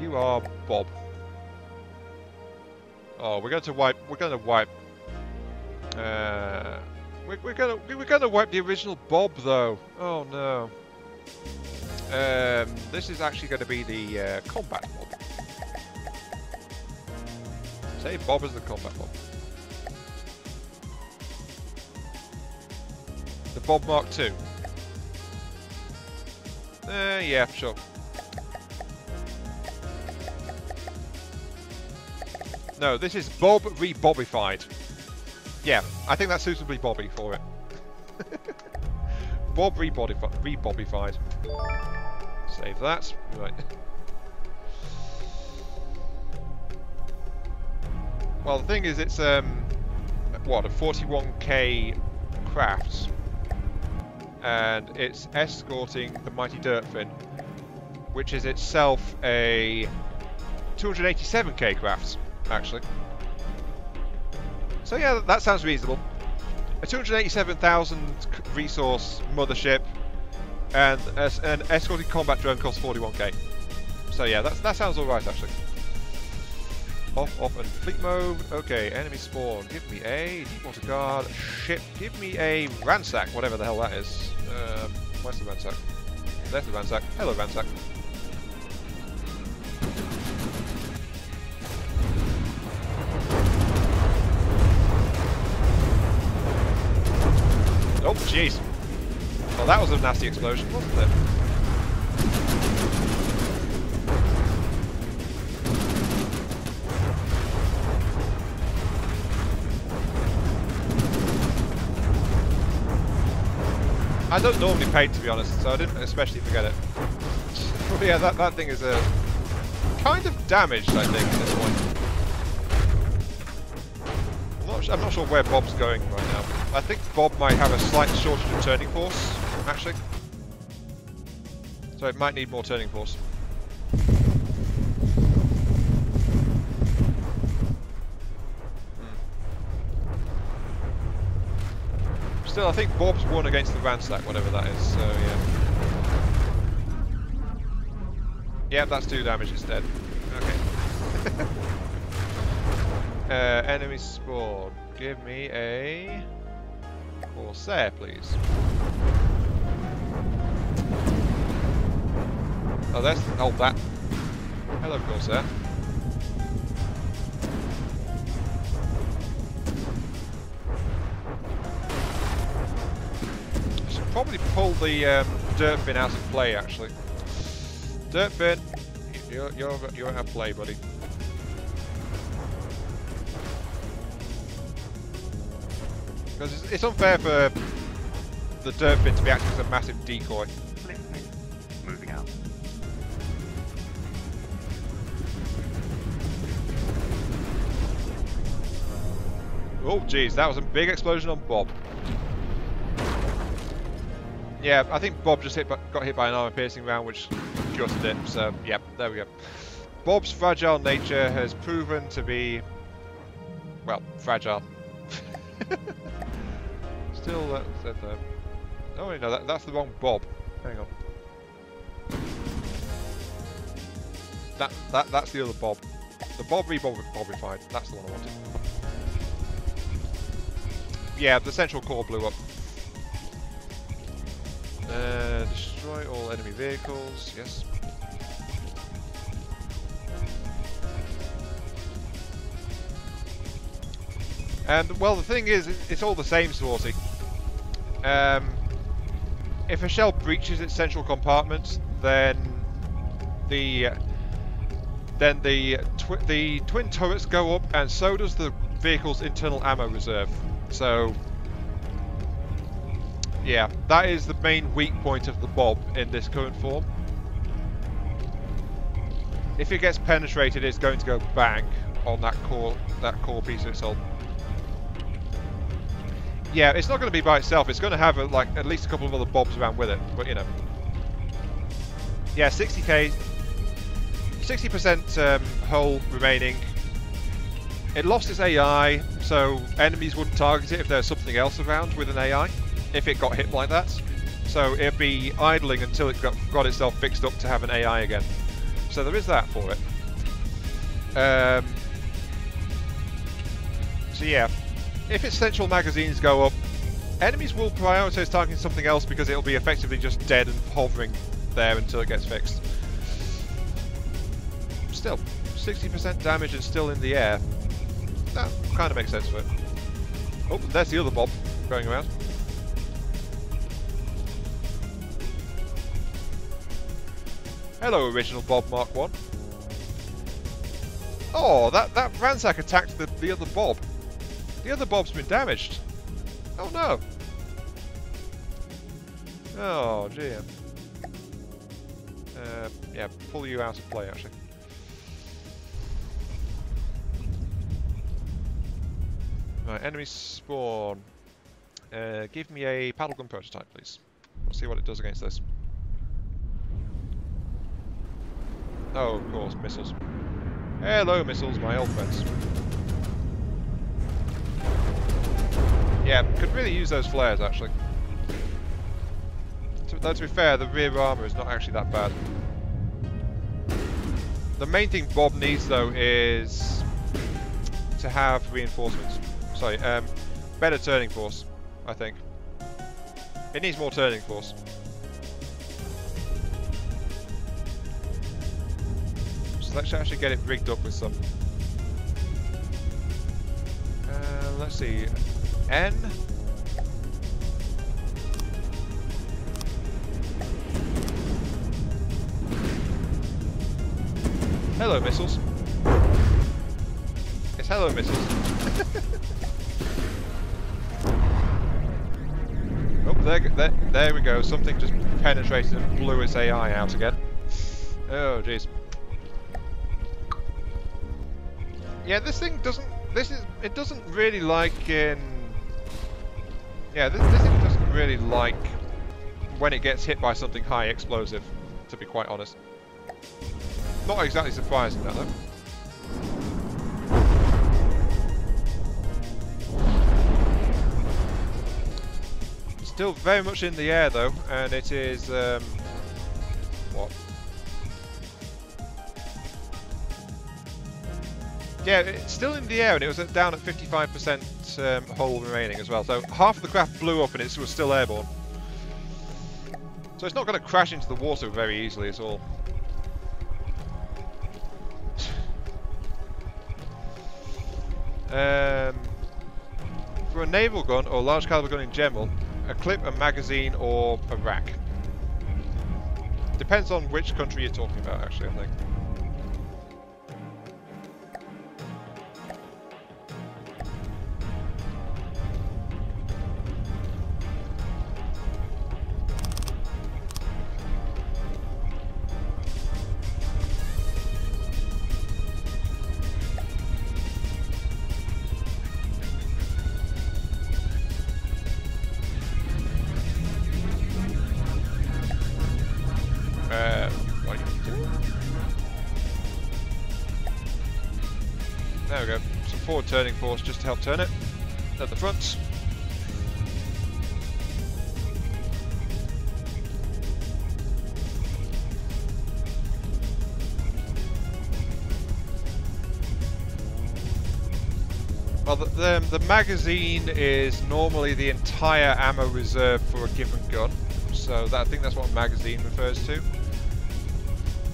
You are Bob. Oh, we're going to wipe. We're going to wipe. We're going to wipe the original Bob though. Oh no. This is actually going to be the combat Bob. Save Bob as the combat Bob. The Bob Mark II. Yeah, sure. No, this is Bob re-bobbified. Yeah, I think that's suitably Bobby for it. Bob re-bobbified. Save that. Right. Well, the thing is, it's what, a 41k craft, and it's escorting the mighty Dirtfin, which is itself a 287k craft, actually. So yeah, that sounds reasonable. A 287,000 resource mothership, and an escorting combat drone costs 41k. So yeah, that sounds alright actually. Off, and fleet mode. Okay, enemy spawn. Give me a deep water guard ship. Give me a ransack, whatever the hell that is. Where's the ransack? There's the ransack. Hello, ransack. Oh, jeez. Well, that was a nasty explosion, wasn't it? I don't normally paint, to be honest, so I didn't especially forget it. Oh yeah, that thing is kind of damaged, I think, at this point. I'm not sure where Bob's going right now. I think Bob might have a slight shortage of turning force, actually. So it might need more turning force. Still, I think Bob's won against the ransack, whatever that is, so yeah. Yep, that's 2 damage, it's dead. Okay. Enemy spawn. Give me a Corsair, please. Oh, there's... Oh, that. Hello, Corsair. I should probably pull the dirt bin out of play, actually. Dirt bin, you're out of play, buddy. Because it's unfair for the dirt bin to be acting as a massive decoy. Moving out. Oh, jeez, that was a big explosion on Bob. Yeah, I think Bob just got hit by an armor-piercing round, which gutted it. So, yep, there we go. Bob's fragile nature has proven to be, well, fragile. Still, oh wait, no, that's the wrong Bob. Hang on. That's the other Bob. The Bob re-Bobified. That's the one I wanted. Yeah, the central core blew up. Destroy all enemy vehicles. Yes. And well, the thing is, it's all the same, Swarty. If a shell breaches its central compartment, then the twin turrets go up, and so does the vehicle's internal ammo reserve. So, yeah, that is the main weak point of the Bob in this current form. If it gets penetrated, it's going to go bang on that core piece of its hull. Yeah, it's not going to be by itself. It's going to have like at least a couple of other Bobs around with it. But you know, yeah, 60k, 60% hull remaining. It lost its AI, so enemies wouldn't target it if there's something else around with an AI. If it got hit like that, so it'd be idling until it got itself fixed up to have an AI again. So there is that for it. So yeah, if its central magazines go up, enemies will prioritize targeting something else because it'll be effectively just dead and hovering there until it gets fixed. Still, 60% damage and still in the air. That kind of makes sense for it. Oh, there's the other Bob going around. Hello, original Bob Mark 1. Oh, that ransack attacked the other Bob. The other Bob's been damaged. Oh no. Oh dear. Yeah, pull you out of play actually. Right, enemy spawn. Give me a paddle gun prototype, please. Let's see what it does against this. Oh, of course, missiles. Hello, missiles, my old friends. Yeah, could really use those flares, actually. Though, to be fair, the rear armour is not actually that bad. The main thing Bob needs, though, is to have reinforcements. Sorry, better turning force, I think. It needs more turning force. So let's actually get it rigged up with some. Let's see. N. Hello, missiles. It's hello, missiles. Oh, there we go. Something just penetrated and blew its AI out again. Oh, jeez. Yeah, this thing doesn't... It doesn't really like in... Yeah, this thing doesn't really like when it gets hit by something high explosive, to be quite honest. Not exactly surprising, that though. Still very much in the air though, and it is... what? Yeah, it's still in the air, and it was down at 55% hull remaining as well. So half of the craft blew up, and it was still airborne. So it's not going to crash into the water very easily at all. For a naval gun or large caliber gun in general, a clip, a magazine, or a rack. Depends on which country you're talking about, actually, I think. What are you doing? There we go. Some forward turning force just to help turn it at the front. Well, the magazine is normally the entire ammo reserve for a given gun, so I think that's what a magazine refers to.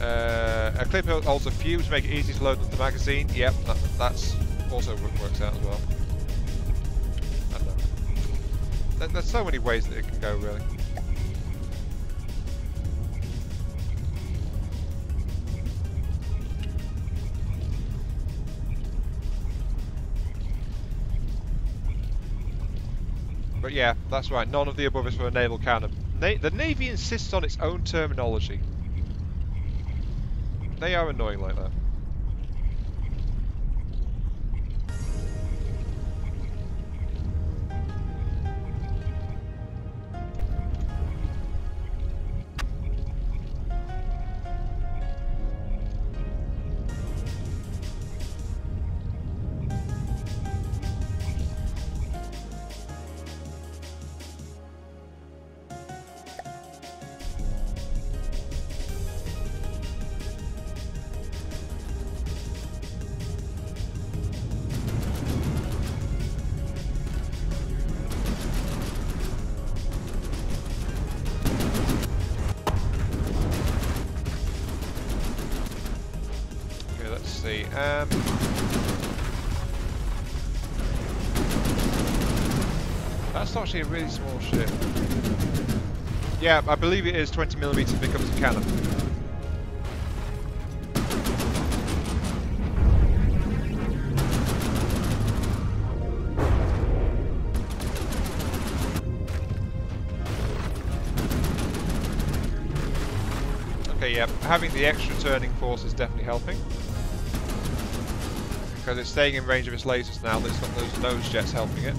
A clip holds a fuse to make it easy to load up the magazine. Yep, that's also works out as well. I don't know. There's so many ways that it can go, really. But yeah, that's right. None of the above is for a naval cannon. The Navy insists on its own terminology. They are annoying like that. See. That's actually a really small ship. Yeah, I believe it is 20mm becomes a cannon. Okay, yeah, having the extra turning force is definitely helping. Because it's staying in range of its lasers now, it's got those nose jets helping it.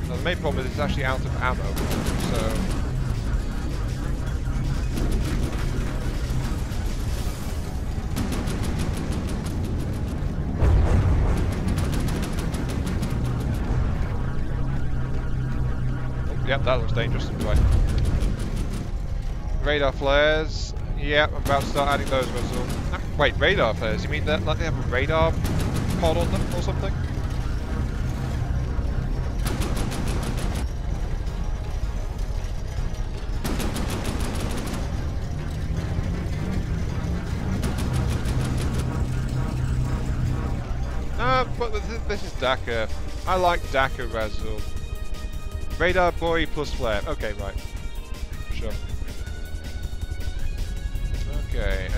Now the main problem is it's actually out of ammo, so... Yep, that looks dangerous. Right. Radar flares. Yep, I'm about to start adding those. Wait, radar flares? You mean that like they have a radar pod on them or something? But this is Dakka. I like Dakka, Razul. Radar buoy plus flare. Okay, right. Sure. Okay.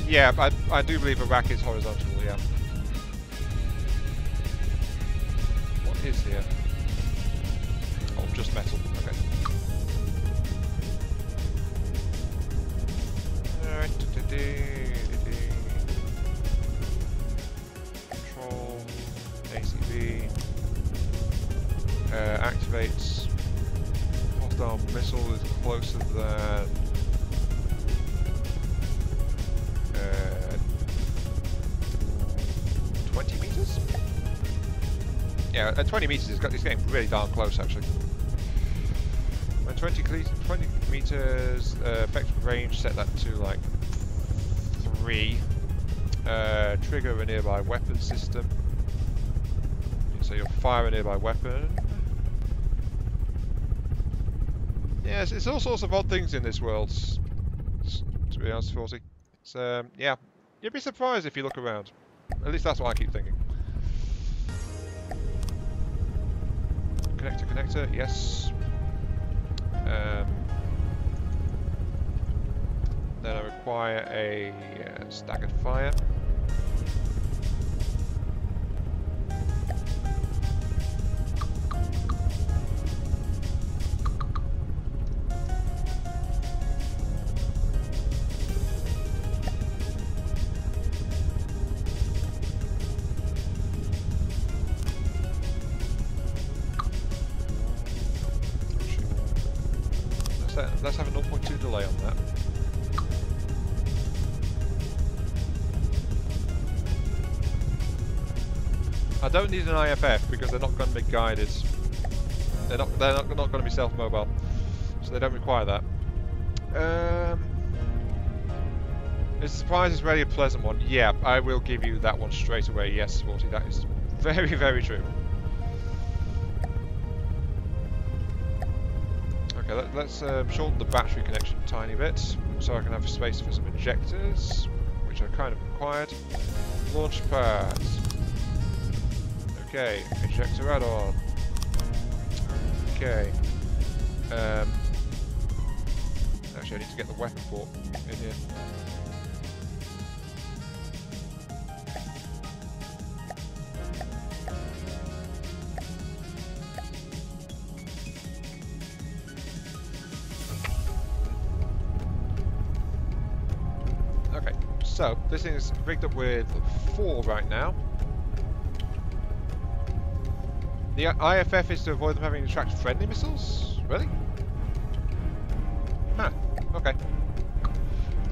Yeah, I do believe a rack is horizontal, yeah. What is here? Oh, just metal. Okay. Alright. Control. ACV. Activates. Hostile missile is closer than 20 meters? Yeah, at 20 meters it's getting really darn close actually. When 20 meters, effective range, set that to like 3. Trigger a nearby weapon system. So you'll fire a nearby weapon. Yes, it's all sorts of odd things in this world, to be honest, 40. It's, yeah, you'd be surprised if you look around. At least that's what I keep thinking. Connector, yes. Then I require a staggered fire. Let's have a 0.2 delay on that. I don't need an IFF because they're not going to be guided. They're not going to be self-mobile, so they don't require that. Is the surprise is really a pleasant one? Yeah, I will give you that one straight away. Yes, 40. That is very, very true. Okay, let's shorten the battery connection a tiny bit, so I can have space for some injectors, which are kind of required. Launch pads. Okay, injector add-on. Okay. Actually, I need to get the weapon port in here. So, this thing is rigged up with 4 right now. The IFF is to avoid them having to attract friendly missiles? Really? Huh, okay.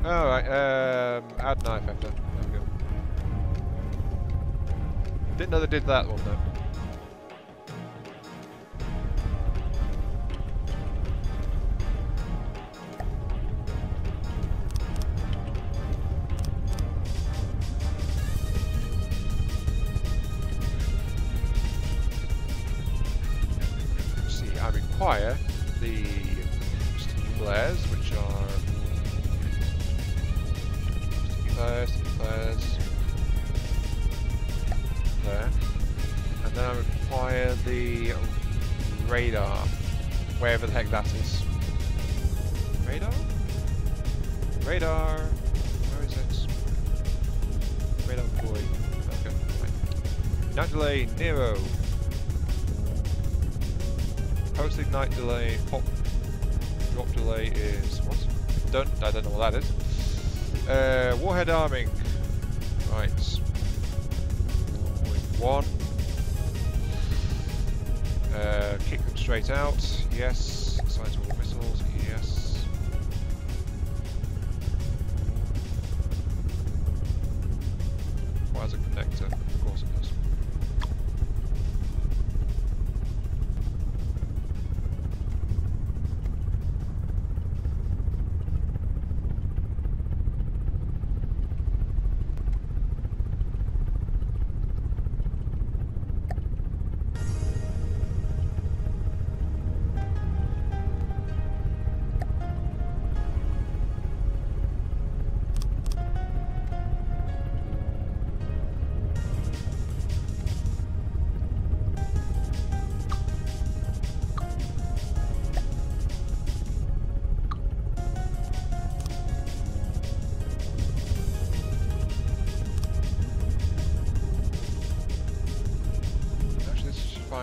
Alright, add an IFF then. There we go. Didn't know they did that one though. Require the sticky flares, which are sticky flares, there, and then I require the radar, wherever the heck that is. Radar? Radar, where is it? Radar boy. Okay, right. Night delay, Nero. Post ignite delay, pop drop delay is what? Done. I don't know what that is. Warhead arming. Right. 1. Kick them straight out. Yes. Assign to all missiles. Yes. Requires a connector. Of course it does.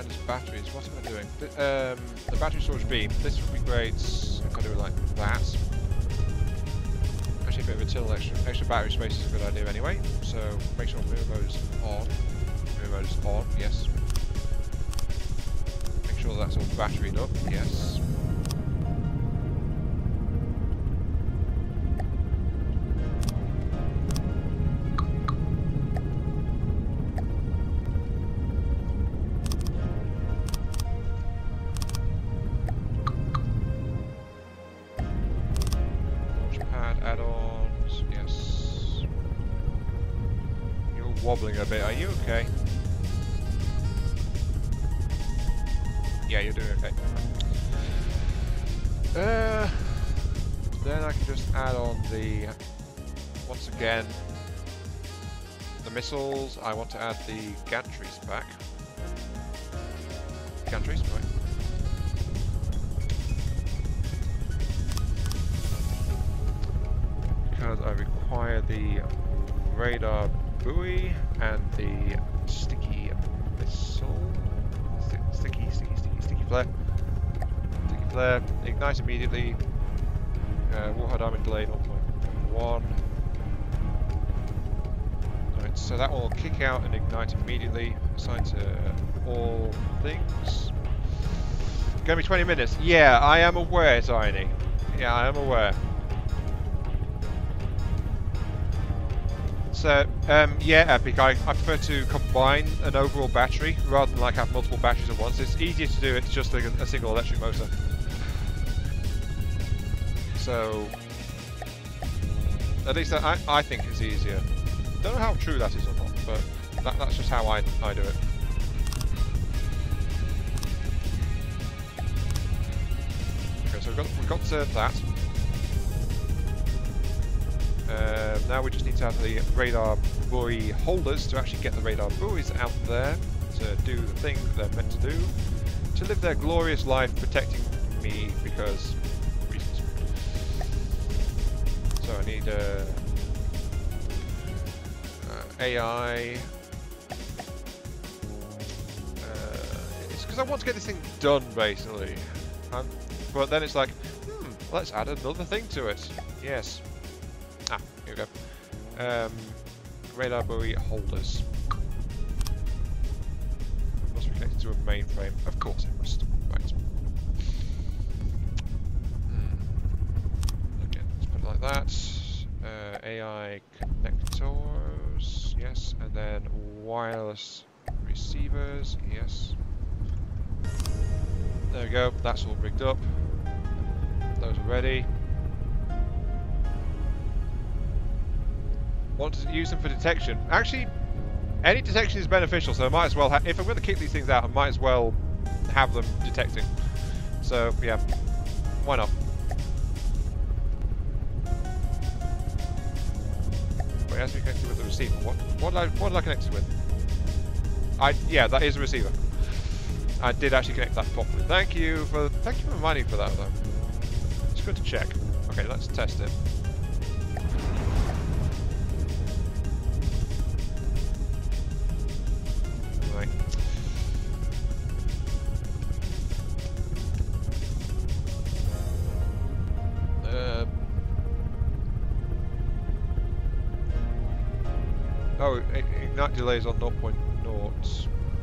There's batteries. What am I doing? The battery storage beam. This would be great. If I do it like that. Actually, a bit of a till. Extra battery space is a good idea anyway. So make sure mirror mode is on. Mirror mode is on. Yes. Make sure that's all batteried up. Yes. Add-ons, yes. You're wobbling a bit, are you okay? Yeah, you're doing okay. Then I can just add on the, once again, the missiles. I want to add the gantries back. Gantries, right. Because I require the radar buoy and the sticky missile. Sticky flare. Sticky flare. Ignite immediately. Warhead arming delay 0.1. Right, so that will kick out and ignite immediately. Assigned to all things. Gonna be 20 minutes. Yeah, I am aware, Tiny. Yeah, I am aware. So, yeah, Epic, I prefer to combine an overall battery rather than like have multiple batteries at once. It's easier to do it just like a single electric motor. So, at least I think it's easier. Don't know how true that is or not, but that's just how I do it. Okay, so we've got that. Now we just need to have the radar buoy holders to actually get the radar buoys out there to do the thing that they're meant to do, to live their glorious life protecting me because reasons. So I need AI. It's because I want to get this thing done basically, but then it's like, let's add another thing to it. Yes. Here we go. Radar buoy holders. Must be connected to a mainframe. Of course it must. Right. Again, let's put it like that. AI connectors. Yes. And then wireless receivers. Yes. There we go. That's all rigged up. Those are ready. Want to use them for detection. Actually, any detection is beneficial, so I might as well if I'm going to kick these things out, I might as well have them detecting. So, yeah, why not? Wait, it has to be connected with the receiver. What did I connect it with? Yeah, that is a receiver. I did actually connect that properly. Thank you for reminding me for that, though. It's good to check. Okay, let's test it. Oh, ignite delays on 0.0. Of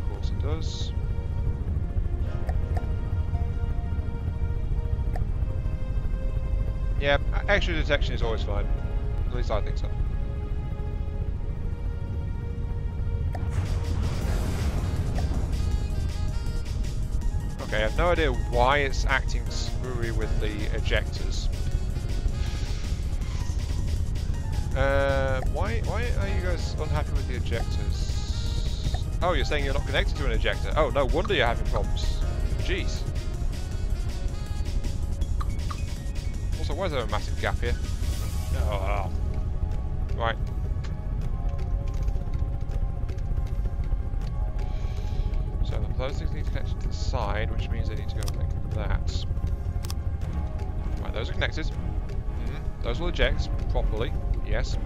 course it does. Yeah, extra detection is always fine. At least I think so. Okay, I have no idea why it's acting screwy with the ejectors. Why are you guys unhappy with the ejectors? Oh, you're saying you're not connected to an ejector. Oh, no wonder you're having problems. Jeez. Also, why is there a massive gap here? Oh. Right. So those things need to connect to the side, which means they need to go like that. Right, those are connected. Those will eject properly. Yes.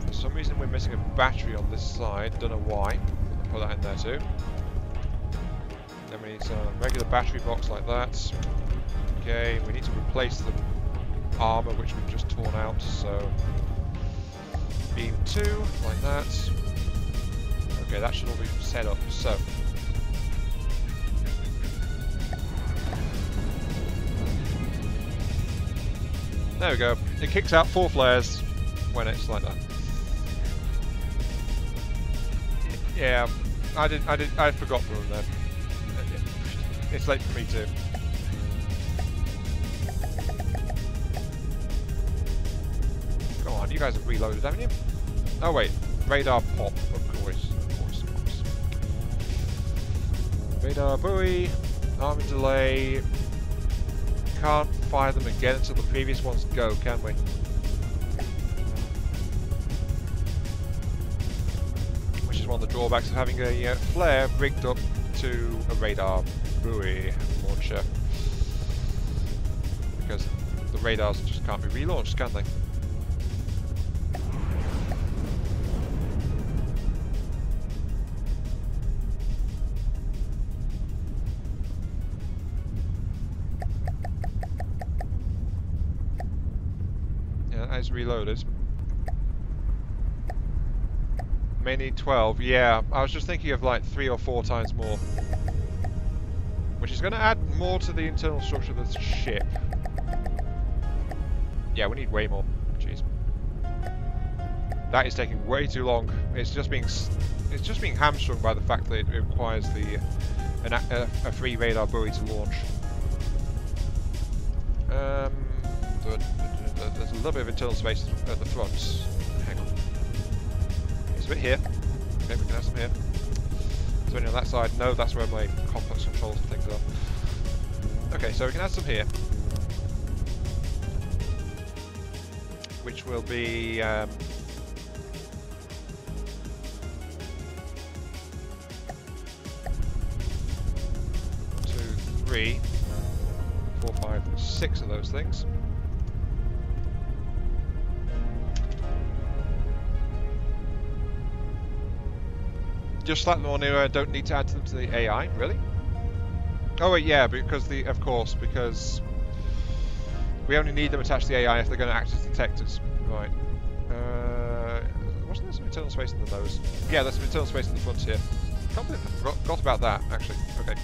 For some reason we're missing a battery on this side, don't know why. Put that in there too. Then we need some regular battery box like that. Okay, we need to replace the armor which we've just torn out, so beam 2, like that. Okay, that should all be set up, so. There we go. It kicks out 4 flares when it's like that. Yeah, I forgot for them then. It's late for me too. Come on, you guys have reloaded, haven't you? Oh wait, radar pop, of course. Radar buoy, armor delay. Can't fire them again until the previous ones go, can we? Which is one of the drawbacks of having a flare rigged up to a radar buoy launcher. Because the radars just can't be relaunched, can they? Is reloaded. May need 12. Yeah, I was just thinking of like 3 or 4 times more. Which is going to add more to the internal structure of the ship. Yeah, we need way more. Jeez. That is taking way too long. It's just being hamstrung by the fact that it requires a free radar buoy to launch. There's a little bit of internal space at the front. Hang on. There's a bit here. Okay, we can have some here. Is there any on that side? No, that's where my complex controls and things are. Okay, so we can add some here. Which will be... 3, 4, 5, 6 of those things. Just like the one here, I don't need to add them to the AI, really? Oh wait, yeah, because because we only need them attached to the AI if they're going to act as detectors. Right. Wasn't there some internal space in the nose? Yeah, there's some internal space in the front here. Can't believe I forgot about that, actually. Okay.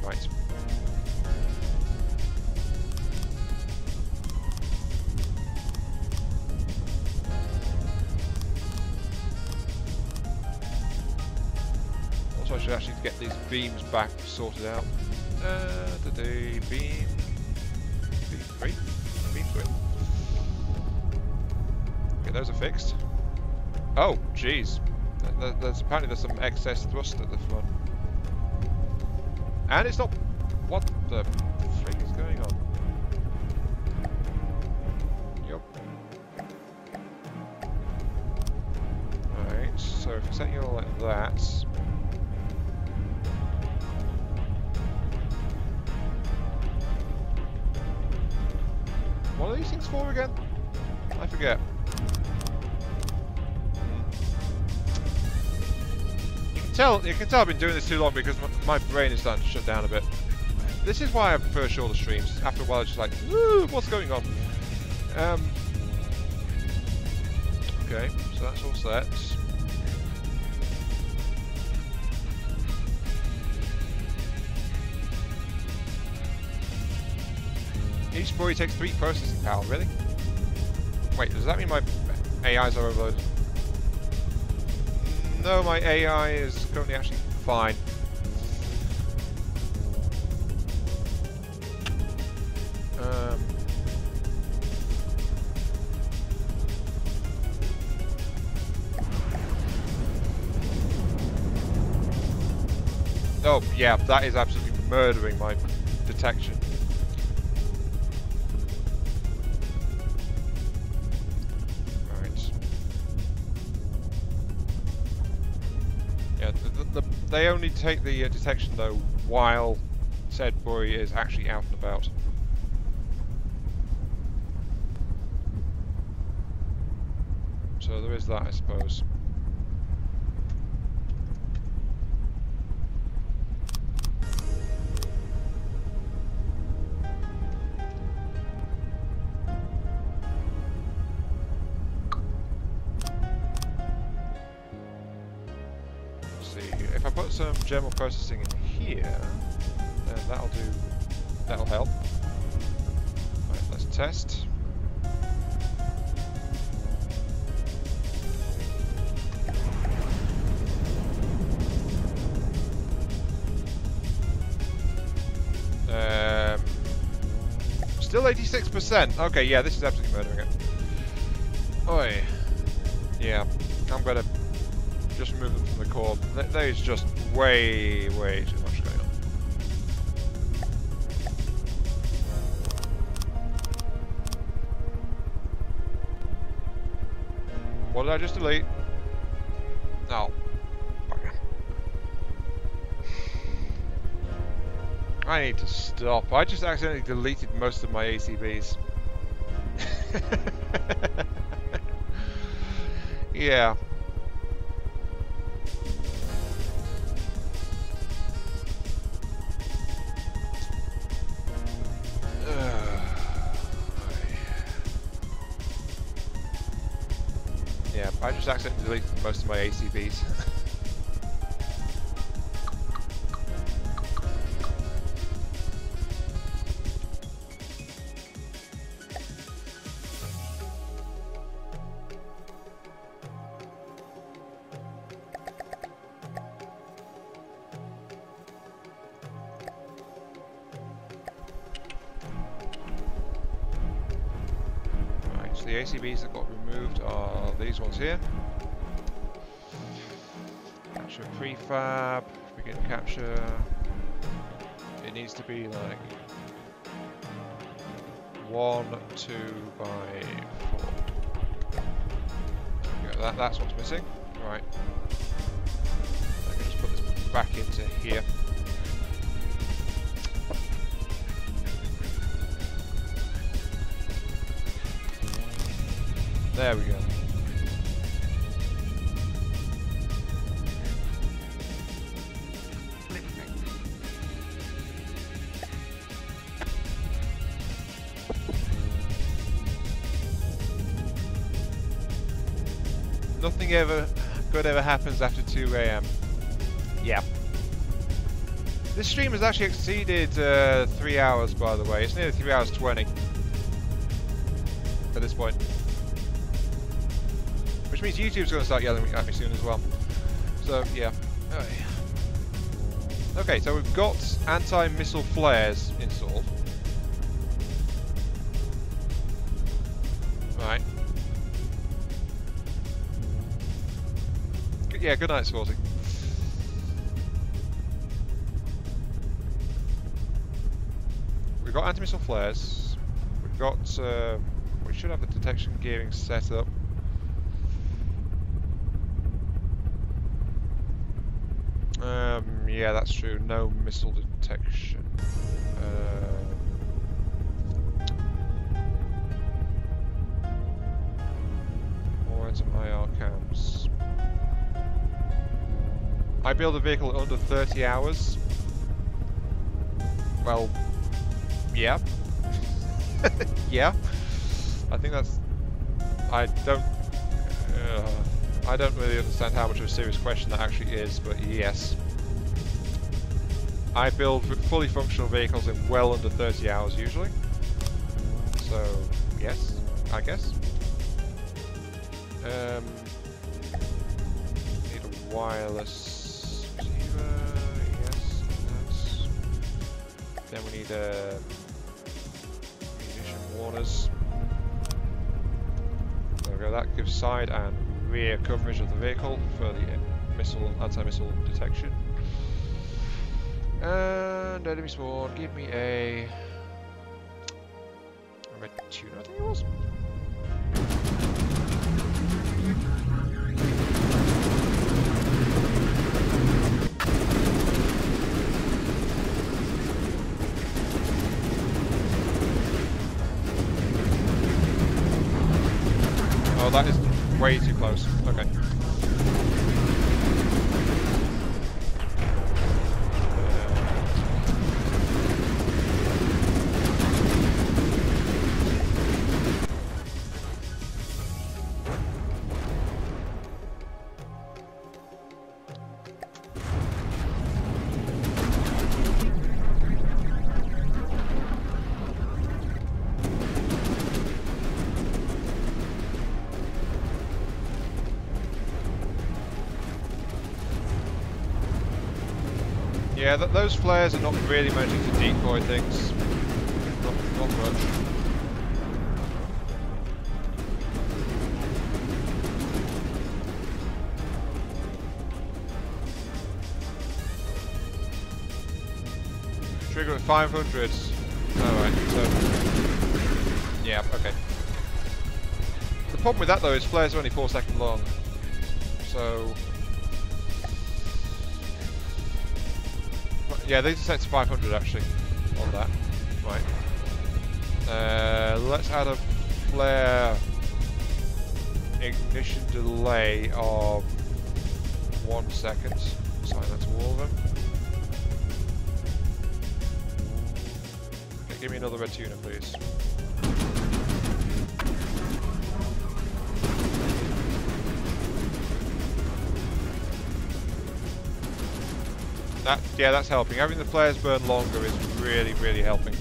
Right. I should actually get these beams back sorted out. Beam 3? Beam 3. Okay, those are fixed. Oh, jeez. Apparently there's some excess thrust at the front. And it's not... What the frick is going on? Yup. Alright, so if we set you all like that... What are these things for again? I forget. You can tell I've been doing this too long because my brain is starting to shut down a bit. This is why I prefer shorter streams. After a while, it's just like, woo, what's going on? Okay, so that's all set. Each buoy takes 3 processing power, really? Wait, does that mean my AIs are overloaded? No, my AI is currently actually fine. Oh, yeah, that is absolutely murdering my detection. They only take the detection though while said buoy is actually out and about. So there is that, I suppose. some general processing in here, then that'll help. Right, let's test. Still 86%. Okay, yeah, this is absolutely murdering it. Oi. Yeah, I'm gonna just remove them from the core. There's just way too much going on. What did I just delete? Oh. Bugger. I need to stop. I just accidentally deleted most of my ACBs. Yeah. Yeah, I just accidentally deleted most of my ACBs. The ACBs that got removed are these ones here. Capture prefab, begin capture. It needs to be like 1, 2 by 4. Yeah, that's what's missing. Right. Let me just put this back into here. There we go. Nothing good ever happens after 2 AM. Yeah. This stream has actually exceeded 3 hours, by the way. It's nearly 3 hours 20 at this point. Which means YouTube's going to start yelling at me soon as well. So, yeah. Okay, so we've got anti-missile flares installed. Right. Yeah, good night, Swarzy. We've got anti-missile flares. We've got... we should have the detection gearing set up. Yeah, that's true. No missile detection. More into IR cams. I build a vehicle under 30 hours. Well, yeah. Yeah. I think that's... I don't really understand how much of a serious question that actually is, but yes. I build fully functional vehicles in well under 30 hours usually. So, yes, I guess. Need a wireless receiver, yes, that's... Then we need munition warners. There we go, that gives side and rear coverage of the vehicle for the anti-missile detection. And enemy spawn, give me a red tuner, I think it was. Oh, that is way too close. Okay. Yeah, those flares are not really managing to decoy things. Not much. Trigger at 500. Alright, so... Yeah, okay. The problem with that though is flares are only 4 seconds long. So... Yeah, these are set to 500 actually, on that. Right. Let's add a flare ignition delay of 1 second. Assign that to all of them. Okay, give me another red tuna, please. Yeah, that's helping. Having the flares burn longer is really, really helping.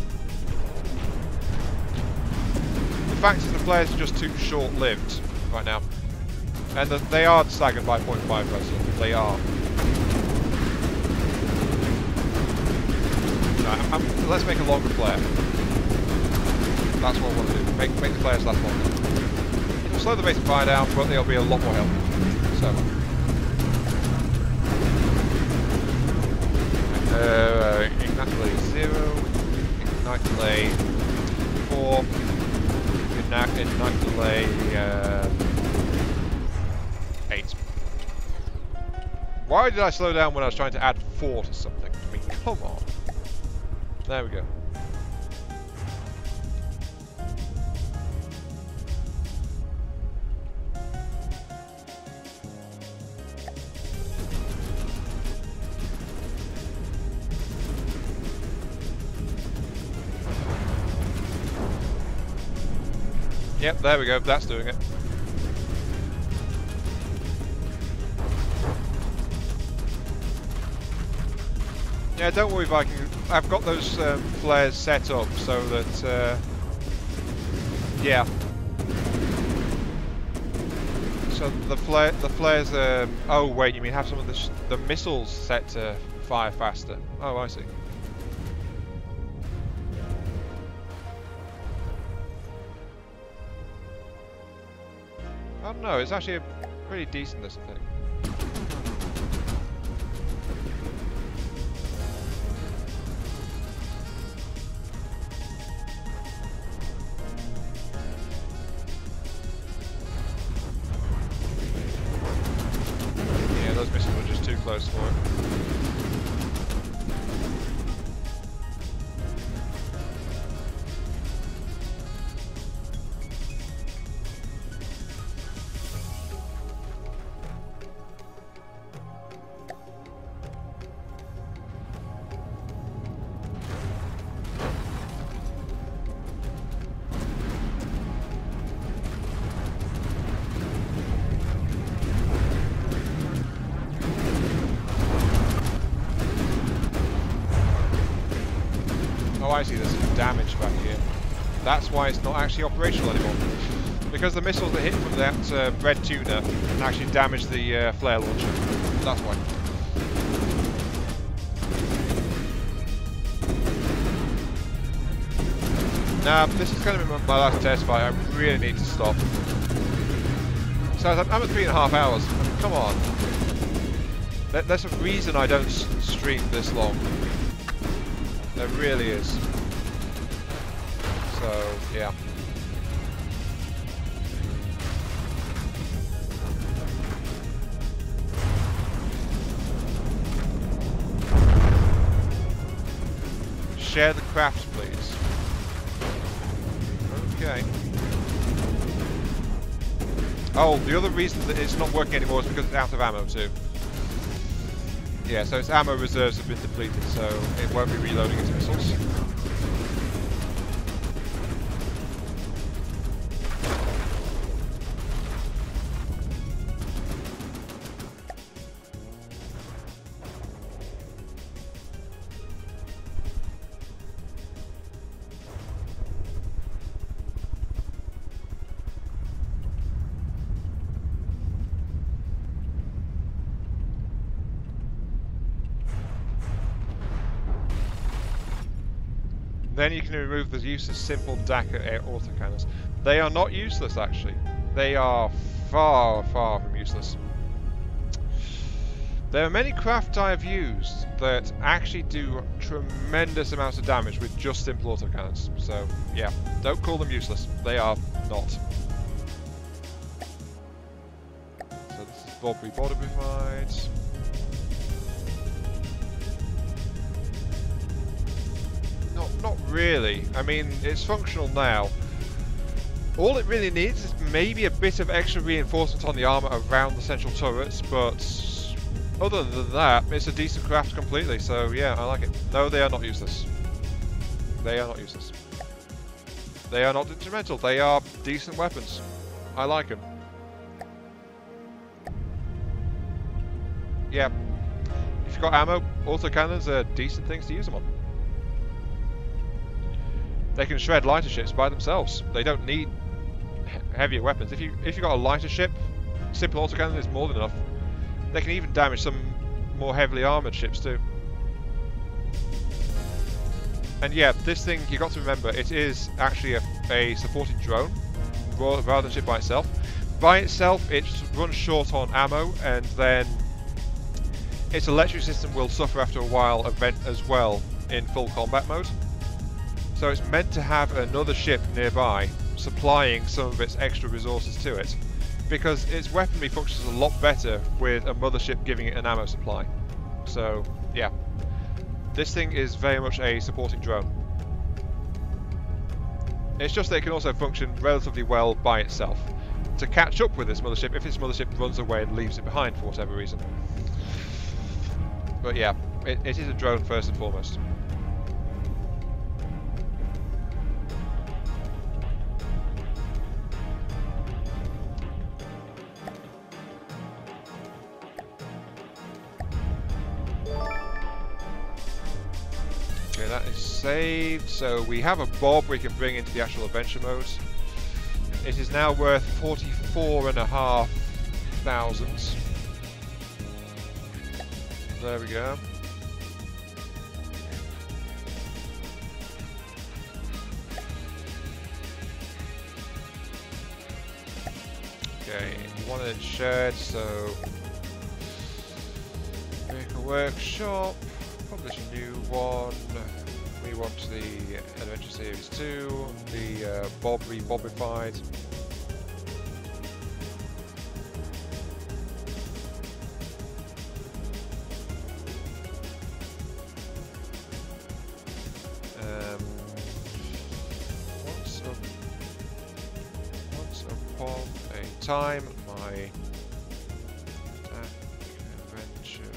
The fact is the flares are just too short-lived right now. And they are staggered by 0.5 vessel. They are. No, let's make a longer flare. That's what I want to do. Make the flares last longer. It'll slow the base of fire down, but they'll be a lot more helpful. So. Ignite delay 0, ignite delay 4, ignite delay 8. Why did I slow down when I was trying to add 4 to something? I mean, come on. There we go. Yep, there we go, that's doing it. Yeah, don't worry Viking, I've got those flares set up so that, yeah. So the flares, oh wait, you mean have some of the missiles set to fire faster? Oh, I see. I don't know, it's actually a pretty decent list, I think. Yeah, those missiles were just too close for it. Oh, I see, there's some damage back here. That's why it's not actually operational anymore. Because the missiles that hit from that red tuna actually damaged the flare launcher. That's why. Now, this is going to be my last test fight. I really need to stop. So I'm at 3.5 hours. I mean, come on. There's a reason I don't stream this long. There really is. So, yeah. Share the craft, please. Okay. Oh, the other reason that it's not working anymore is because it's out of ammo too. Yeah, so its ammo reserves have been depleted, so it won't be reloading its missiles. Then you can remove the use of simple Dakka air autocannons. They are not useless, actually. They are far, far from useless. There are many craft I have used that actually do tremendous amounts of damage with just simple autocannons. So, yeah, don't call them useless. They are not. So this is bobbier modified. Not really. I mean, it's functional now. All it really needs is maybe a bit of extra reinforcement on the armour around the central turrets, but other than that, it's a decent craft completely, so yeah, I like it. No, they are not useless. They are not useless. They are not detrimental. They are decent weapons. I like them. Yeah. If you've got ammo, autocannons are decent things to use them on. They can shred lighter ships by themselves. They don't need heavier weapons. If you've got a lighter ship, simple autocannon is more than enough. They can even damage some more heavily armoured ships too. And yeah, this thing, you got to remember, it is actually a supporting drone rather than ship by itself. By itself, it runs short on ammo, and then its electric system will suffer after a while as well in full combat mode. So it's meant to have another ship nearby supplying some of its extra resources to it, because its weaponry functions a lot better with a mothership giving it an ammo supply. So yeah, this thing is very much a supporting drone. It's just that it can also function relatively well by itself to catch up with this mothership if this mothership runs away and leaves it behind for whatever reason. But yeah, it is a drone first and foremost. Okay, that is saved. So we have a bob we can bring into the actual adventure mode. It is now worth 44,500. There we go. Okay, you want it shared, so vehicle workshop. Publish a new one. We want the Adventure Series 2, the bobbified. Once upon a time, my Dakkaventure.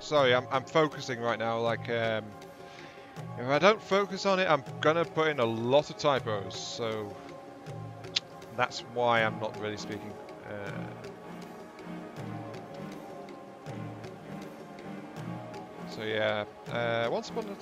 Sorry, I'm focusing right now. Like, if I don't focus on it, I'm gonna put in a lot of typos. So that's why I'm not really speaking. So yeah, once upon a time.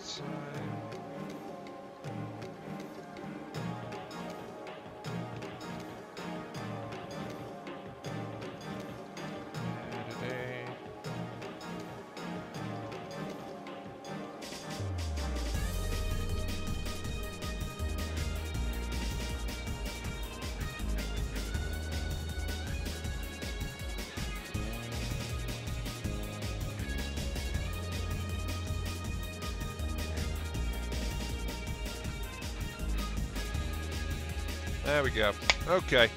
There we go. Okay.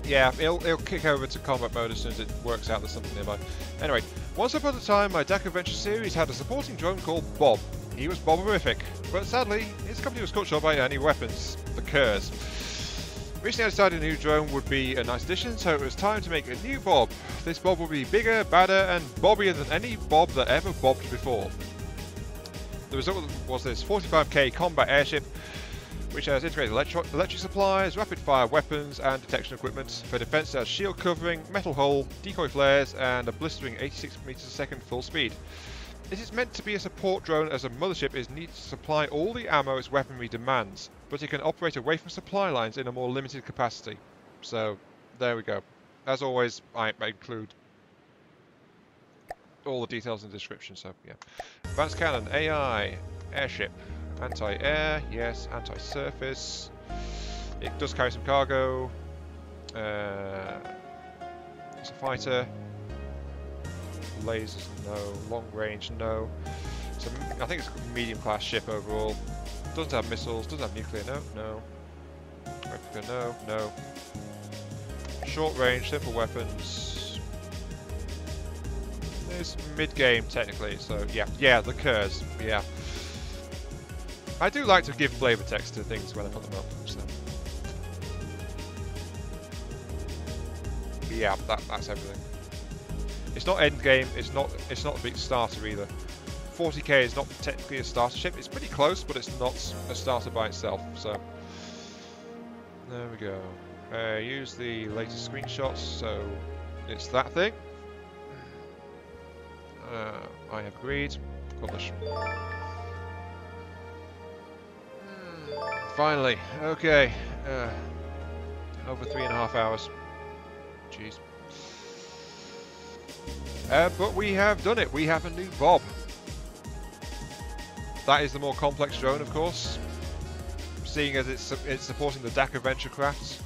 Yeah, it'll kick over to combat mode as soon as it works out there's something nearby. Anyway, once upon a time, my Dakkaventure series had a supporting drone called Bob. He was bobberific, but sadly, his company was cut short by any weapons, the Curs. Recently I decided a new drone would be a nice addition, so it was time to make a new Bob. This Bob would be bigger, badder, and bobbier than any Bob that ever bobbed before. The result was this 45k combat airship, which has integrated electric supplies, rapid-fire weapons, and detection equipment. For defense, it has shield covering, metal hull, decoy flares, and a blistering 86 meters a second full speed. It is meant to be a support drone, as a mothership is needed to supply all the ammo its weaponry demands, but it can operate away from supply lines in a more limited capacity. So, there we go. As always, I include all the details in the description, so yeah. Advanced cannon, AI, airship, anti-air, yes, anti-surface. It does carry some cargo. It's a fighter. Lasers, no. Long range, no. So I think it's a medium-class ship overall. Doesn't have missiles, doesn't have nuclear, no. Replica, no. Short range, simple weapons. It's mid-game technically, so yeah, the Curs, yeah. I do like to give flavor text to things when I put them up, so. Yeah, that's everything. It's not end game, it's not a big starter either. 40k is not technically a starter ship, it's pretty close, but it's not a starter by itself, so. There we go. Use the latest screenshots, so it's that thing. I have agreed. Publish. Finally, okay. Over 3.5 hours. Jeez. But we have done it. We have a new Bob. That is the more complex drone, of course, seeing as it's supporting the Dakkaventure crafts.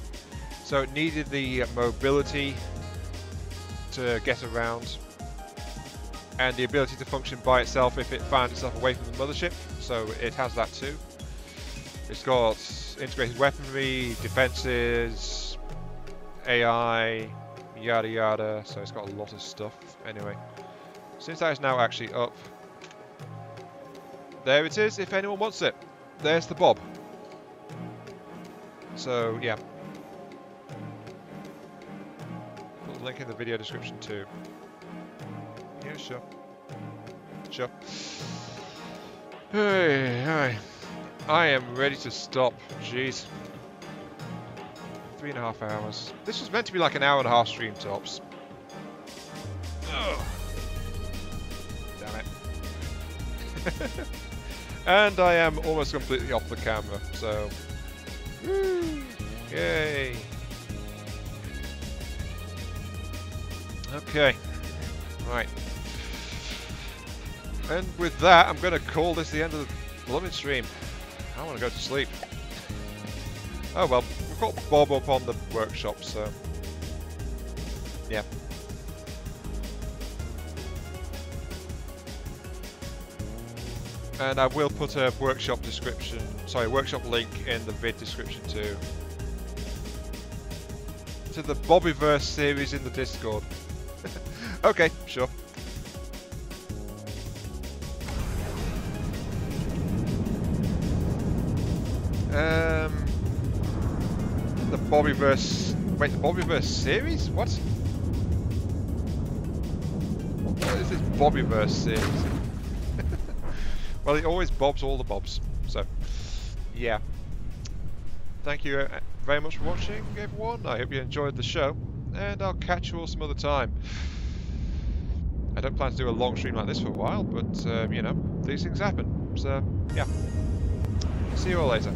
So it needed the mobility to get around, and the ability to function by itself if it found itself away from the mothership, so it has that too. It's got integrated weaponry, defenses, AI, yada yada, so it's got a lot of stuff. Anyway, since that is now actually up, there it is if anyone wants it. There's the Bob. So yeah. Put the link in the video description too. Yeah, sure. Sure. Hey. I am ready to stop. Jeez. 3.5 hours. This was meant to be like an hour-and-a-half stream tops. Ugh. Damn it. And I am almost completely off the camera, so. Woo! Yay. Okay. Right. And with that, I'm going to call this the end of the blooming stream. I want to go to sleep. Oh well, we've got Bob up on the workshop, so yeah. And I will put a workshop link in the vid description too. To the Bobbyverse series in the Discord. Okay, sure. The Bobbyverse Wait, the Bobbyverse series? What? What is this Bobbyverse series? Well, he always bobs all the bobs. So, yeah. Thank you very much for watching, everyone. I hope you enjoyed the show, and I'll catch you all some other time. I don't plan to do a long stream like this for a while, but, you know, these things happen. So, yeah. See you all later.